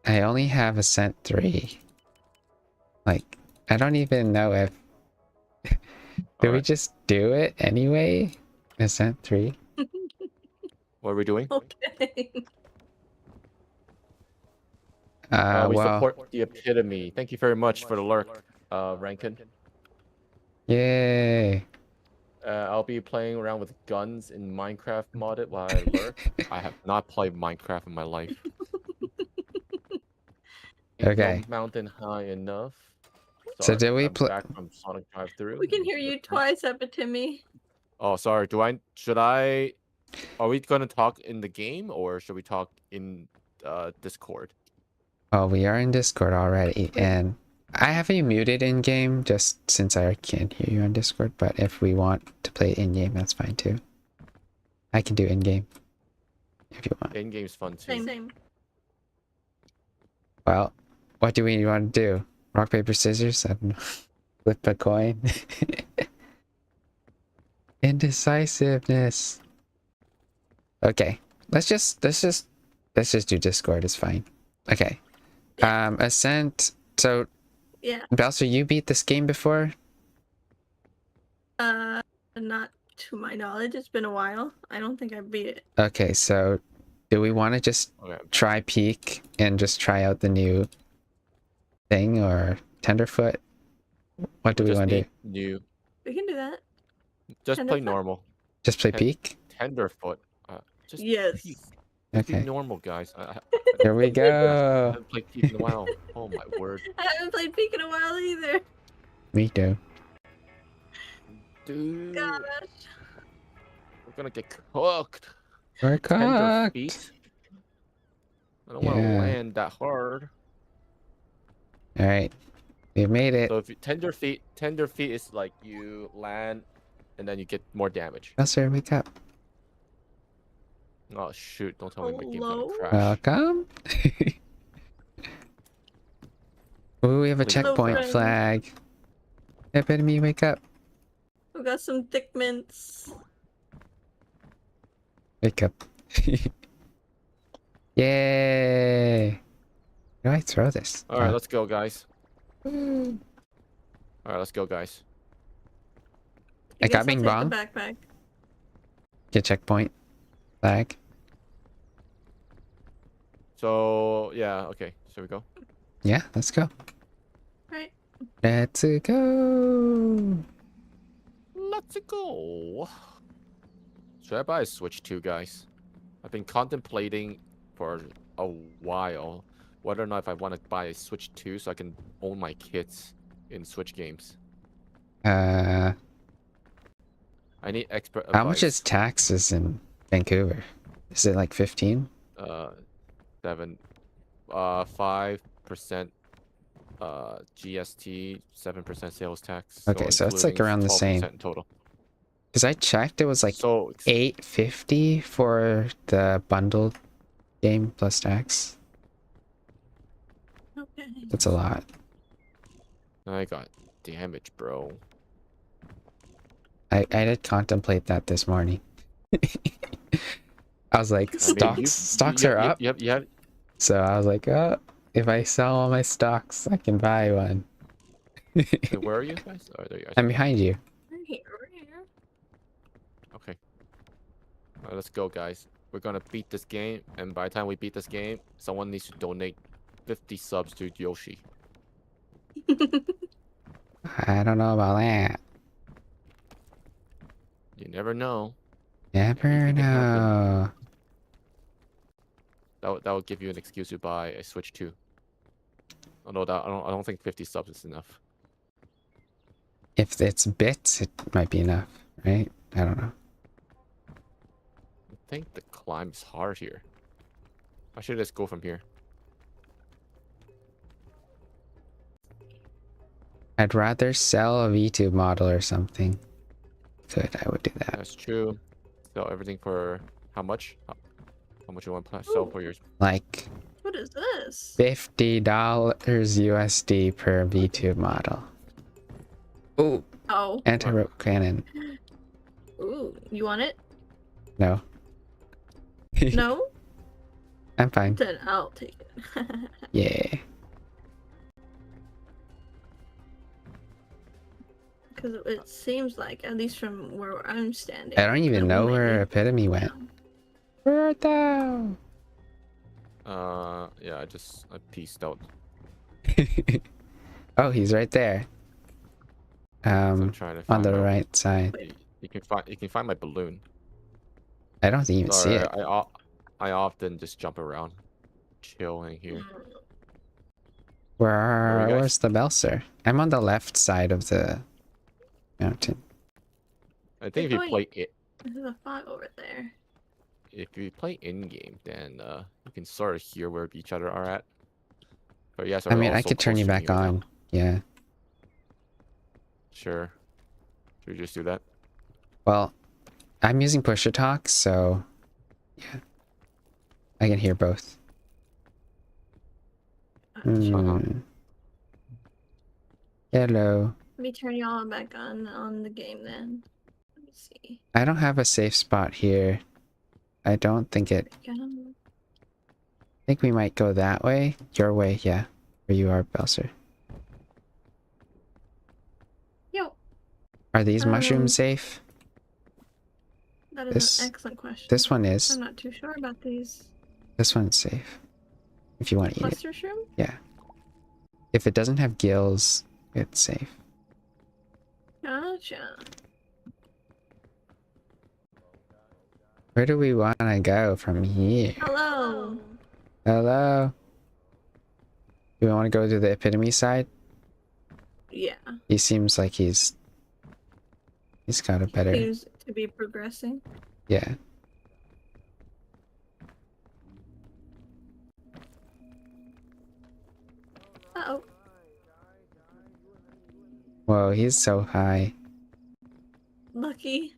I only have Ascent 3. Like, I don't even know if... Do we Alright, just do it anyway? Ascent 3? what are we doing? Okay. We Well, support the epitome. Thank you very much for the lurk, Rankin. yay. I'll be playing around with guns in Minecraft modded while I lurk. I have not played Minecraft in my life. Ain't Okay. no mountain high enough. So Sorry, did we I'm play... back from Sonic Drive-Thru. We can hear you twice, Epitome. Oh, sorry. Should I? Are we gonna talk in the game or should we talk in Discord? Oh, we are in Discord already, and I have you muted in-game just since I can't hear you on Discord, but if we want to play in-game, that's fine too. I can do in-game if you want. In game's fun too. Same. Well, what do we want to do? Rock, paper, scissors? I don't know. Flip a coin? Indecisiveness. Okay, let's just do Discord. It's fine. Okay. Ascent. So, Yeah. Belser, you beat this game before? Not to my knowledge. It's been a while. I don't think I beat it. Okay, so do we want to just Okay. try Peak and just try out the new thing, or Tenderfoot? What do we Just want to do? need new. We can do that. Just play Tenderfoot? normal. Just play Ten- Peak? Tenderfoot. Just Yes. Peak. Just be Okay. normal, guys. Here we I go. haven't played Peak in a while. Oh my word, I haven't played Peak in a while either. Me too. dude. Gosh. We're gonna get cooked. We're Tender cooked. feet. I don't want to Yeah. land that hard. All right, we made it. So if you, tender feet is like you land and then you get more damage. Belser, wake up. Oh shoot! Don't tell me my game's Hello? gonna crash. Welcome. Ooh, we have a Please. checkpoint friend. flag. Epitome, wake up. We've got some thick mints. Wake up. Yay! Where do I throw this? All right, let's go, guys. All Mm. right, let's go, guys. I got guess I'll Bing take Bong. the backpack. Get checkpoint flag. So yeah, okay. Shall we go? Yeah, let's go. Right. Let's go. Let's go. Should I buy a Switch 2, guys? I've been contemplating for a while whether or not if I want to buy a Switch 2 so I can own my kids in Switch games. Uh, I need expert advice. how much is taxes in Vancouver? Is it like 15? 5% GST, 7% sales tax. Okay, so it's like including around the 12% same. in total. Because I checked, it was like So $8.50 for the bundled game plus tax. Okay. That's a lot. I got damage, bro. I did contemplate that this morning. I was like, I mean, stocks are up. Yep. So I was like, oh, if I sell all my stocks, I can buy one. Hey, where are you guys? Oh, there you guys I'm are. behind you. We're here, we're here. Okay. Alright, let's go, guys. We're gonna beat this game, and by the time we beat this game, someone needs to donate 50 subs to Yoshi. I don't know about that. You never know. Never Anything can happen. know. That would give you an excuse to buy a Switch 2. Although that I don't think 50 subs is enough. If it's bits, it might be enough, right? I don't know. I think the climb is hard here. I should just go from here. I'd rather sell a VTube model or something. Good, I would do that. That's true. Sell everything for how much? How much you want to sell for yours? Like What is this? $50 USD per VTube model. Ooh, Oh. anti-rope cannon. Ooh, you want it? No. No? I'm fine. Then I'll take it. Yeah. Because it seems like, at least from where I'm standing, I don't even that we know might where need- Epitome went. Where art thou? Yeah, I pieced out. Oh, he's right there. So I'm trying to On find the out. right side. You can find my balloon. I don't even see Sorry, it. I often just jump around, chilling here. Where you guys? where's the Belser? I'm on the left side of the mountain. I think if you play it, There's a fog over there. if you play in game, then you can sort of hear where each other are at. But yes, I mean, I could turn you back on. Yeah. Sure. Should we just do that? Well, I'm using push to talk, so yeah, I can hear both. Hmm. Hello. Let me turn y'all back on the game then. Let me see. I don't have a safe spot here. I don't think it. I think we might go that way. Your way, yeah. Where you are, Belser. Yo, Are these mushrooms safe? that is This- an excellent question. This one is. I'm not too sure about these. This one's safe. If you want to eat it. Cluster shroom? Yeah. If it doesn't have gills, it's safe. Gotcha. Where do we want to go from here? Hello. Hello? Do we want to go to the Epitome side? Yeah. He seems like he's got a better... Seems to be progressing. Yeah. Uh-oh. Whoa, he's so high. Lucky.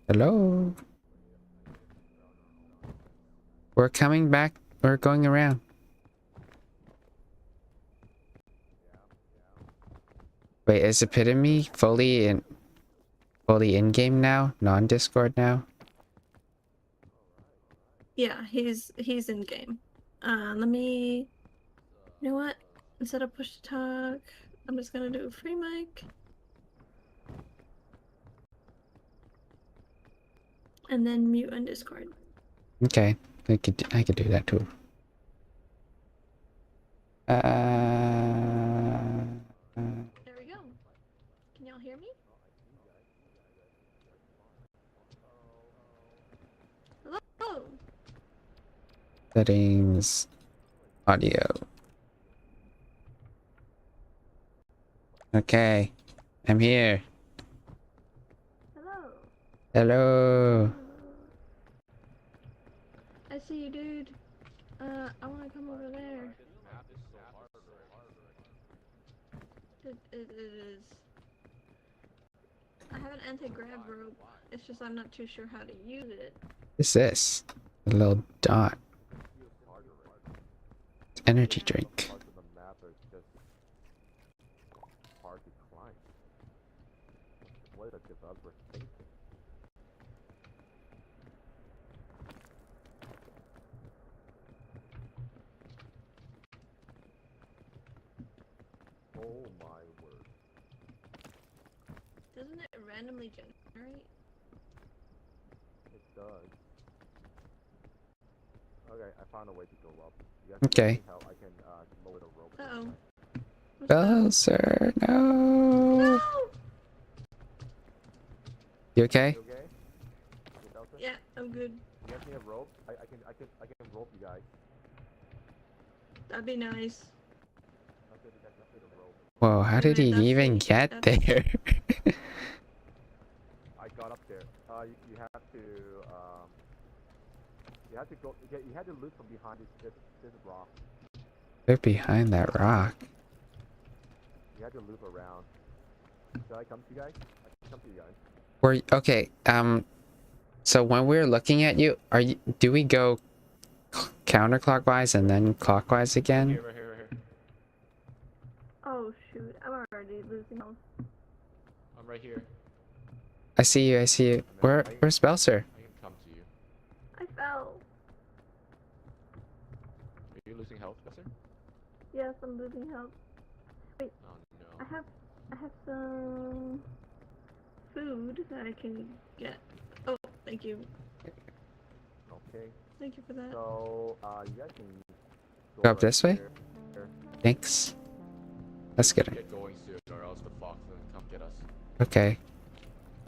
Hello? We're coming back. We're going around. Wait, is Epitome fully in-game now? Non-Discord now? Yeah, he's in game. Let me. You know what? Instead of push to talk, I'm just gonna do free mic. And then mute on Discord. Okay, I could do that too. There we go. Can y'all hear me? Hello? Settings, audio. Okay, I'm here. Hello? Hello. I see you, dude. I wanna come over there. It is. I have an anti-grab rope. It's just I'm not too sure how to use it. What's this? A little dot. It's energy drink. Parts of the map are just hard to climb. What are the developers thinking? randomly generate? It does. Okay, I found a way to go up. You guys Okay. need help? I can lower the rope. Uh-oh. What's that? Bowser, no. No! You okay? You okay? You Delta? Yeah, I'm good. You guys need a rope? I can rope you guys. That'd be nice. I'll give you guys a rope. Whoa, how did he Anyway, that's even the- get that's- there? I got up there. You have to you have to go. You had to loop from behind this rock. They're behind that rock. You had to loop around. Should I come to you guys? I can come to you guys. Okay, so when we're looking at you, do we go counterclockwise and then clockwise again? Here, right here, right here. Oh shoot, I'm already losing health. I'm right here. I see you, I see you. Where's Belser? I can come to you. I fell. Are you losing health, Buster? Yes, I'm losing health. Oh I no. have some food that I can get. Oh, thank you. Okay. Thank you for that. So you guys can Go up this way? here. Thanks. Let's get it. Get going soon, or else the fox will come get us. Okay.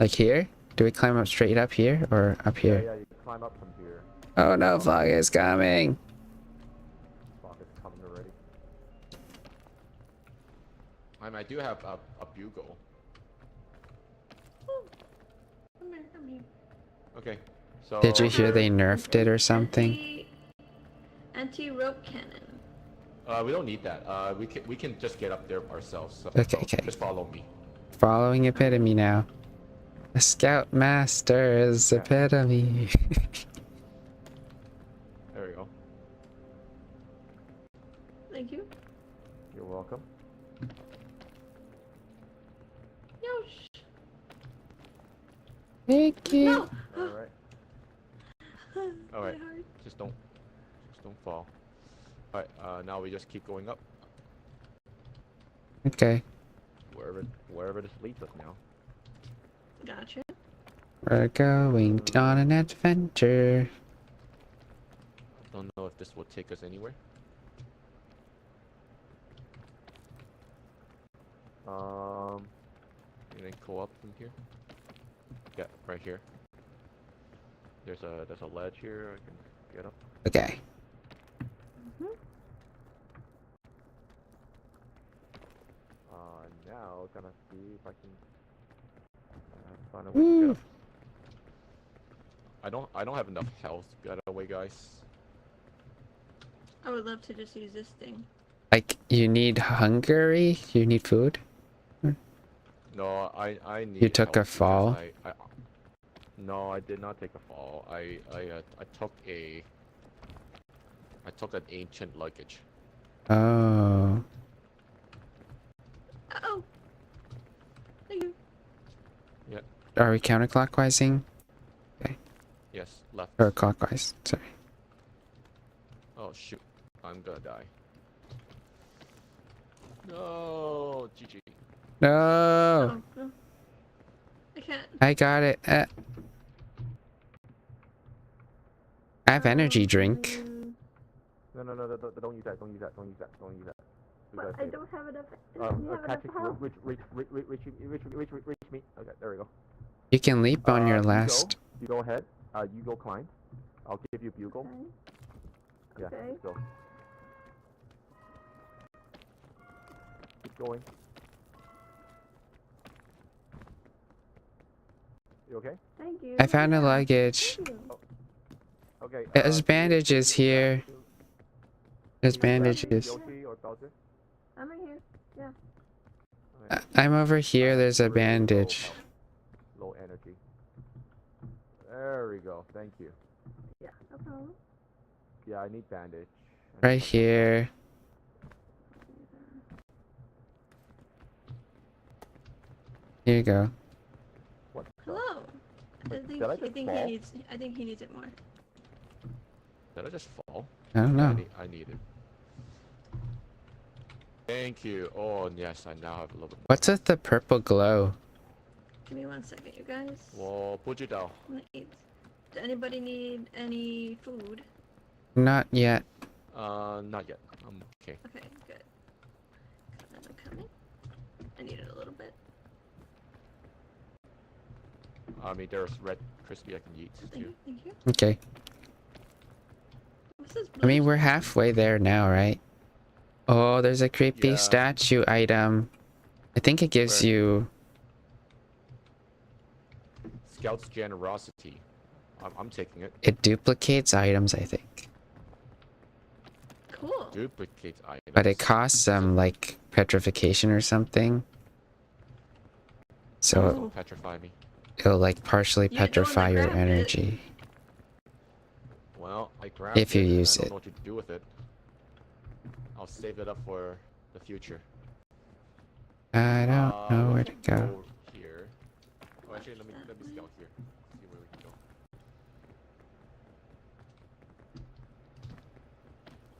Like here? Do we climb up straight up here or up Yeah, here? yeah, you can climb up from here. Oh no, fog is coming. Fox is coming already. I do have a bugle. Oh, come here, come here. Okay. So Did you hear they nerfed it or something? Anti-rope cannon. we don't need that. We can just get up there ourselves. So, Okay, so okay. Just follow me. Following epitome now. The Scoutmaster's epitome. There we go. Thank you. You're welcome. Yosh. Thank you. No. All right. All right. My heart. Just don't fall. All right. Now we just keep going up Okay. wherever this leads us now. Gotcha. We're going on an adventure. Don't know if this will take us anywhere. And then go up from here. Yeah, right here. There's a ledge here. I can get up. Okay. Now gonna see if I can find a way to get up. I don't have enough health. By the way, guys. I would love to just use this thing. Like, you need hungry? You need food? No, I need. You took a help because fall? No, I did not take a fall. I took an ancient luggage. Oh. Oh. Thank you. Are we counterclockwising? Yes, left. Or clockwise? Sorry. Oh shoot, I'm gonna die. No, GG. No! Oh, no. I can't. I got it. I have energy drink. No, don't use that. Don't use that. Don't use that. Don't use that. We But gotta I save it. don't have enough. You have enough Catch it. health. Reach me. Okay, there we go. You can leap on your last. You go ahead. You go climb. I'll give you a bugle. Okay. Yeah, Okay. let's go. Keep going. You okay? Thank you. I found a Yeah. luggage. Thank you. Okay. There's bandages here. There's bandages. Yoshi or Bowser? I'm right here. Yeah. Okay. I'm over here. There's a Really low bandage. health, low energy. There we go. Thank you. Yeah. No problem. Yeah, I need bandage. Right here. Here you go. What? Hello. Wait, did I just fall? I think he needs it more. Did I just fall? I don't Yeah, know. I need it. Thank you. Oh, yes, I now have a little bit. What's with the purple glow? Give me 1 second, you guys. 我不知道. I'm gonna eat. Does anybody need any food? Not yet. Not yet. Okay. Okay, good. I'm coming. I need it a little bit. I mean, there's red crispy I can eat Thank too. you, thank you. Okay. What's this I mean, blue we're halfway there now, right? Oh, there's a creepy Yeah. statue item. I think it gives Where? you... Scout's generosity. I'm taking it. It duplicates items, I think. Cool. Duplicate items. But it costs some, like, petrification or something. So Oh. Don't petrify me. it'll, like, partially You're the one that petrify your grabbed it. energy. Well, I grabbed If you it, and use I don't it. know what to do with it. I'll save it up for the future. I don't know we where to can go. Here. Oh, actually, let me scout here. See where we can go.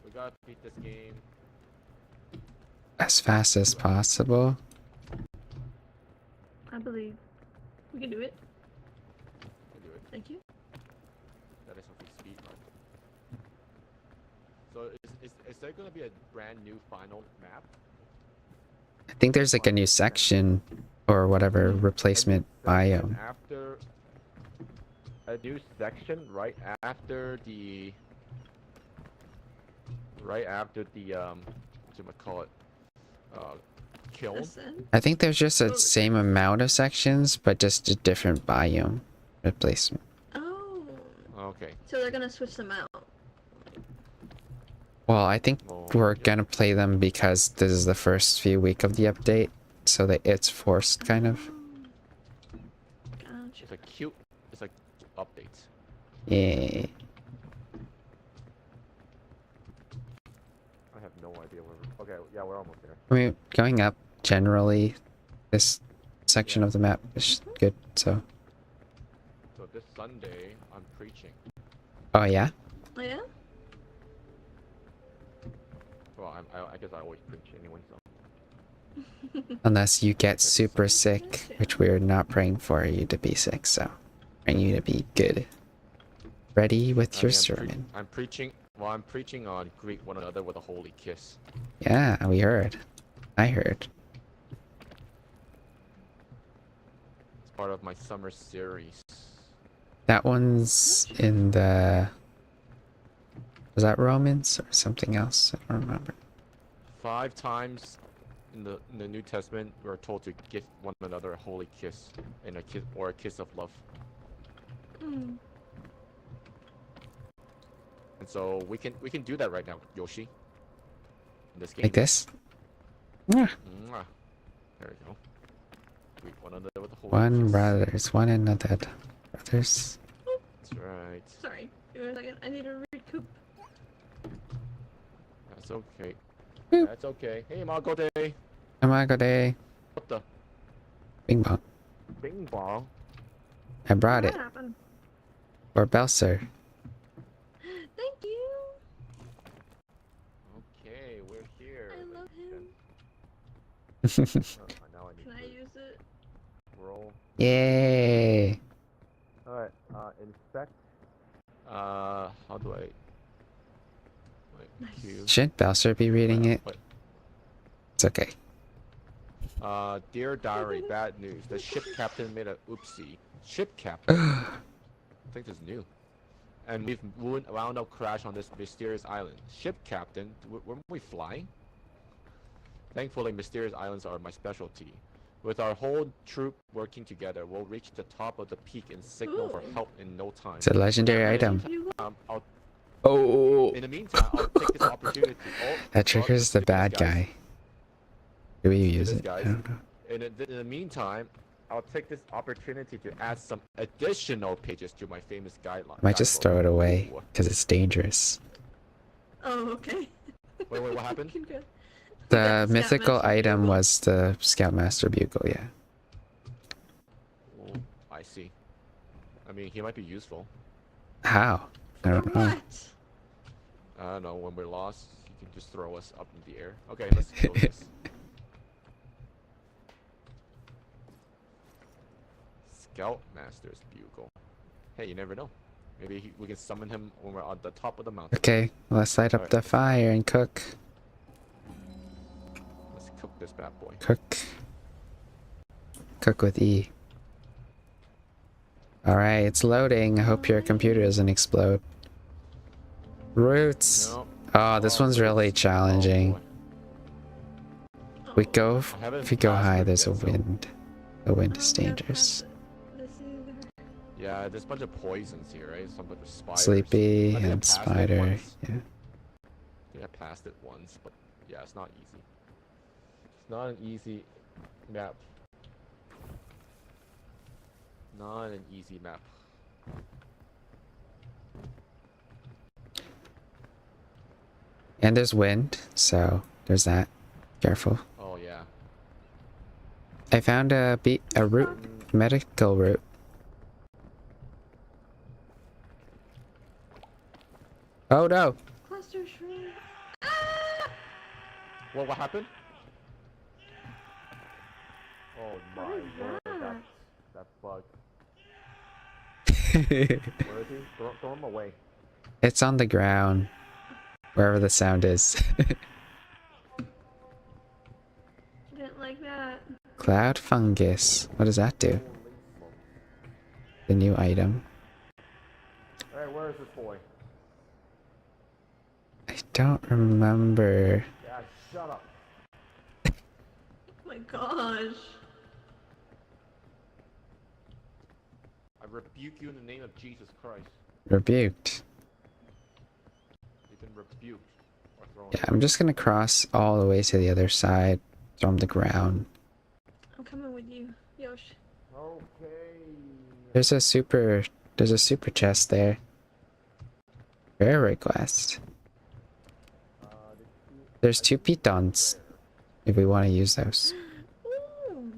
We gotta beat this game. As fast as possible. I believe we can do it. We can do it. Thank you. That is something speed run. So is there gonna be a brand new final map? I think there's, like, a new section or whatever replacement biome. After a new section right after the whatchamacallit, kiln. Listen. I think there's just the Oh. same amount of sections, but just a different biome replacement. Oh. Okay. So they're gonna switch them out. Well, I think Well, we're yeah. gonna play them because this is the first few week of the update, so that it's forced, kind of. Gotcha. It's like updates. Yeah. I have no idea where we're... Okay, yeah, we're almost there. I mean, going up generally, this section Yeah. of the map is good. So, So this Sunday, I'm preaching. oh yeah, Oh yeah? Well, I guess I always preach anyway, so... unless you get super sick, which we're not praying for you to be sick. So, praying you to be good. Ready with I your mean, sermon. I'm preaching... Well, I'm preaching on greet one another with a holy kiss. Yeah, we heard. I heard. It's part of my summer series. That one's in the... Was that Romans or something else? I don't remember. 5 times in the New Testament, we're told to give one another a holy kiss, and a kiss or a kiss of love. Hmm. And so we can do that right now, Yoshi. In this game. Like this? Yeah. Mwah. There we go. Greet one another with a holy One kiss. brothers, one another. Brothers. That's right. Sorry. Give me a second. I need to recoup. That's okay. Boop. That's okay. Hey, Marco Day. Amago day. What the? Bing bong. Bing bong. I brought What it. happened? For Belser. Thank you. Okay, we're here. I love him. Now I need Can I to use it? roll. Yay. Alright, inspect. How do I... Wait, Nice. Q. Should Belser be reading it? Wait. It's okay. Dear diary, bad news. The ship captain made a oopsie. Ship captain? I think this is new. And we've wound up crash on this mysterious island. Ship captain? Weren't we flying? Thankfully, mysterious islands are my specialty. With our whole troop working together, we'll reach the top of the peak and signal for Ooh. help in no time. It's a legendary item. Oh, In the meantime, I'll take this opportunity. that triggers the bad guy. Do we use this, it? guys. I don't know. In the meantime, I'll take this opportunity to add some additional pages to my famous guideline. I might just throw it away Ooh. because it's dangerous. Oh, okay. Wait, what happened? Good. The Yeah, mythical Scoutmaster item Bugle. was the Scoutmaster Bugle, yeah. Oh, I see. I mean, he might be useful. How? I don't know. What? I don't know. When we're lost, he can just throw us up in the air. Okay, let's go this. Scoutmaster's bugle. Hey, you never know. Maybe we can summon him when we're on the top of the mountain. Okay, let's light up Alright, the fire and cook. let's cook this bad boy. Cook. Cook with E. Alright, it's loading. I hope your computer doesn't explode. Roots. No. Oh, this one's really roots. challenging. Oh, boy. We go I haven't if we go passed high, it there's a yet, so- wind. The wind is I'm gonna dangerous. pass this either. Yeah, there's a bunch of poisons here, right? Some bunch of spiders. Sleepy I think I and passed it spider. once. Yeah. I think I passed it once, but yeah, it's not easy. It's not an easy map. Not an easy map. And there's wind, so there's that. Careful. Oh yeah. I found a route, medical route. Oh no! Cluster shrimp. What happened? Oh my What is word, that? that bug. Where is he? Throw him away. It's on the ground. Wherever the sound is. Didn't like that. Cloud fungus. What does that do? The new item. Alright, where is this boy? I don't remember. Yeah, shut up. Oh my gosh. I rebuke you in the name of Jesus Christ. Rebuked. You've been rebuked. Or thrown Yeah, I'm just gonna cross all the way to the other side from the ground. I'm coming with you, Yosh. Okay. There's a super chest there. Prayer request. There's 2 pitons if we want to use those. Ooh.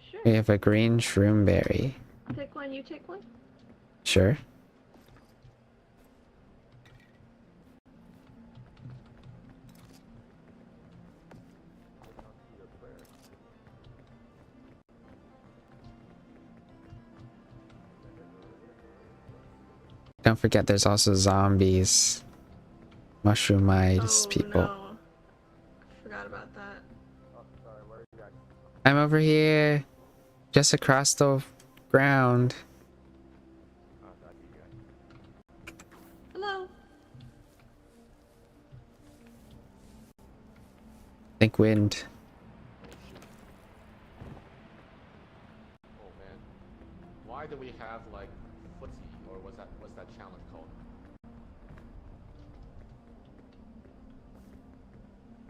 Sure. We have a green shroom berry. I'll take one, you take one. Sure. Don't forget there's also zombies. Mushroom-eyes people. No. Forgot about that. Oh, sorry, where are you guys? I'm over here. Just across the ground. Oh, got you guys. Hello. Think wind. Oh man. Why do we have like footsie, or what's that challenge called?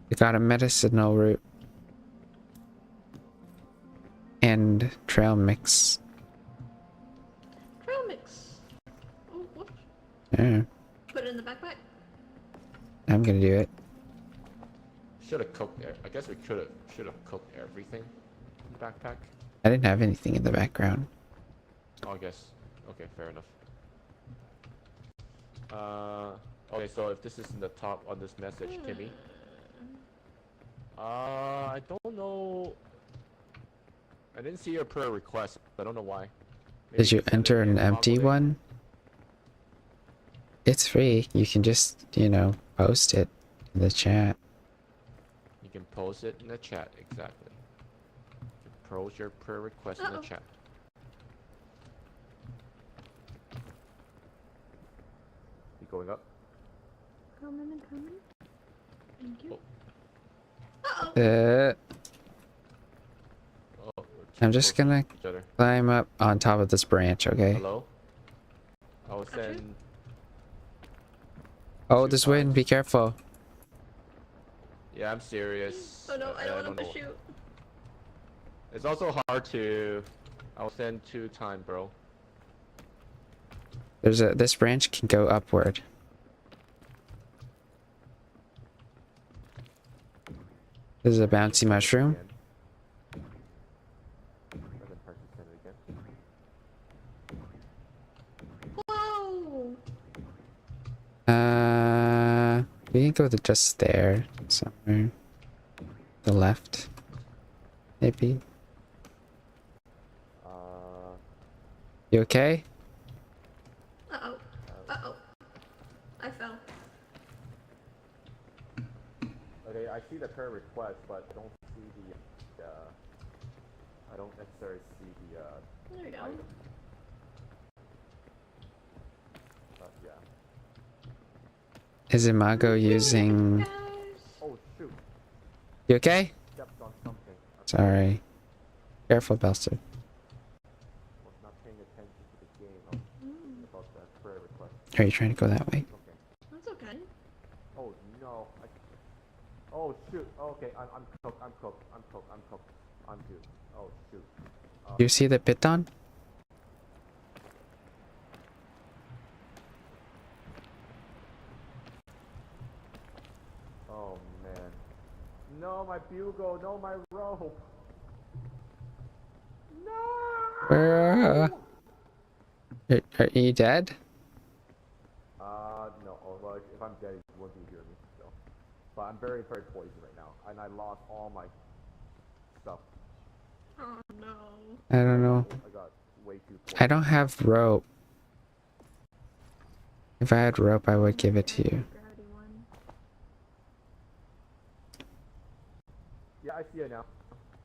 We got a medicinal route. And trail mix. Trail mix. Oh, whoops. Yeah, Put it in the backpack. I'm gonna do it. Should have cooked. I guess we should have cooked everything in the backpack. I didn't have anything in the background. Oh, I guess. Okay, fair enough. Okay, so if this is in the top on this message, Kimmy. I don't know. I didn't see your prayer request. I don't know why. Maybe Did you send it enter in, an empty probably. one? It's free. You can just, post it in the chat. You can post it in the chat, exactly. You can post your prayer request in the Uh-oh. chat. You going up? Coming and coming. Thank you. Oh. Uh-oh. Oh, we're too I'm just close to gonna each other. climb up on top of this branch, okay? Hello? I will Gotcha. send. Oh, Two this wind, times. be careful. Yeah, I'm serious. Oh no, I don't want to push know. you. It's also hard to. I'll send 2 times, bro. This branch can go upward. This is a bouncy mushroom. Whoa! We can go to just there somewhere. The left, maybe. You okay? Uh-oh. Uh-oh. I fell. Okay, I see the prayer request, but don't see the, I don't necessarily see the, There we go. item. But yeah. Is Imago using... Guys. Oh shoot, You okay? stepped on something. Sorry. Careful, Belster. Was not paying attention to the game. I was about that prayer request. Are you trying to go that way? Okay. That's okay. Oh no. Oh shoot. Okay, I'm cooked. I'm cooked. I'm cooked. I'm cooked. I'm due. Oh shoot. You see the piton? Oh man. No, my bugle. No, my rope. No. Where? Are you dead? No. Oh, well, if I'm dead, you wouldn't hear me still. But I'm very, very poisoned right now, and I lost all my stuff. Oh no. I don't know. I got way too I poisoned. don't have rope. If I had rope, I would give it to you. Gravity one. Yeah, I see it now.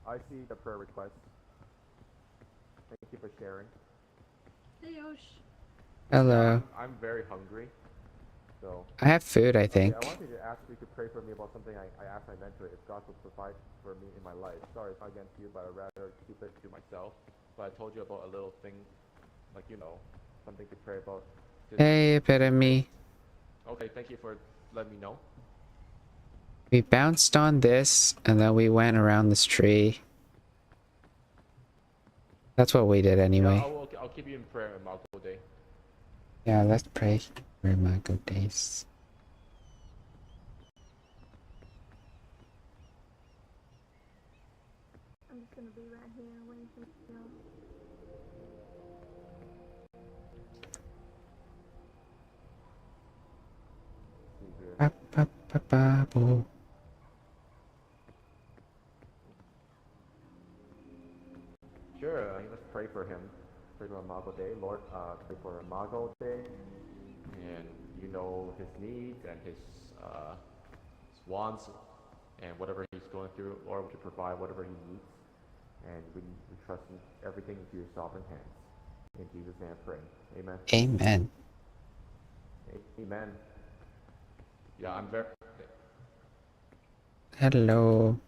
I see the prayer request. Thank you for sharing. Hey Yosh. Hello. I'm very hungry, so. I have food, I think. Okay, I wanted to ask you to pray for me about something I asked my mentor if God would provide for me in my life. Sorry, it's not against you, but I'd rather keep it to myself. But I told you about a little thing, like, you know, something to pray about. Hey, epitome. Okay, thank you for letting me know. We bounced on this, and then we went around this tree. That's what we did anyway. Yeah, I'll keep you in prayer on Marco Day. Yeah, let's pray for Imago days. I'm just gonna be right here waiting for you. See here. Ba, ba, ba, ba, boo. Sure, let's pray for him. Pray for Imago Day. Lord, pray for Imago Day. And you know his needs and his wants and whatever he's going through, Lord, to provide whatever he needs. And we trust everything into your sovereign hands. In Jesus' name I pray. Amen. Amen. Amen. Yeah, I'm very... Hello.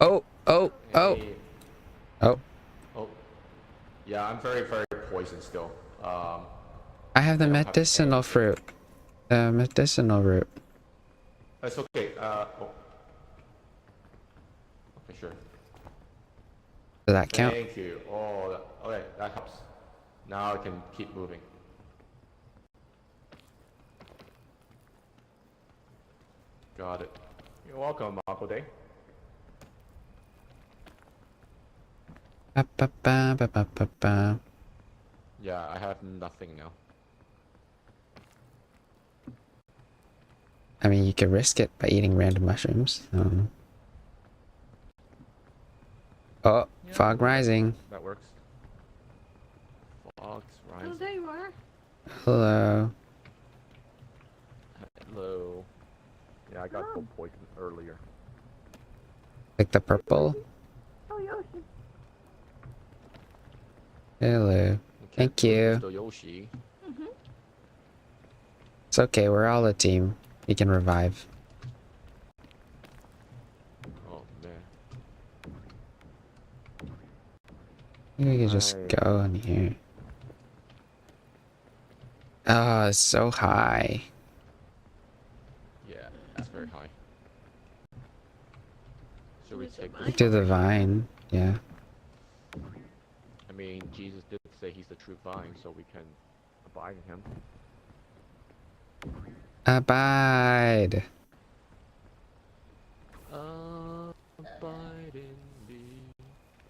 Oh. Hey. Oh. Oh. Yeah, I'm very, very poisoned still. I have the I don't have medicinal anything. fruit. The medicinal root. That's okay. Okay, sure. Does that count? Thank you. Oh, okay, that helps. Now I can keep moving. Got it. You're welcome, Marco Day. Ba, ba, ba, ba, ba, ba, ba. Yeah, I have nothing now. I mean, you could risk it by eating random mushrooms. Oh, Yeah, fog rising. That works. Fog's Oh, rising. there you are. Hello. Hello. Yeah, I got so poisoned earlier. Like the purple? Oh, Yoshi. Hello. Okay, Thank you. Mr. Yoshi. Mm-hmm. It's okay, we're all a team. We can revive. Oh man. We could just go in here. Oh, it's so high. Yeah, that's very high. Should we take Vine? this? To the vine, yeah. I mean, Jesus did say he's the true vine, so we can abide in him. Abide. Abide in thee.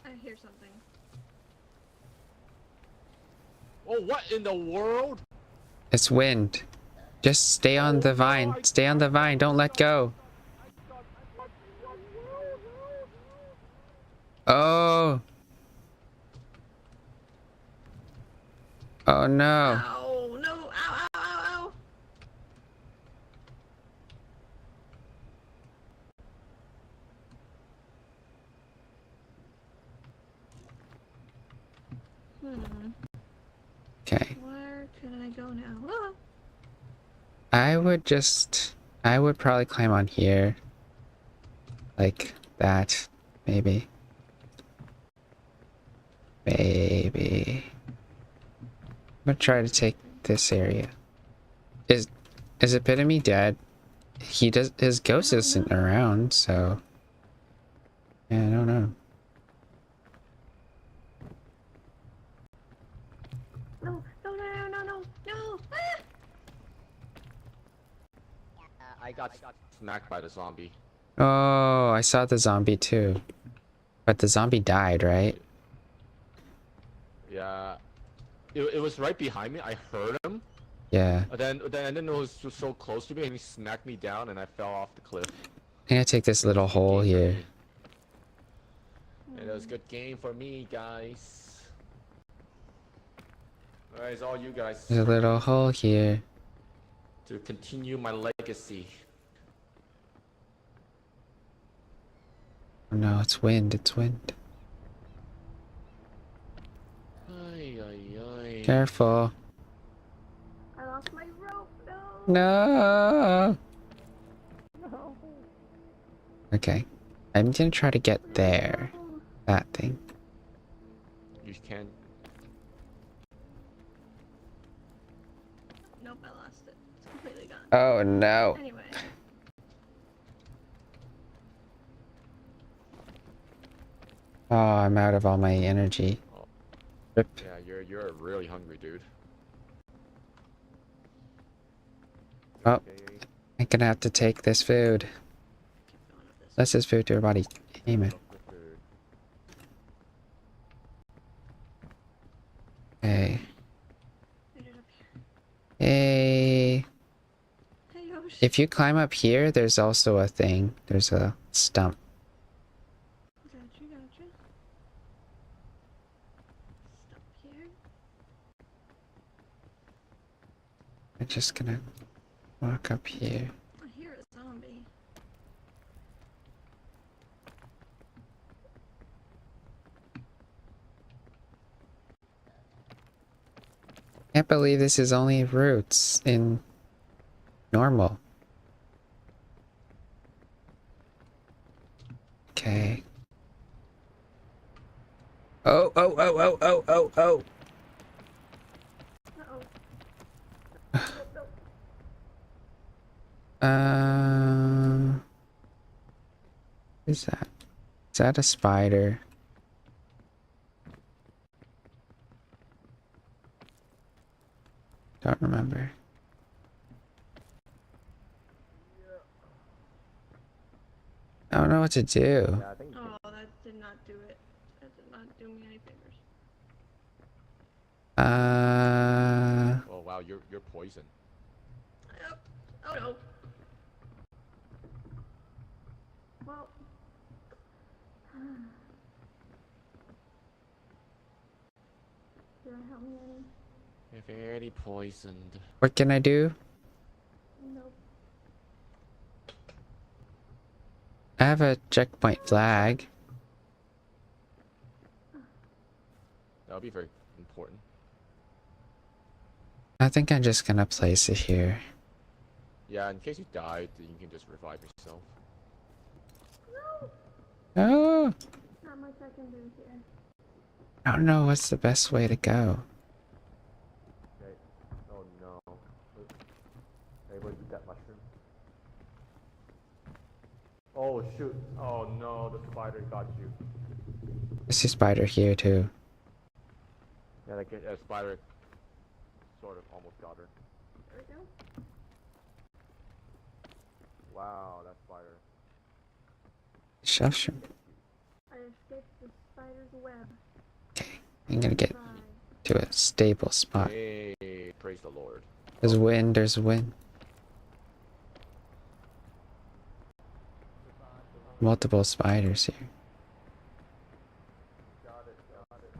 I hear something. Oh, what in the world? It's wind. Just stay on the vine. Stay on the vine. Don't let go. Oh. Oh no. Ow, no, ow, ow, ow, ow. Okay. Where can I go now? Ah. I would probably climb on here. Like that. Maybe. Maybe. I'm gonna try to take this area. Is Epitome dead? His ghost isn't around, so yeah, I don't know. No, no, no, no, no, no, no. Ah! I got smacked by the zombie. Oh, I saw the zombie too. But the zombie died, right? Yeah. It was right behind me. I heard him. Yeah. Then I didn't know it was so close to me, and he smacked me down, and I fell off the cliff. I'm gonna take this little hole here. And it was a good game for me, guys. Alright, it's all you guys. There's a little hole here. To continue my legacy. Oh no, it's wind, it's wind. Ay, ay, ay. Careful. I lost my rope. No. No. No. Okay. I'm gonna try to get there. That thing. You can. Nope, I lost it. It's completely gone. Oh no. Anyway. Oh, I'm out of all my energy. Oh. Rip. Yeah, you're really hungry, dude. Oh. Okay. I'm gonna have to take this food. That's this food to your body. Amen. Okay. Hey. Hey, Yoshi. If you climb up here, there's also a thing. There's a stump. Gotcha, gotcha. Stop here. I'm just gonna walk up here. I hear a zombie. Can't believe this is only roots in normal. Okay. Oh, oh, oh, oh, oh, oh, oh. Uh-oh. What is that? Is that a spider? Don't remember. I don't know what to do. Oh, that did not do it. That did not do me any favors. Oh wow, you're poisoned. Yep. Oh no. Well. Did I help me any? You're very poisoned. What can I do? Nope. I have a checkpoint flag. That would be very important. I think I'm just gonna place it here. Yeah, in case you died, then you can just revive yourself. Oh, Not much I can do here. I don't know what's the best way to go. Okay. Oh no. Able to eat that mushroom? Oh shoot. Oh no, the spider got you. There's a spider here too. Yeah, like a spider sort of almost got her. There we go. Wow, that spider. Shelf shrimp. I escaped the spider's web. Okay, I'm gonna get Bye. to a stable spot. Hey, praise the Lord. There's wind, there's wind. Multiple spiders here. Got it, got it.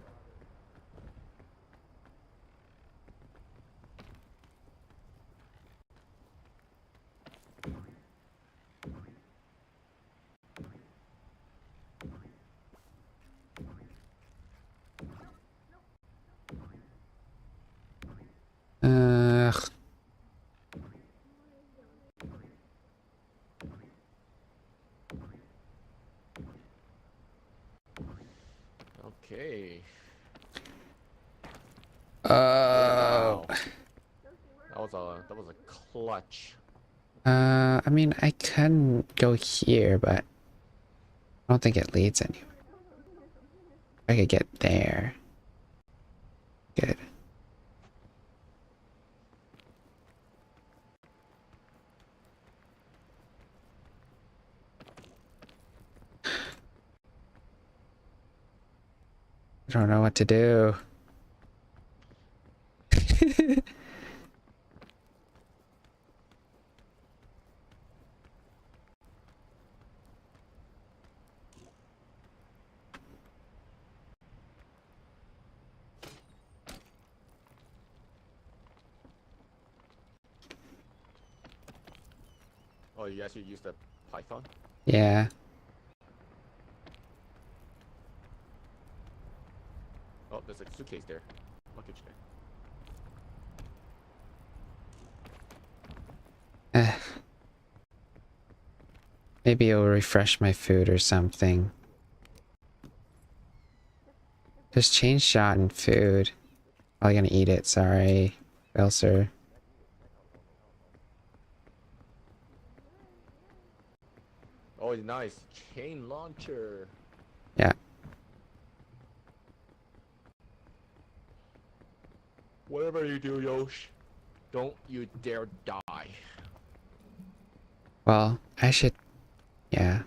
Okay. Oh. Wow. That was a clutch. I mean, I can go here, but I don't think it leads anywhere. I could get there. Good. I don't know what to do. Oh, you actually used the Python? Yeah. Oh, there's a suitcase there. Luggage there. Eh. Maybe it'll refresh my food or something. Just change shot and food. Probably gonna eat it, sorry. Belser. Oh, nice. Chain launcher. Yeah. Whatever you do, Yosh, don't you dare die. Well, I should... Yeah.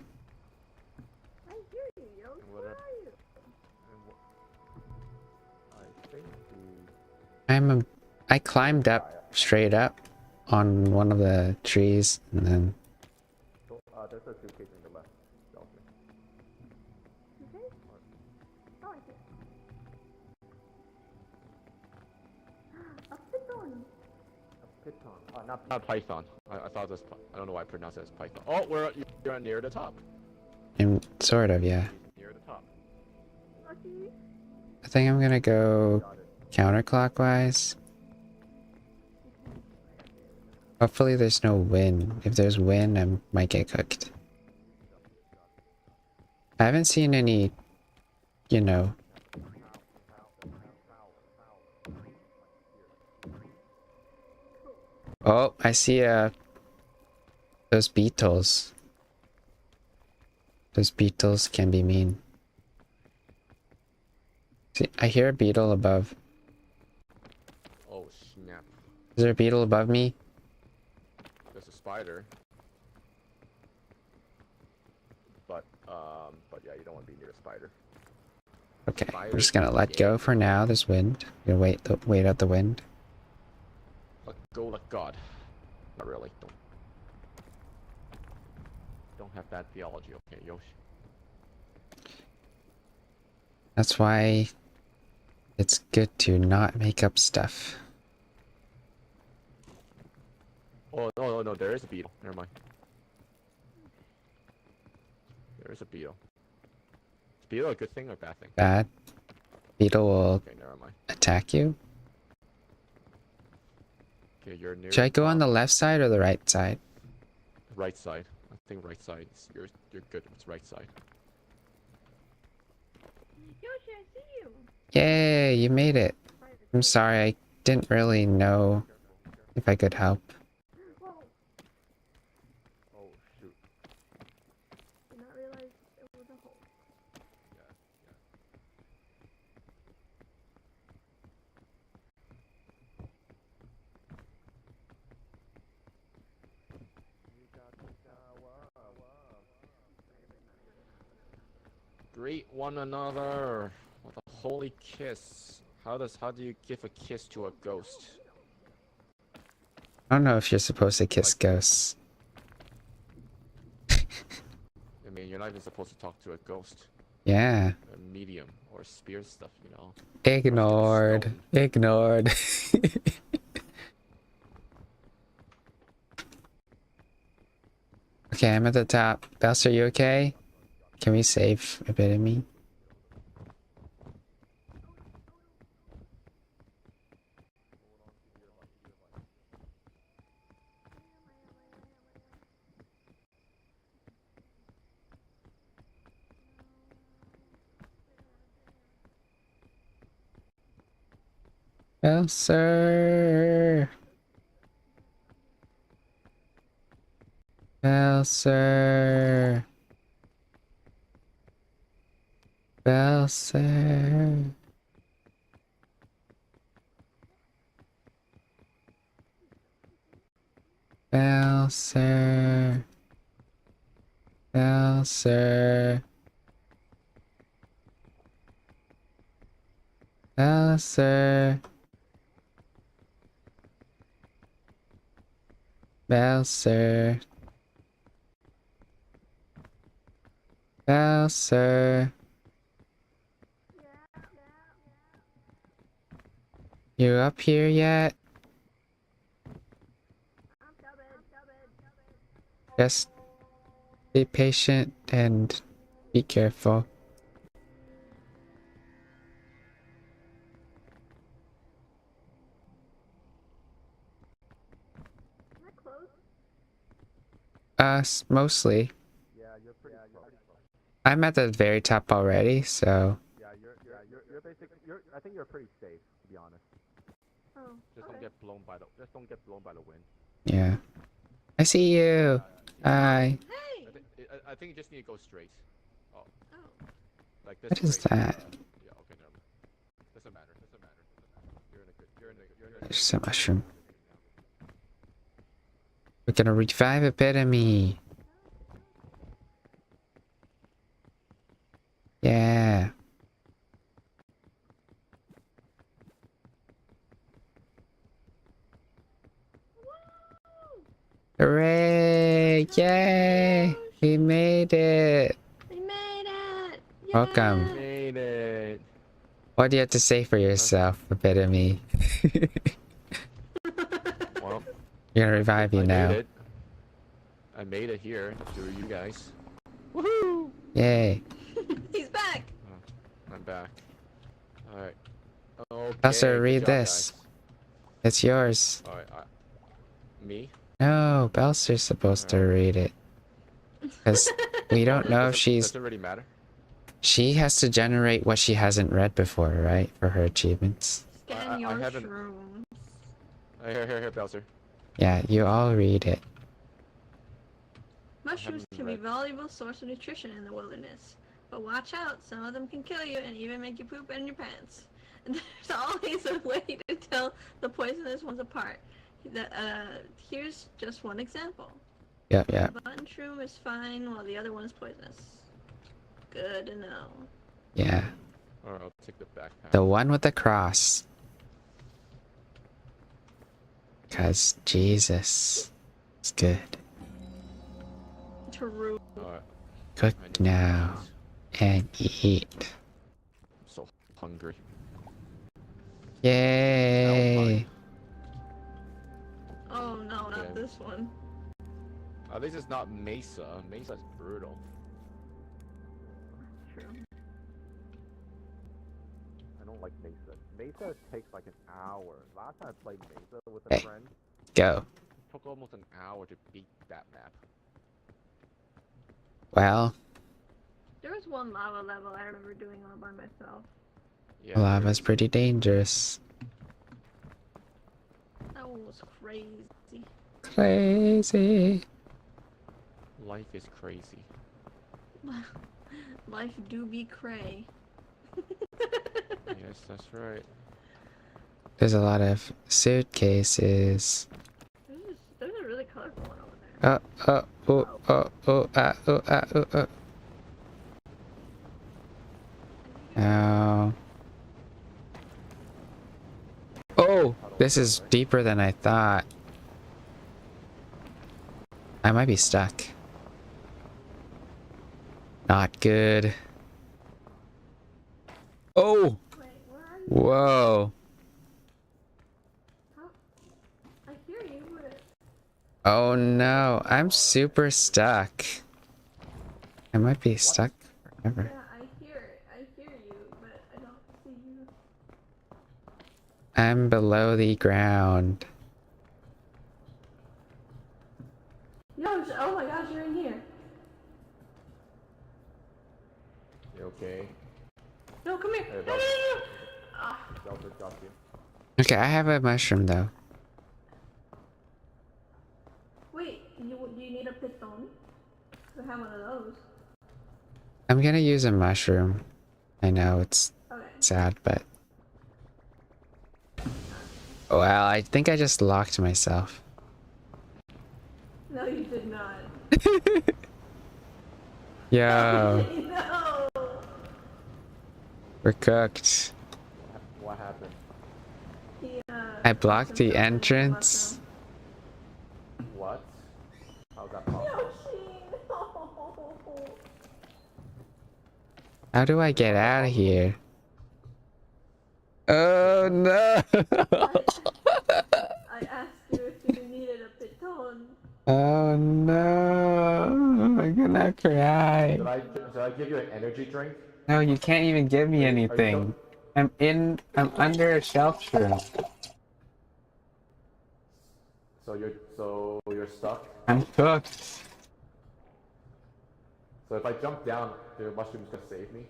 I hear you, yo. Where are you? I think I climbed up, straight up, on one of the trees, and then... there's a suitcase in the left. Okay. Oh, I see. A piton. Python. Not Python. I thought it was. I don't know why I pronounced it as Python. Oh, you're near the top. Sort of, yeah. Near the top. Okay. I think I'm gonna go counterclockwise. Hopefully there's no wind. If there's wind, I might get cooked. I haven't seen any, you know... Oh, I see those beetles. Those beetles can be mean. See, I hear a beetle above. Oh snap! Is there a beetle above me? There's a spider. But yeah, you don't want to be near a spider. Okay, Spider we're just gonna let go for now. There's wind. We're gonna wait out the wind. Let go, let God. Not really. Don't have bad theology, okay, Yosh. That's why it's good to not make up stuff. Oh no, there is a beetle. Never mind. There is a beetle. Is beetle a good thing or a bad thing? Bad. Beetle will Okay, never mind. attack you. Okay, you're near. Should I go on the top. left side or the right side? Right side. I think right side. You're good. It's right side. Yoshi, I see you. Yay, you made it. I'm sorry, I didn't really know if I could help. Whoa. Oh shoot. Did not realize it was a hole. Yeah. Greet one another with a holy kiss. How do you give a kiss to a ghost? I don't know if you're supposed to kiss Like- ghosts. I mean, you're not even supposed to talk to a ghost. Yeah. A medium or spirit stuff, you know. Ignored. Stone. Ignored. Okay, I'm at the top. Bells, are you okay? Can we save a bit of me? Belser. Belser. Belser. Belser. Belser. Belser. Belser. Belser. You up here yet? Just be patient and be careful. Mostly. Yeah, you're pretty close. I'm at the very top already, so Yeah, you're basically I think you're pretty safe, to be honest. Oh, Just don't get blown by the wind. yeah. I see you. Hi. hey! I think you just need to go straight. Oh, Oh. like this. What is straight, that? yeah, okay, never mind. Doesn't matter. You're in a good. You're in a There's a mushroom. We're gonna revive epitome. Yeah. Hooray! Yay! We made it. We made it! Welcome. Made it. What do you have to say for yourself, epitome? Well, We're gonna revive you I now. made it. I made it here through you guys. Woohoo! Yay. He's back! Oh, I'm back. Alright. Okay. Also, good read job, this. guys. It's yours. Alright. Me? No, Belser's supposed to read it. Because we don't know if Does it really matter? she has to generate what she hasn't read before, right? For her achievements. Scan your haven't- shrooms. Here, Bowser. Yeah, you all read it. Mushrooms haven't can be a read. valuable source of nutrition in the wilderness. But watch out, some of them can kill you and even make you poop in your pants. And there's always a way to tell the poisonous ones apart. Here's just one example. Yeah. The button shroom is fine while the other one is poisonous. Good to know. Yeah. Alright, I'll take the backpack. The one with the cross. Because Jesus is good. True. Alright. Cook I need now to eat. and eat. I'm so hungry. Yay! Oh no, not Okay. this one. At least it's not Mesa. Mesa's brutal. True. I don't like Mesa. Mesa takes like an hour. Last time I played Mesa with a Hey. friend, Go. it took almost an hour to beat that map. Well, There was one lava level I remember doing all by myself. Yeah, lava's there pretty dangerous. That one was crazy. Crazy. is. Life is crazy. Life do be cray. Yes, that's right. There's a lot of suitcases. There's a really colorful one over there. Oh. Oh, this is deeper than I thought. I might be stuck. Not good. Oh! Wait, where are you? Whoa. I hear you, but... Oh no, I'm super stuck. I might be stuck forever. Yeah, I hear it. I hear you, but I don't see you. I'm below the ground. Yo, oh my gosh, you're in here. You okay? No, come here. Hey, No, no, Bel- no, no. Ah, Delta dropped you. Okay, I have a mushroom though. Wait, do you need a piton? To have one of those. I'm gonna use a mushroom. I know it's Okay. sad, but... Well, I think I just locked myself. No, you did not. Yo, No. we're cooked. What happened? He, I locked blocked the himself into the entrance. mushroom. What? How's that possible? Yoshi, no. How do I get out of here? Oh no! I asked you if you needed a piton. Oh no! I'm gonna cry. Should I give you an energy drink? No, you can't even give me Are you anything. I'm under a shelf shroom. So you're stuck? I'm cooked. So if I jump down, the mushroom's gonna save me?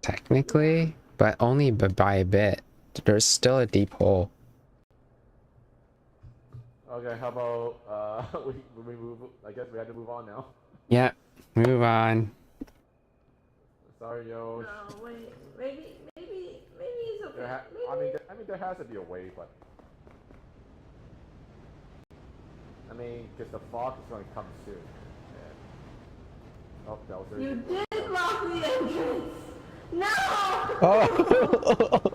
Technically, but only by a bit. There's still a deep hole. Okay, how about we move? I guess we have to move on now. Yep, move on. Sorry, yo. No, wait. Maybe it's okay. I mean, there has to be a way, but I mean, because the fog is going to come soon. And... Oh, that was very You good. did lock the entrance. No. Oh.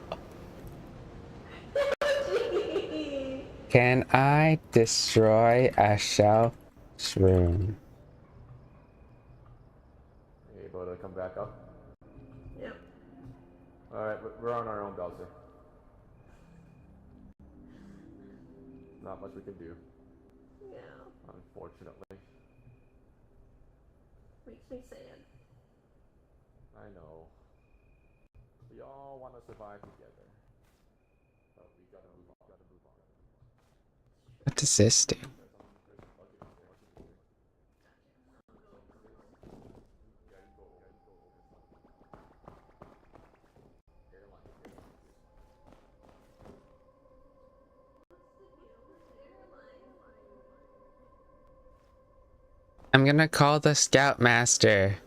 Yoshi. Can I destroy a shelf shroom? Are you able to come back up? Yep. Alright, we're on our own, Bowser. Not much we can do, Yeah. unfortunately. Makes me sad. I know. We all want to survive together. But we gotta move on. What does this do? I'm gonna call the Scoutmaster.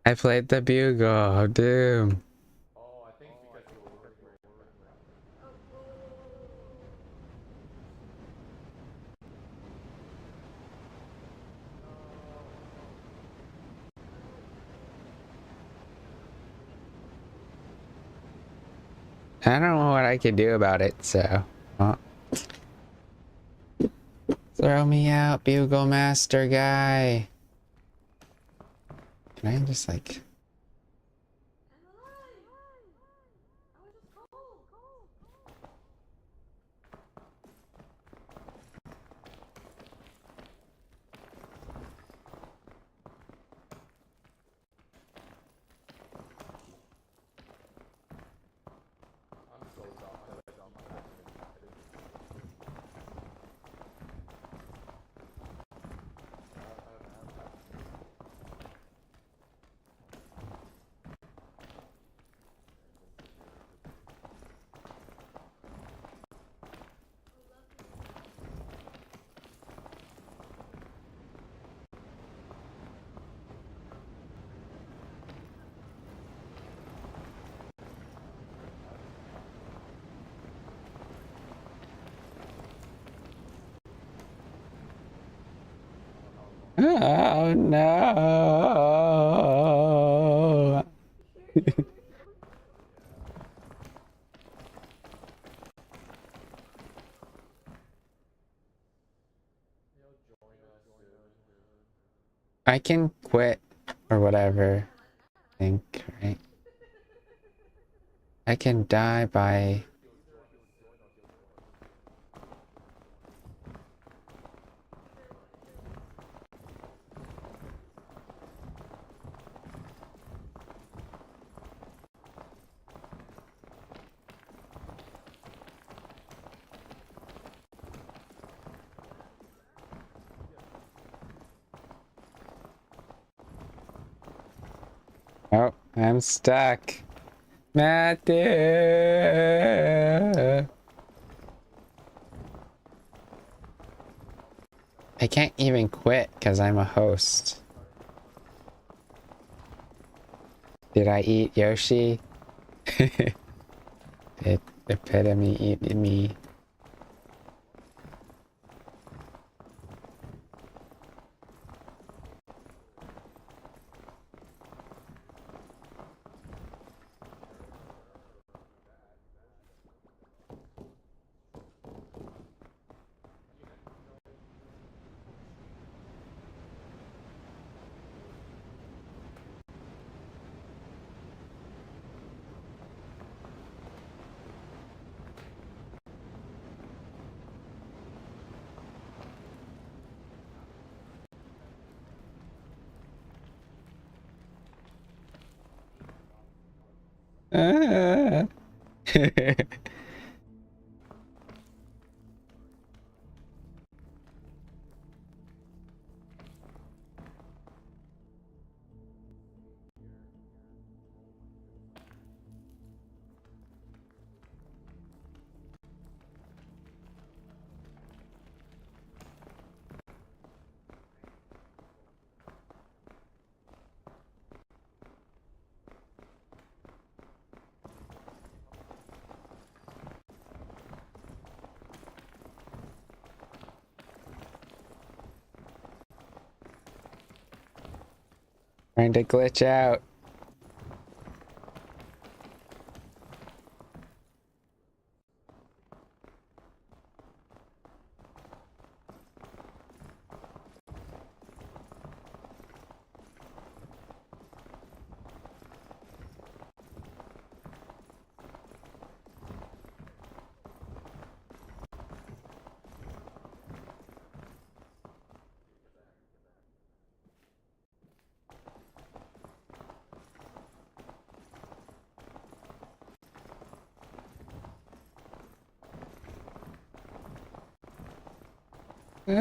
I played the bugle of doom. Oh, I think because you were working. I don't know what I can do about it, so... well. Throw me out, bugle master guy. Can I just like... I'm so dumb. I dumb my accident. Oh no! I can quit or whatever. I think, right? I can die by... I'm stuck. Matthew! I can't even quit because I'm a host. Did I eat Yoshi? It epitome eating me. Ah. Trying to glitch out. Ah.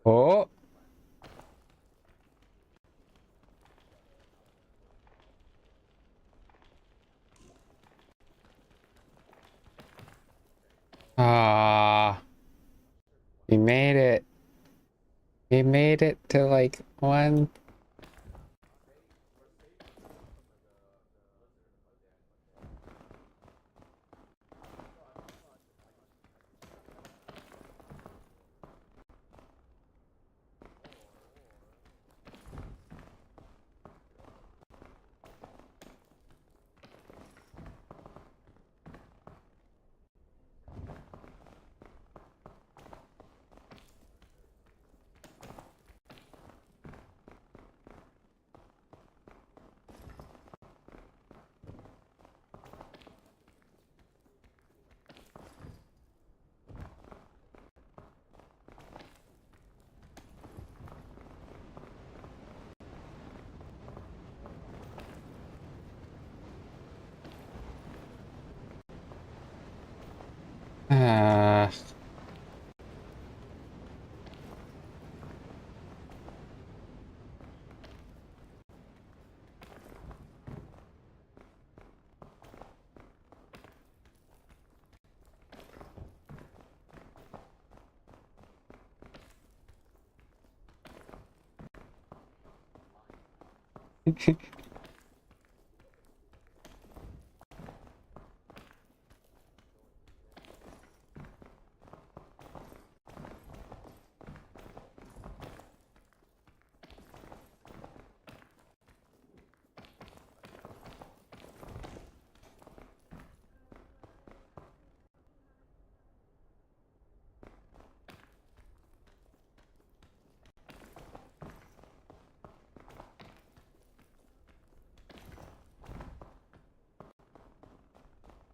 Oh. Ah. We made it. We made it to like one. Ah.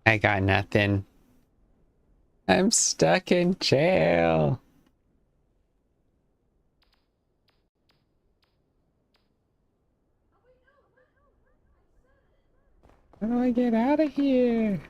I got nothing. I'm stuck in jail. How do I get out of here?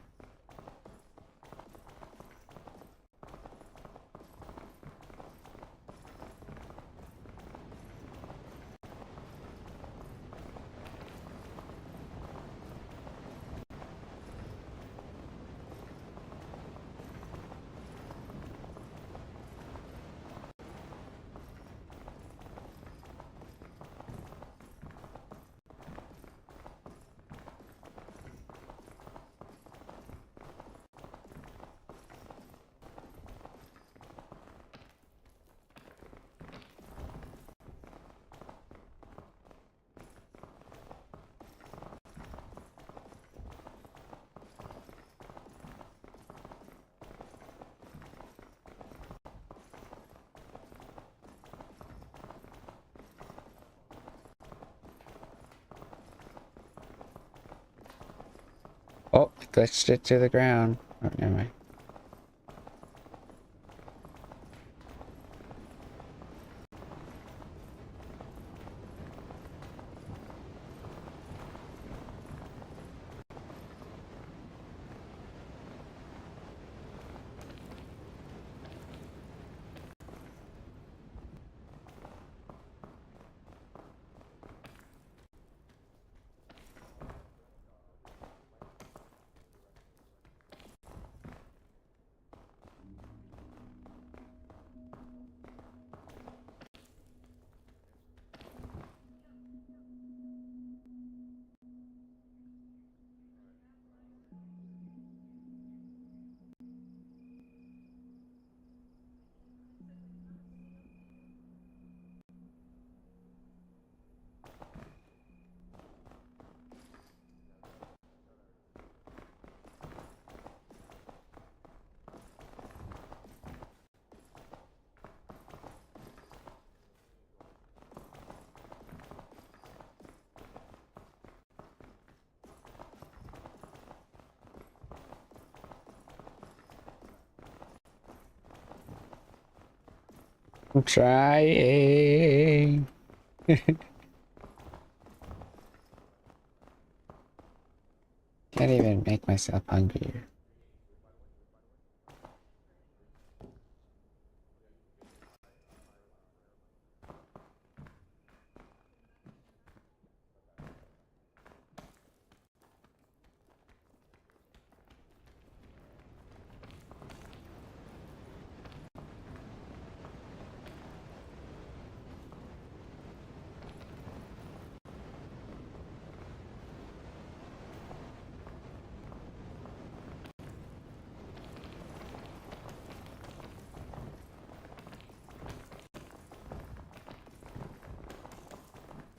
Oh, I glitched it to the ground. Oh, never mind. I'm trying. Can't even make myself hungrier.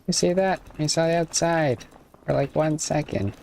You see that? I saw the outside for like 1 second.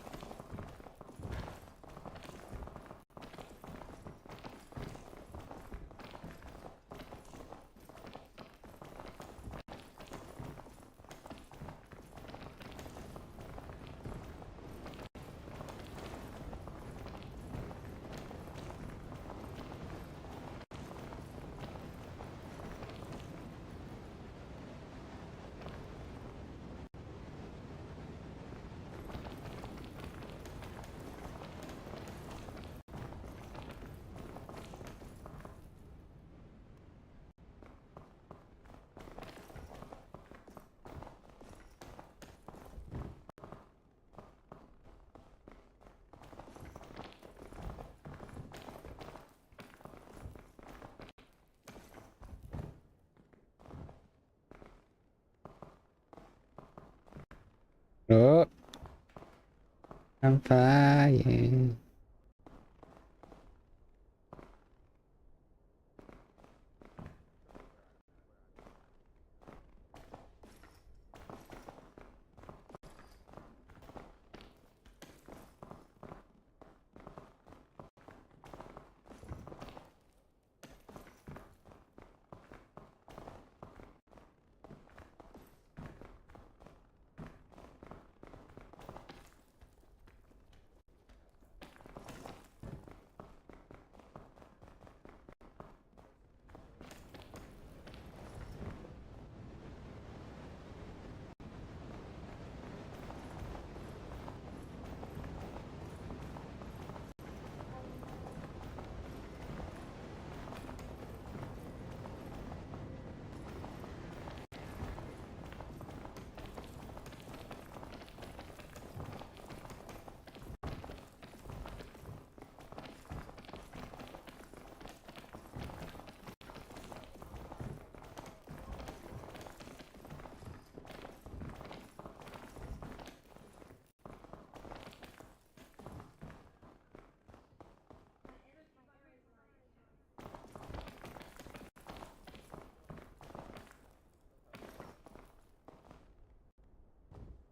Oh, I'm flying.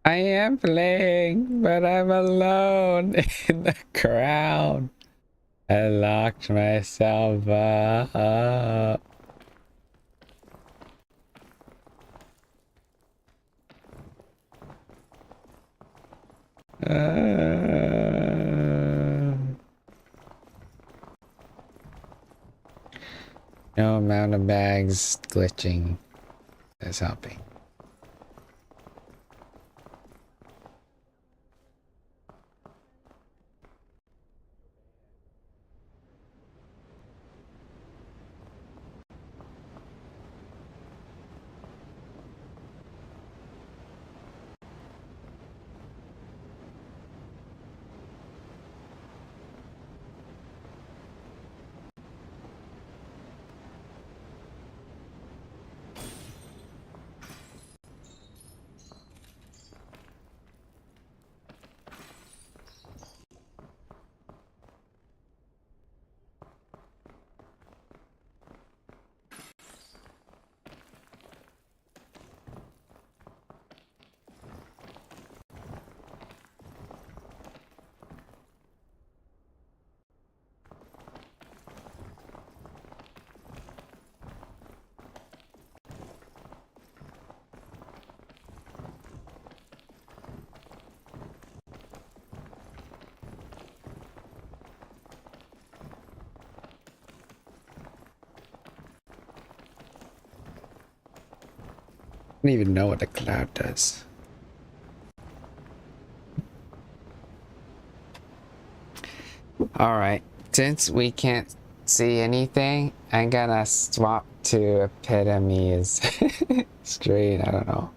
I am playing, but I'm alone in the crowd. I locked myself up. No amount of bags glitching is helping. I don't even know what a cloud does. Alright, since we can't see anything, I'm gonna swap to Epitome's screen. I don't know.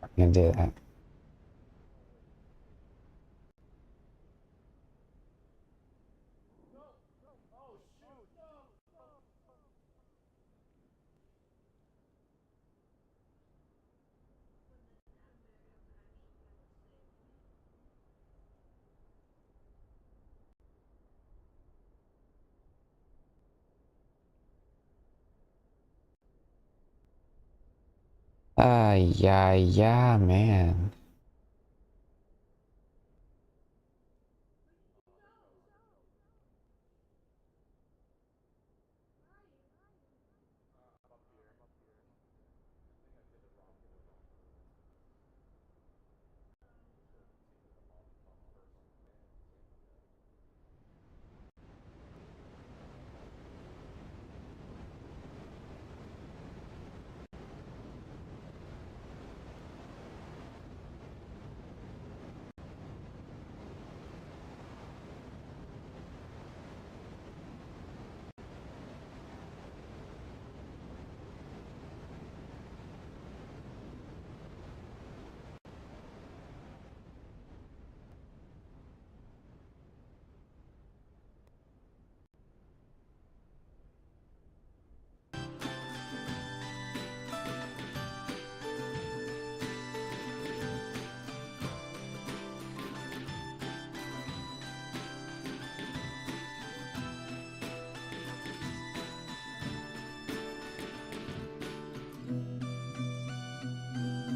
I'm gonna do that. Yeah, man.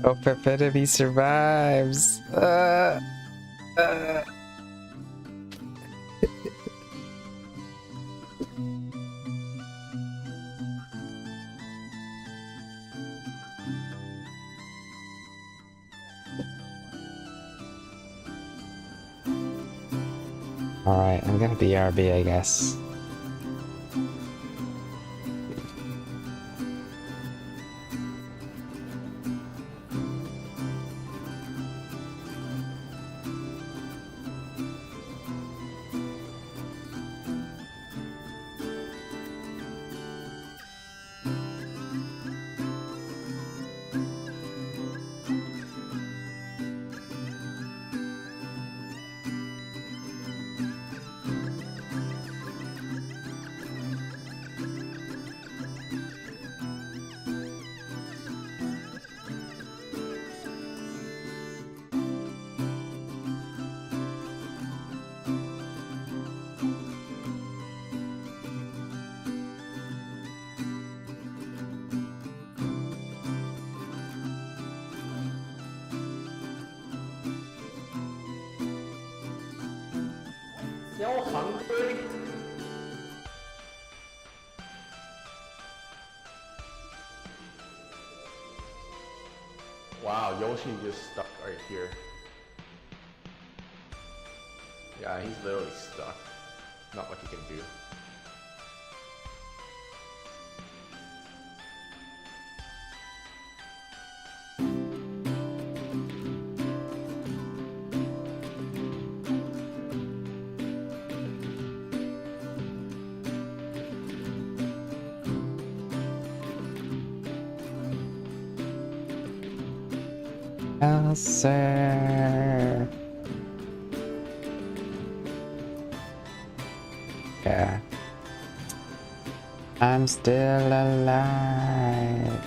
Hope Epitome survives. Alright, I'm gonna BRB, I guess. Still hungry? Wow, Yoshi just stuck right here. Yeah, he's literally stuck. Not much you can do. Elsa. Yeah. I'm still alive.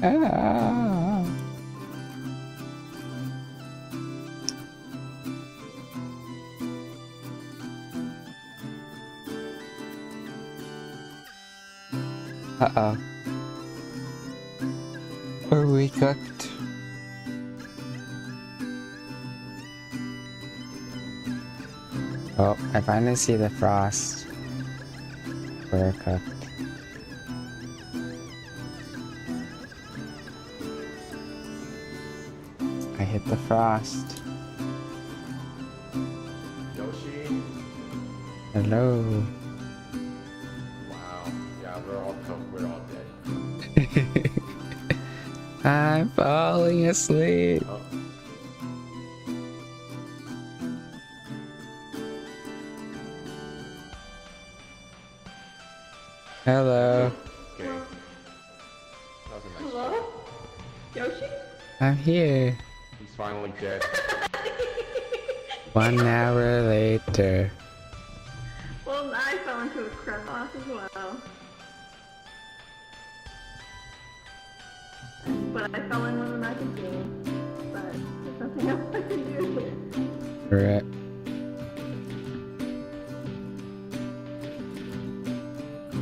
Ah. Uh-oh. Are we cooked? Oh, I finally see the frost. We're cooked. I hit the frost. Yoshi? Hello. Wow. Yeah, we're all cooked. We're all dead. I'm falling asleep. Oh. Hello. Okay. That was a nice Hello? shot. Yoshi? I'm here. He's finally dead. 1 hour later. Well, I fell into a crevasse as well. But I fell in with a magic game. But there's nothing else I can do here. Right.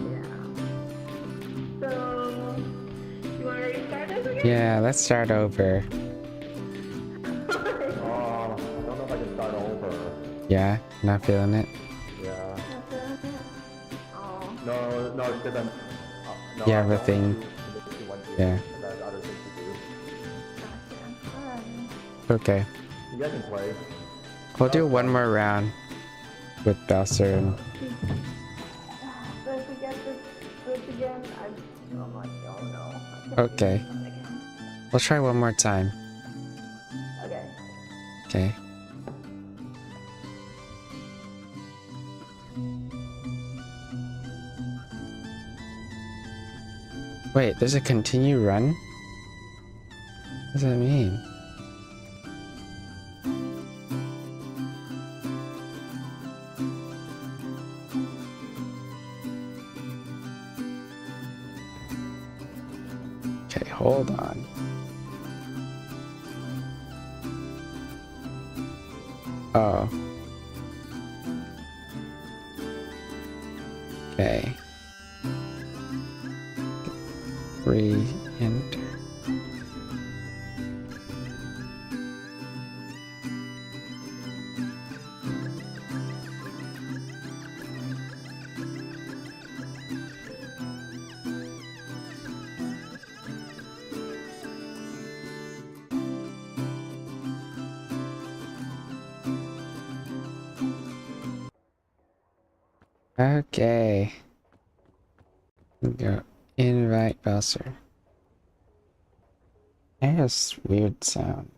Yeah. So, you want to restart this again? Yeah, let's start over. Oh, I don't know if I can start over. Yeah, not feeling it. Yeah. Oh. No, because I'm. No, You have a thing. Yeah. And there's other things to do. Gotcha. Alright. Okay. You guys can play. We'll do one more round with Bowser and So if we get this again, I'm like, oh no. I can't Okay. do this one again. we'll try one more time. Okay. Okay. Wait, there's a continue run? What does that mean? Okay, hold on. Oh. Okay. Re-enter. Okay. Go invite Bowser. There's weird sound.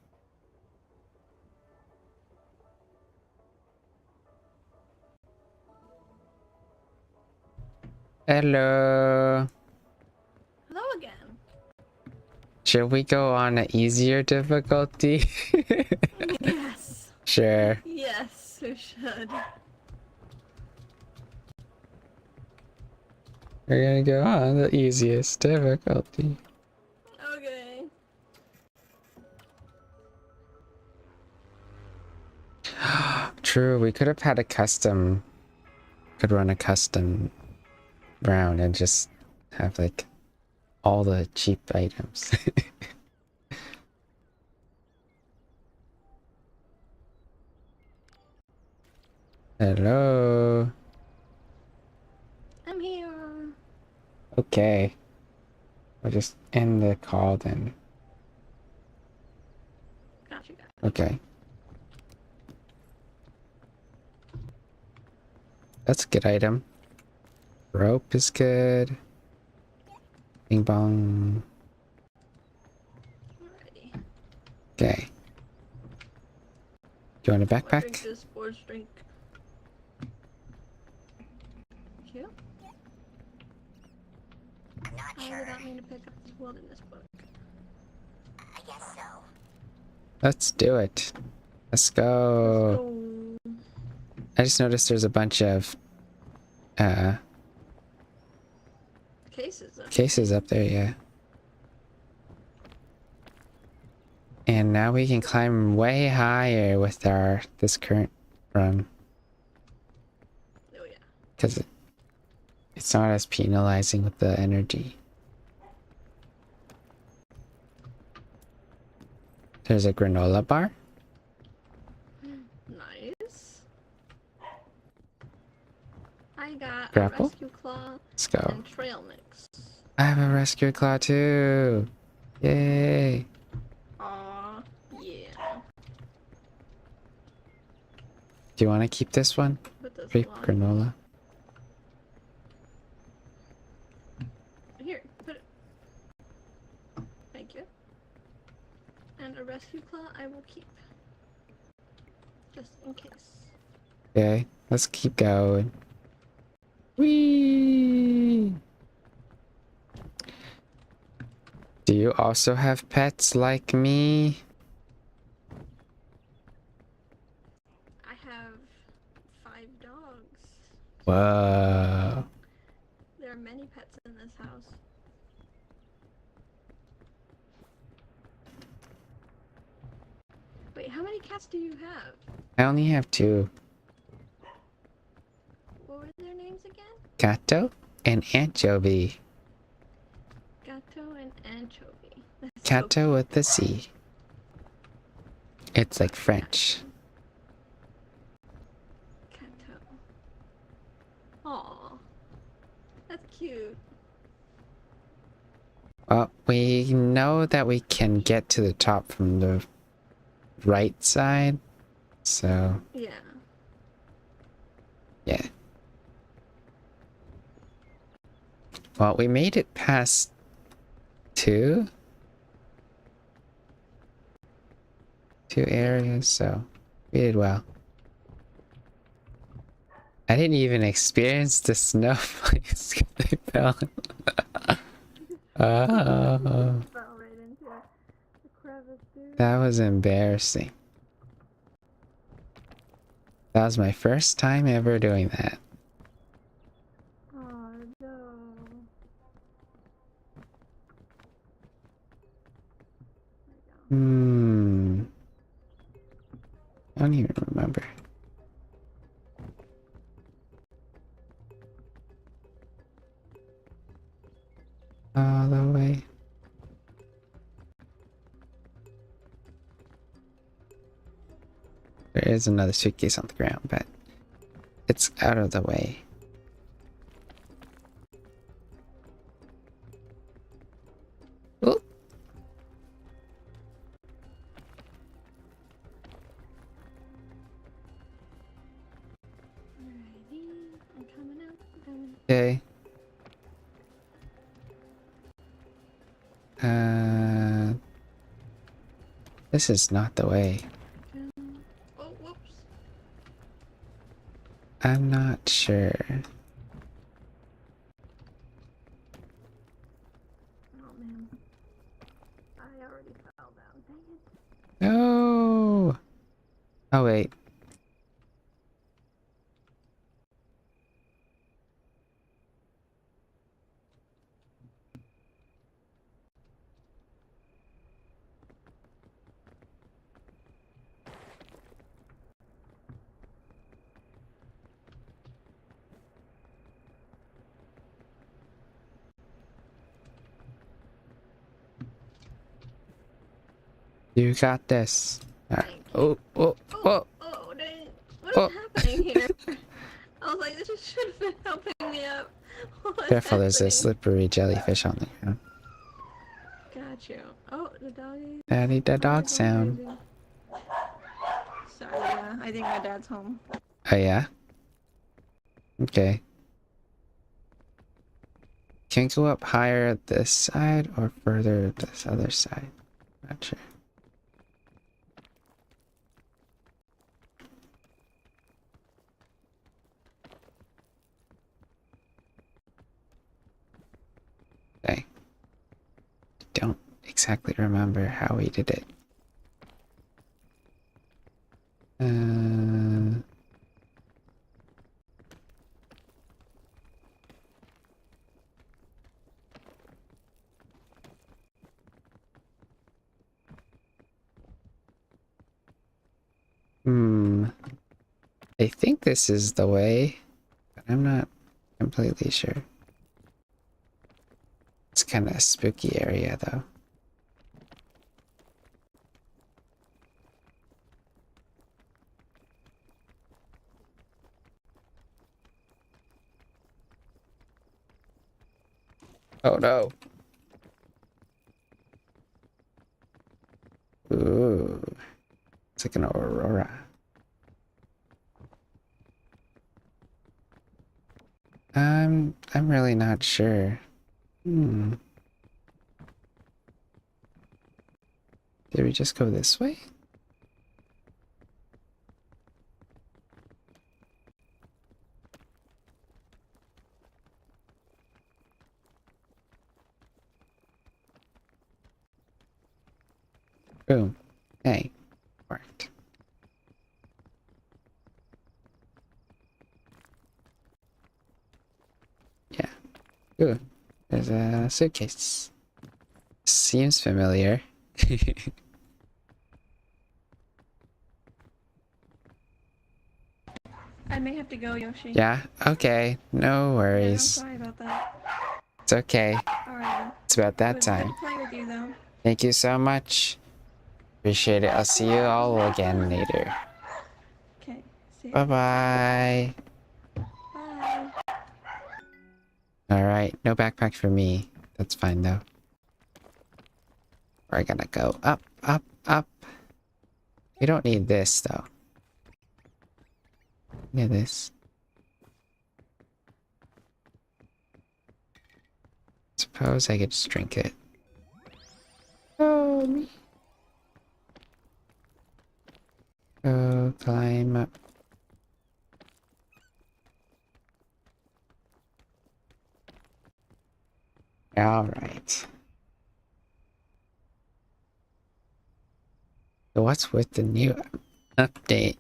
Hello. Hello again. Should we go on an easier difficulty? Yes. Sure. Yes, we should. We're gonna go on the easiest difficulty. Okay. True, we could have had a custom. Could run a custom round and just have like all the cheap items. Hello. I'm here. Okay. We'll just end the call then. Gotcha, gotcha. Okay. That's a good item. Rope is good. Bing bong. Alrighty. Okay. Do you want a Drink backpack? this sports drink. You? I did not mean to pick up this wilderness book. I guess so. Let's do it. Let's go. Let's go. I just noticed there's a bunch of Cases up there, yeah. And now we can climb way higher with this current run. Oh yeah. Because it's not as penalizing with the energy. There's a granola bar. Nice. I got Grapple? a rescue claw Let's go. and trail mix. I have a rescue claw too. Yay. Aw, yeah. Do you want to keep this one? Put this Grape along. granola. Here, put it. Thank you. And a rescue claw I will keep. Just in case. Okay, let's keep going. Whee! Do you also have pets like me? I have 5 dogs. Whoa. There are many pets in this house. Wait, how many cats do you have? I only have 2. What were their names again? Gato and Anchovy. Gato and Anchovy. That's so Gato with the C. It's like French. Gato. Aw. That's cute. Well, we know that we can get to the top from the right side. So, Yeah. yeah. Well, we made it past 2 areas, so we did well. I didn't even experience the snowflakes. They fell. Oh, Fell right into the crevice, dude. that was embarrassing. That was my first time ever doing that. Oh no. I don't even remember. All the way. There is another suitcase on the ground, but it's out of the way. Oh. Alrighty. I'm coming out. Okay. This is not the way. Oh, whoops. I'm not sure. I already fell down. Dang it. No. Oh wait. You got this. Thank Oh, oh, oh, Oh, dang. What oh. is happening here? I was like, this just should have been helping me up. What's Careful, there's a happening? slippery jellyfish on the ground. Got you. Oh, the doggy. Daddy, the Oh, they're dog going sound. crazy. Sorry, yeah. I think my dad's home. Oh yeah? Okay. Can go up higher this side or further this other side? Not sure. Okay. Don't exactly remember how we did it. Hmm. I think this is the way, but I'm not completely sure. It's kind of a spooky area though. Oh no. Ooh. It's like an aurora. I'm really not sure. Hmm. Did we just go this way? Boom. Hey. Worked. Yeah. Ooh. There's a suitcase. Seems familiar. I may have to go, Yoshi. Yeah? Okay. No Yeah, I'm worries. sorry about that. It's okay. Alright. It's about It that was good time. to play with you, though. Thank you so much. Appreciate it. I'll see you all again later. Okay. See ya. Bye-bye. Bye. Alright. No backpack for me. That's fine though. We're gonna go up, up, up. We don't need this though. Need this. Suppose I could just drink it. Oh, me. Go climb up. Alright. So what's with the new update?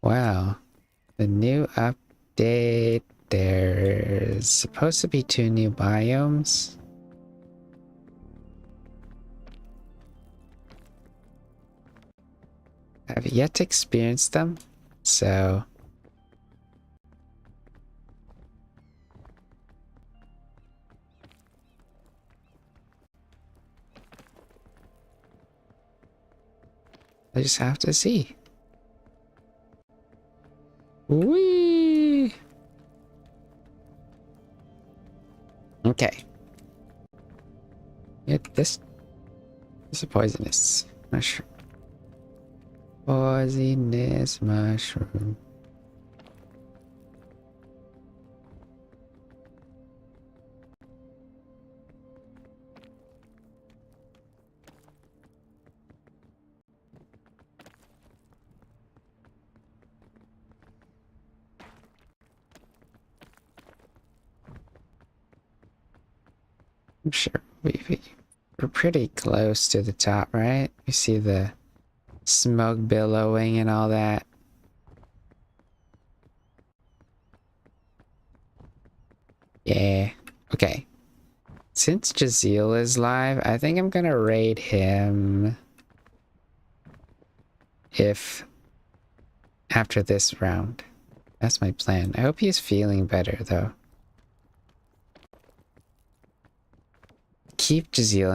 Wow. The new update. There's supposed to be 2 new biomes. I've yet to experience them, so I just have to see. Whee! Okay. Yeah, this is a poisonous mushroom. Poisonous mushroom. I'm sure we're pretty close to the top, right? We see the smoke billowing and all that. Yeah. Okay. Since Jazeel is live, I think I'm gonna raid him if after this round. That's my plan. I hope he's feeling better though. Keep Jazeel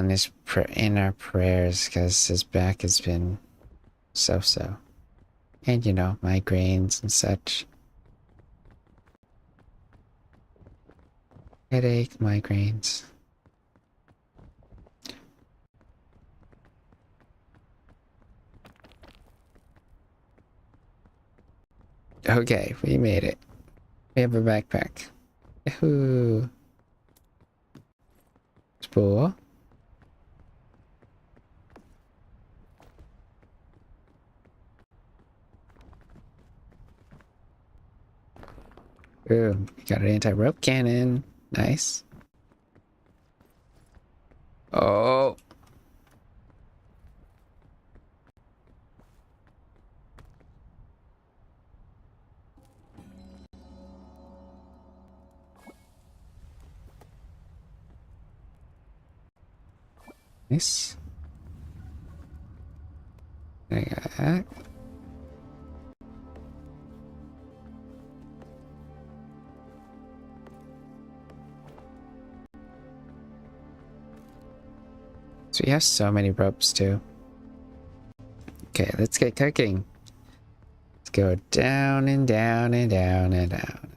in our prayers because his back has been so-so. And you know, migraines and such. Headache, migraines. Okay, we made it. We have a backpack. Yahoo! Spoor. Ooh, we got an anti-rope cannon. Nice. Oh. Nice. I got that. So we have so many ropes too. Okay, let's get cooking. Let's go down and down and down and down.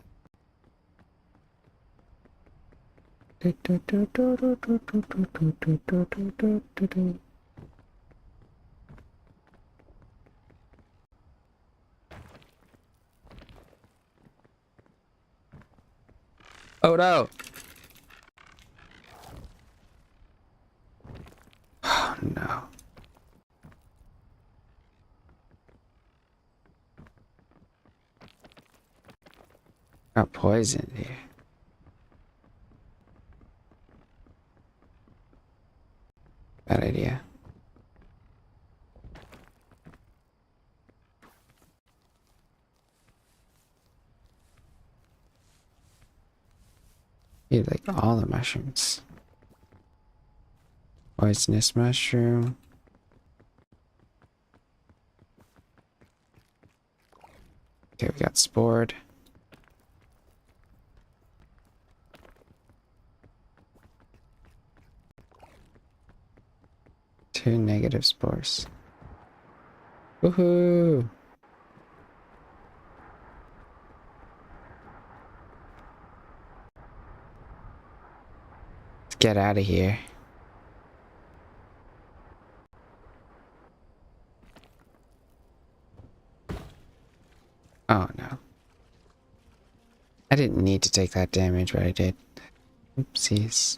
Oh no! Oh no. Got poisoned here. Bad idea. Eat like all the mushrooms. Poisonous mushroom. Okay, we got spored. Two negative spores. Woohoo! Let's get out of here. Oh no. I didn't need to take that damage, but I did. Oopsies.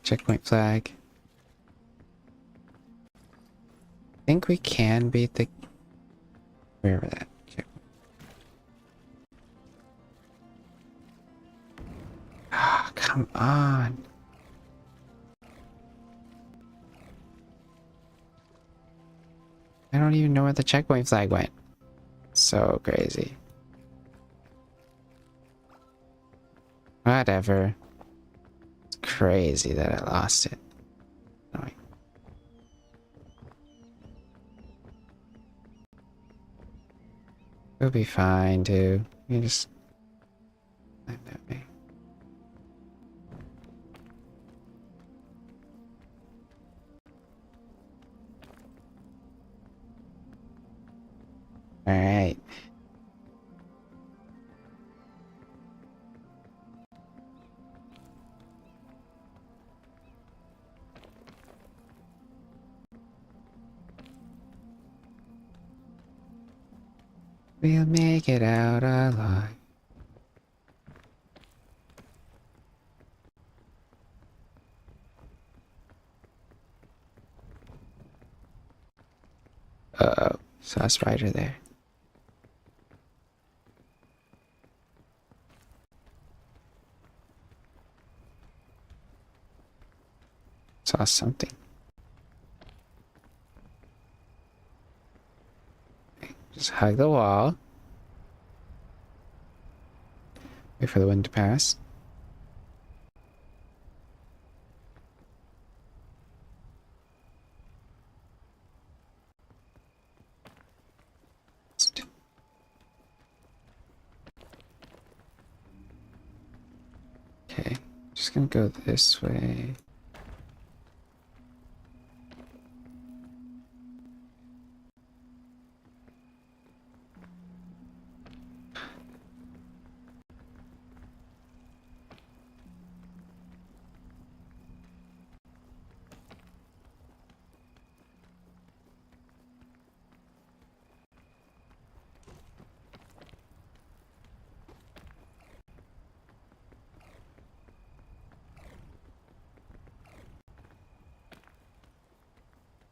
Checkpoint flag. I think we can beat the... Wherever that... Ah, come on. I don't even know where the checkpoint flag went. So crazy. Whatever. It's crazy that I lost it. Annoying. It'll be fine, too. You just... Land at me. Alright. We'll make it out alive. Uh-oh. Saw a spider there. Saw something. Just hug the wall. Wait for the wind to pass. Okay, just gonna go this way.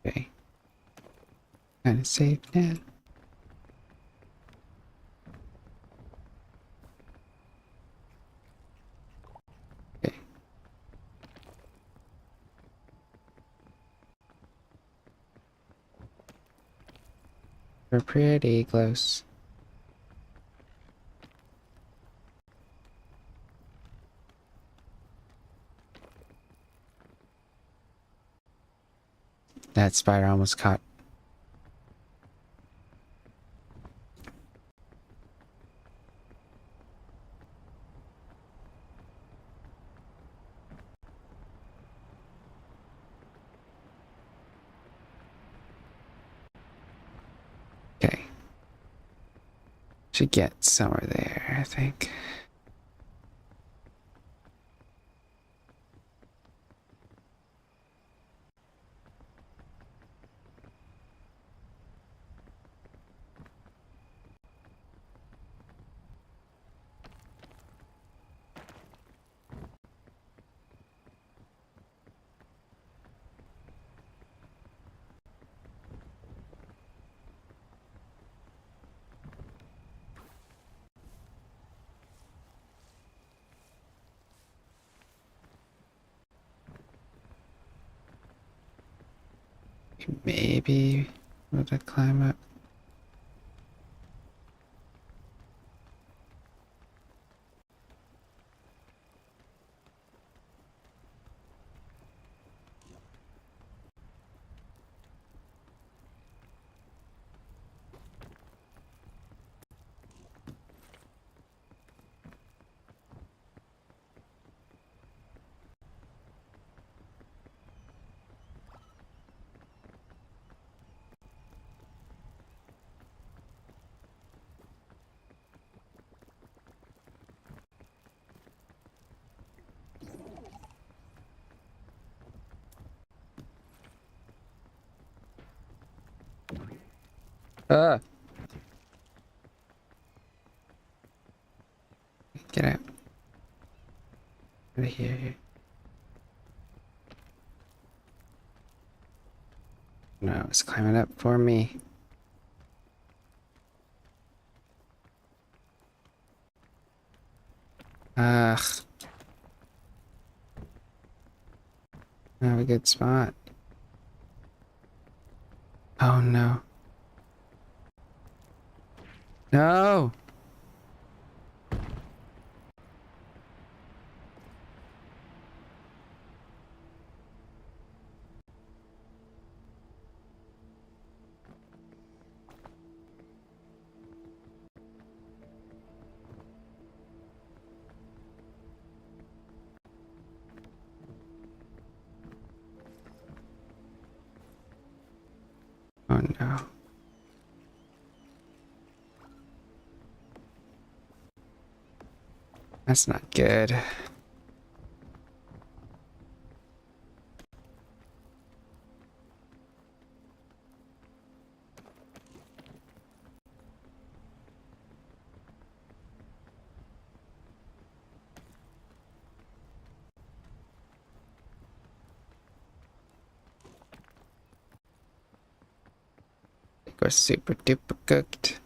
Okay. Kind of safe now. Okay. We're pretty close. That spider almost caught. Okay. Should get somewhere there, I think. Maybe we'll have to climb up. Ah! Get out. Out of here. No, it's climbing up for me. Ugh. Not a good spot. Oh no. No! Oh no. That's not good. It was super duper cooked.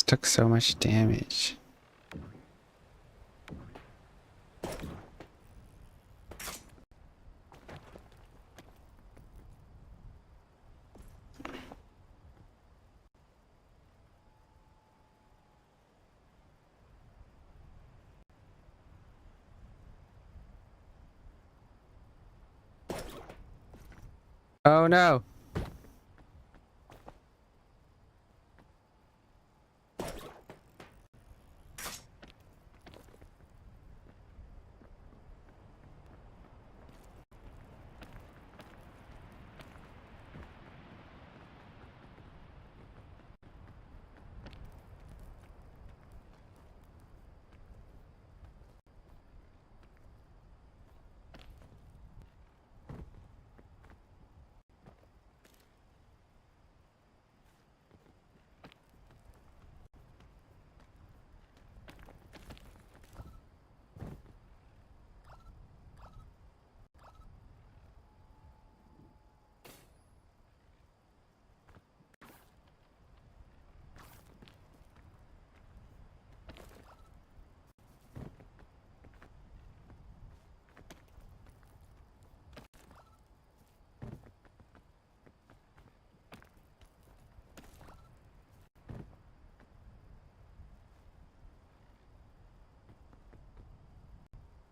took so much damage. Oh no!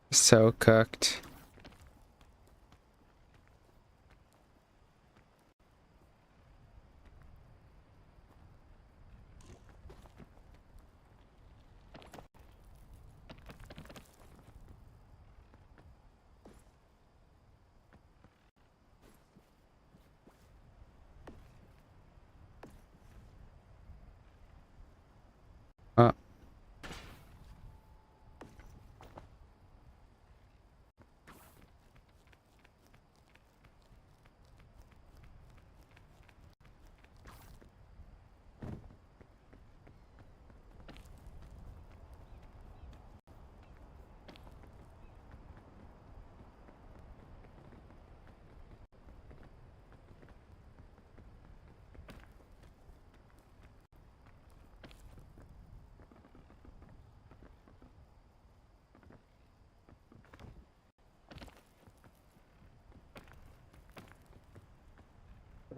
So cooked. Oh.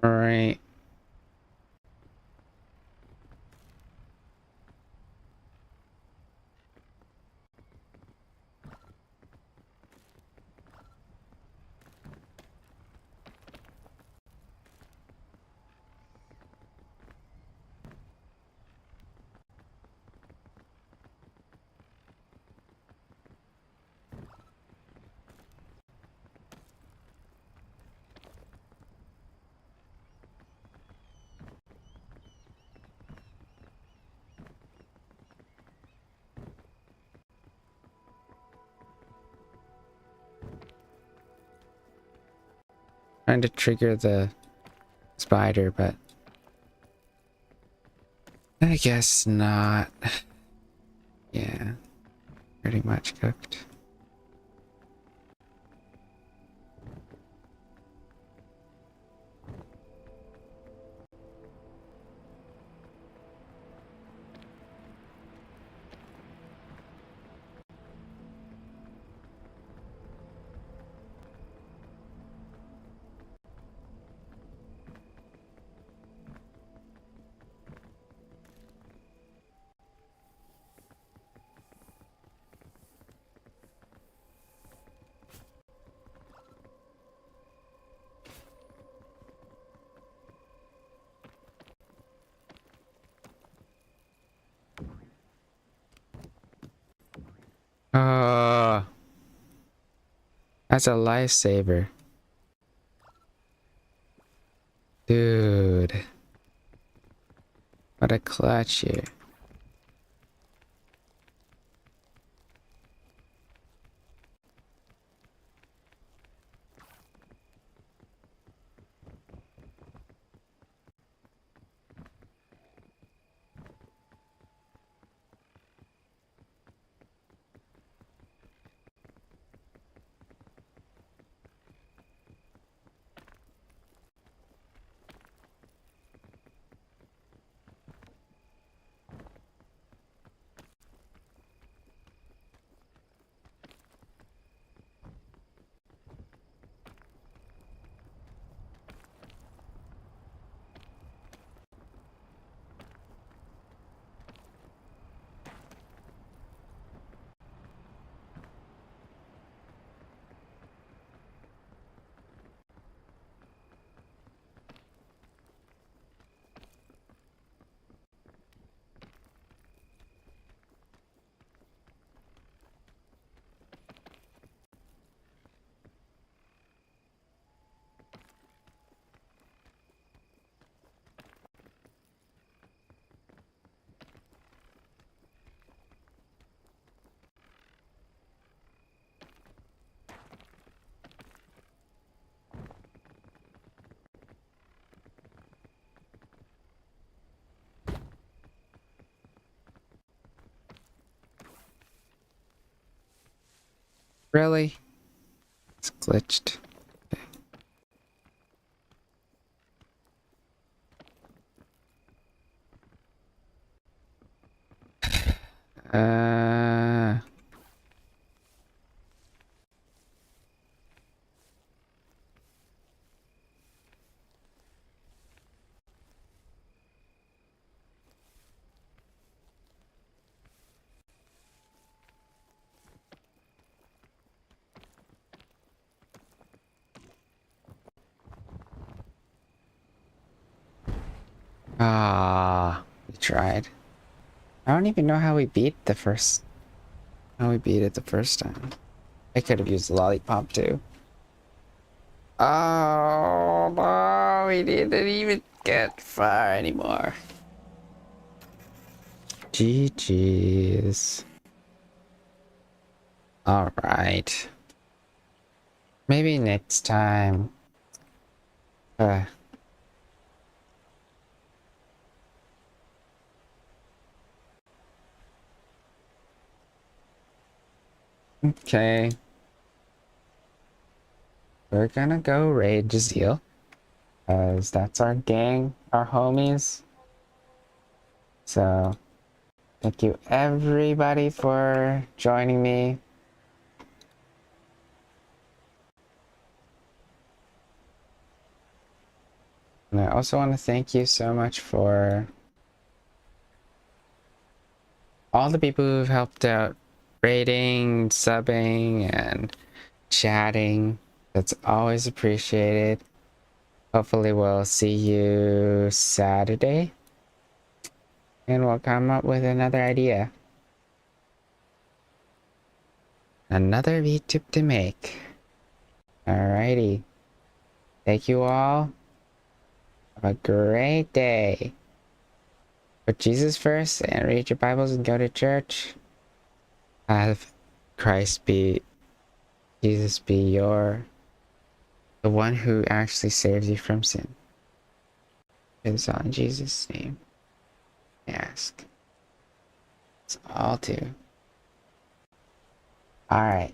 All right. Trying to trigger the spider, but I guess not. Yeah, pretty much cooked. Oh, that's a lifesaver. Dude. What a clutch here. Really? It's glitched. Uh. Ah, we tried. I don't even know how we beat the first. How we beat it the first time. I could have used the lollipop too. Oh no, we didn't even get far anymore. GG's. Alright. Maybe next time. Uh, okay. We're gonna go raid Jazeel. Because that's our gang, our homies. So, thank you everybody for joining me. And I also want to thank you so much for all the people who've helped out rating, subbing, and chatting. That's always appreciated. Hopefully we'll see you Saturday. And we'll come up with another idea. Another VTube to make. Alrighty. Thank you all. Have a great day. Put Jesus first and read your Bibles and go to church. Have Christ be, Jesus be the one who actually saves you from sin. It's all in Jesus' name. I ask. It's all to. Alright.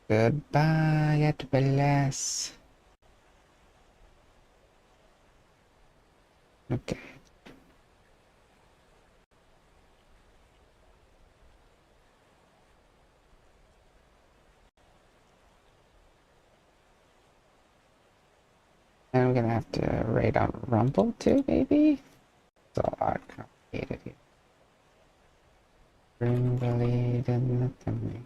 Goodbye. God bless. Okay. And I'm gonna have to raid on Rumble too, maybe? It's a lot complicated here. Rumble didn't me.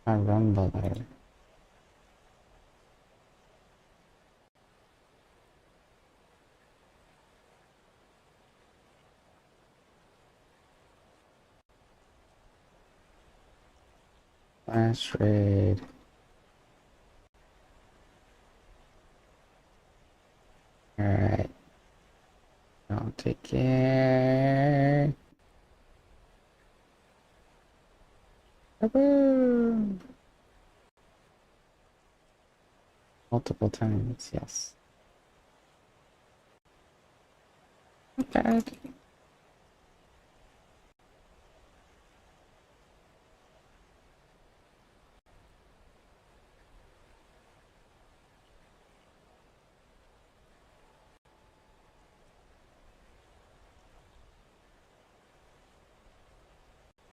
A Rumbler. Flash raid. Alright. I'll take care. Kaboom! Multiple times, yes. Okay.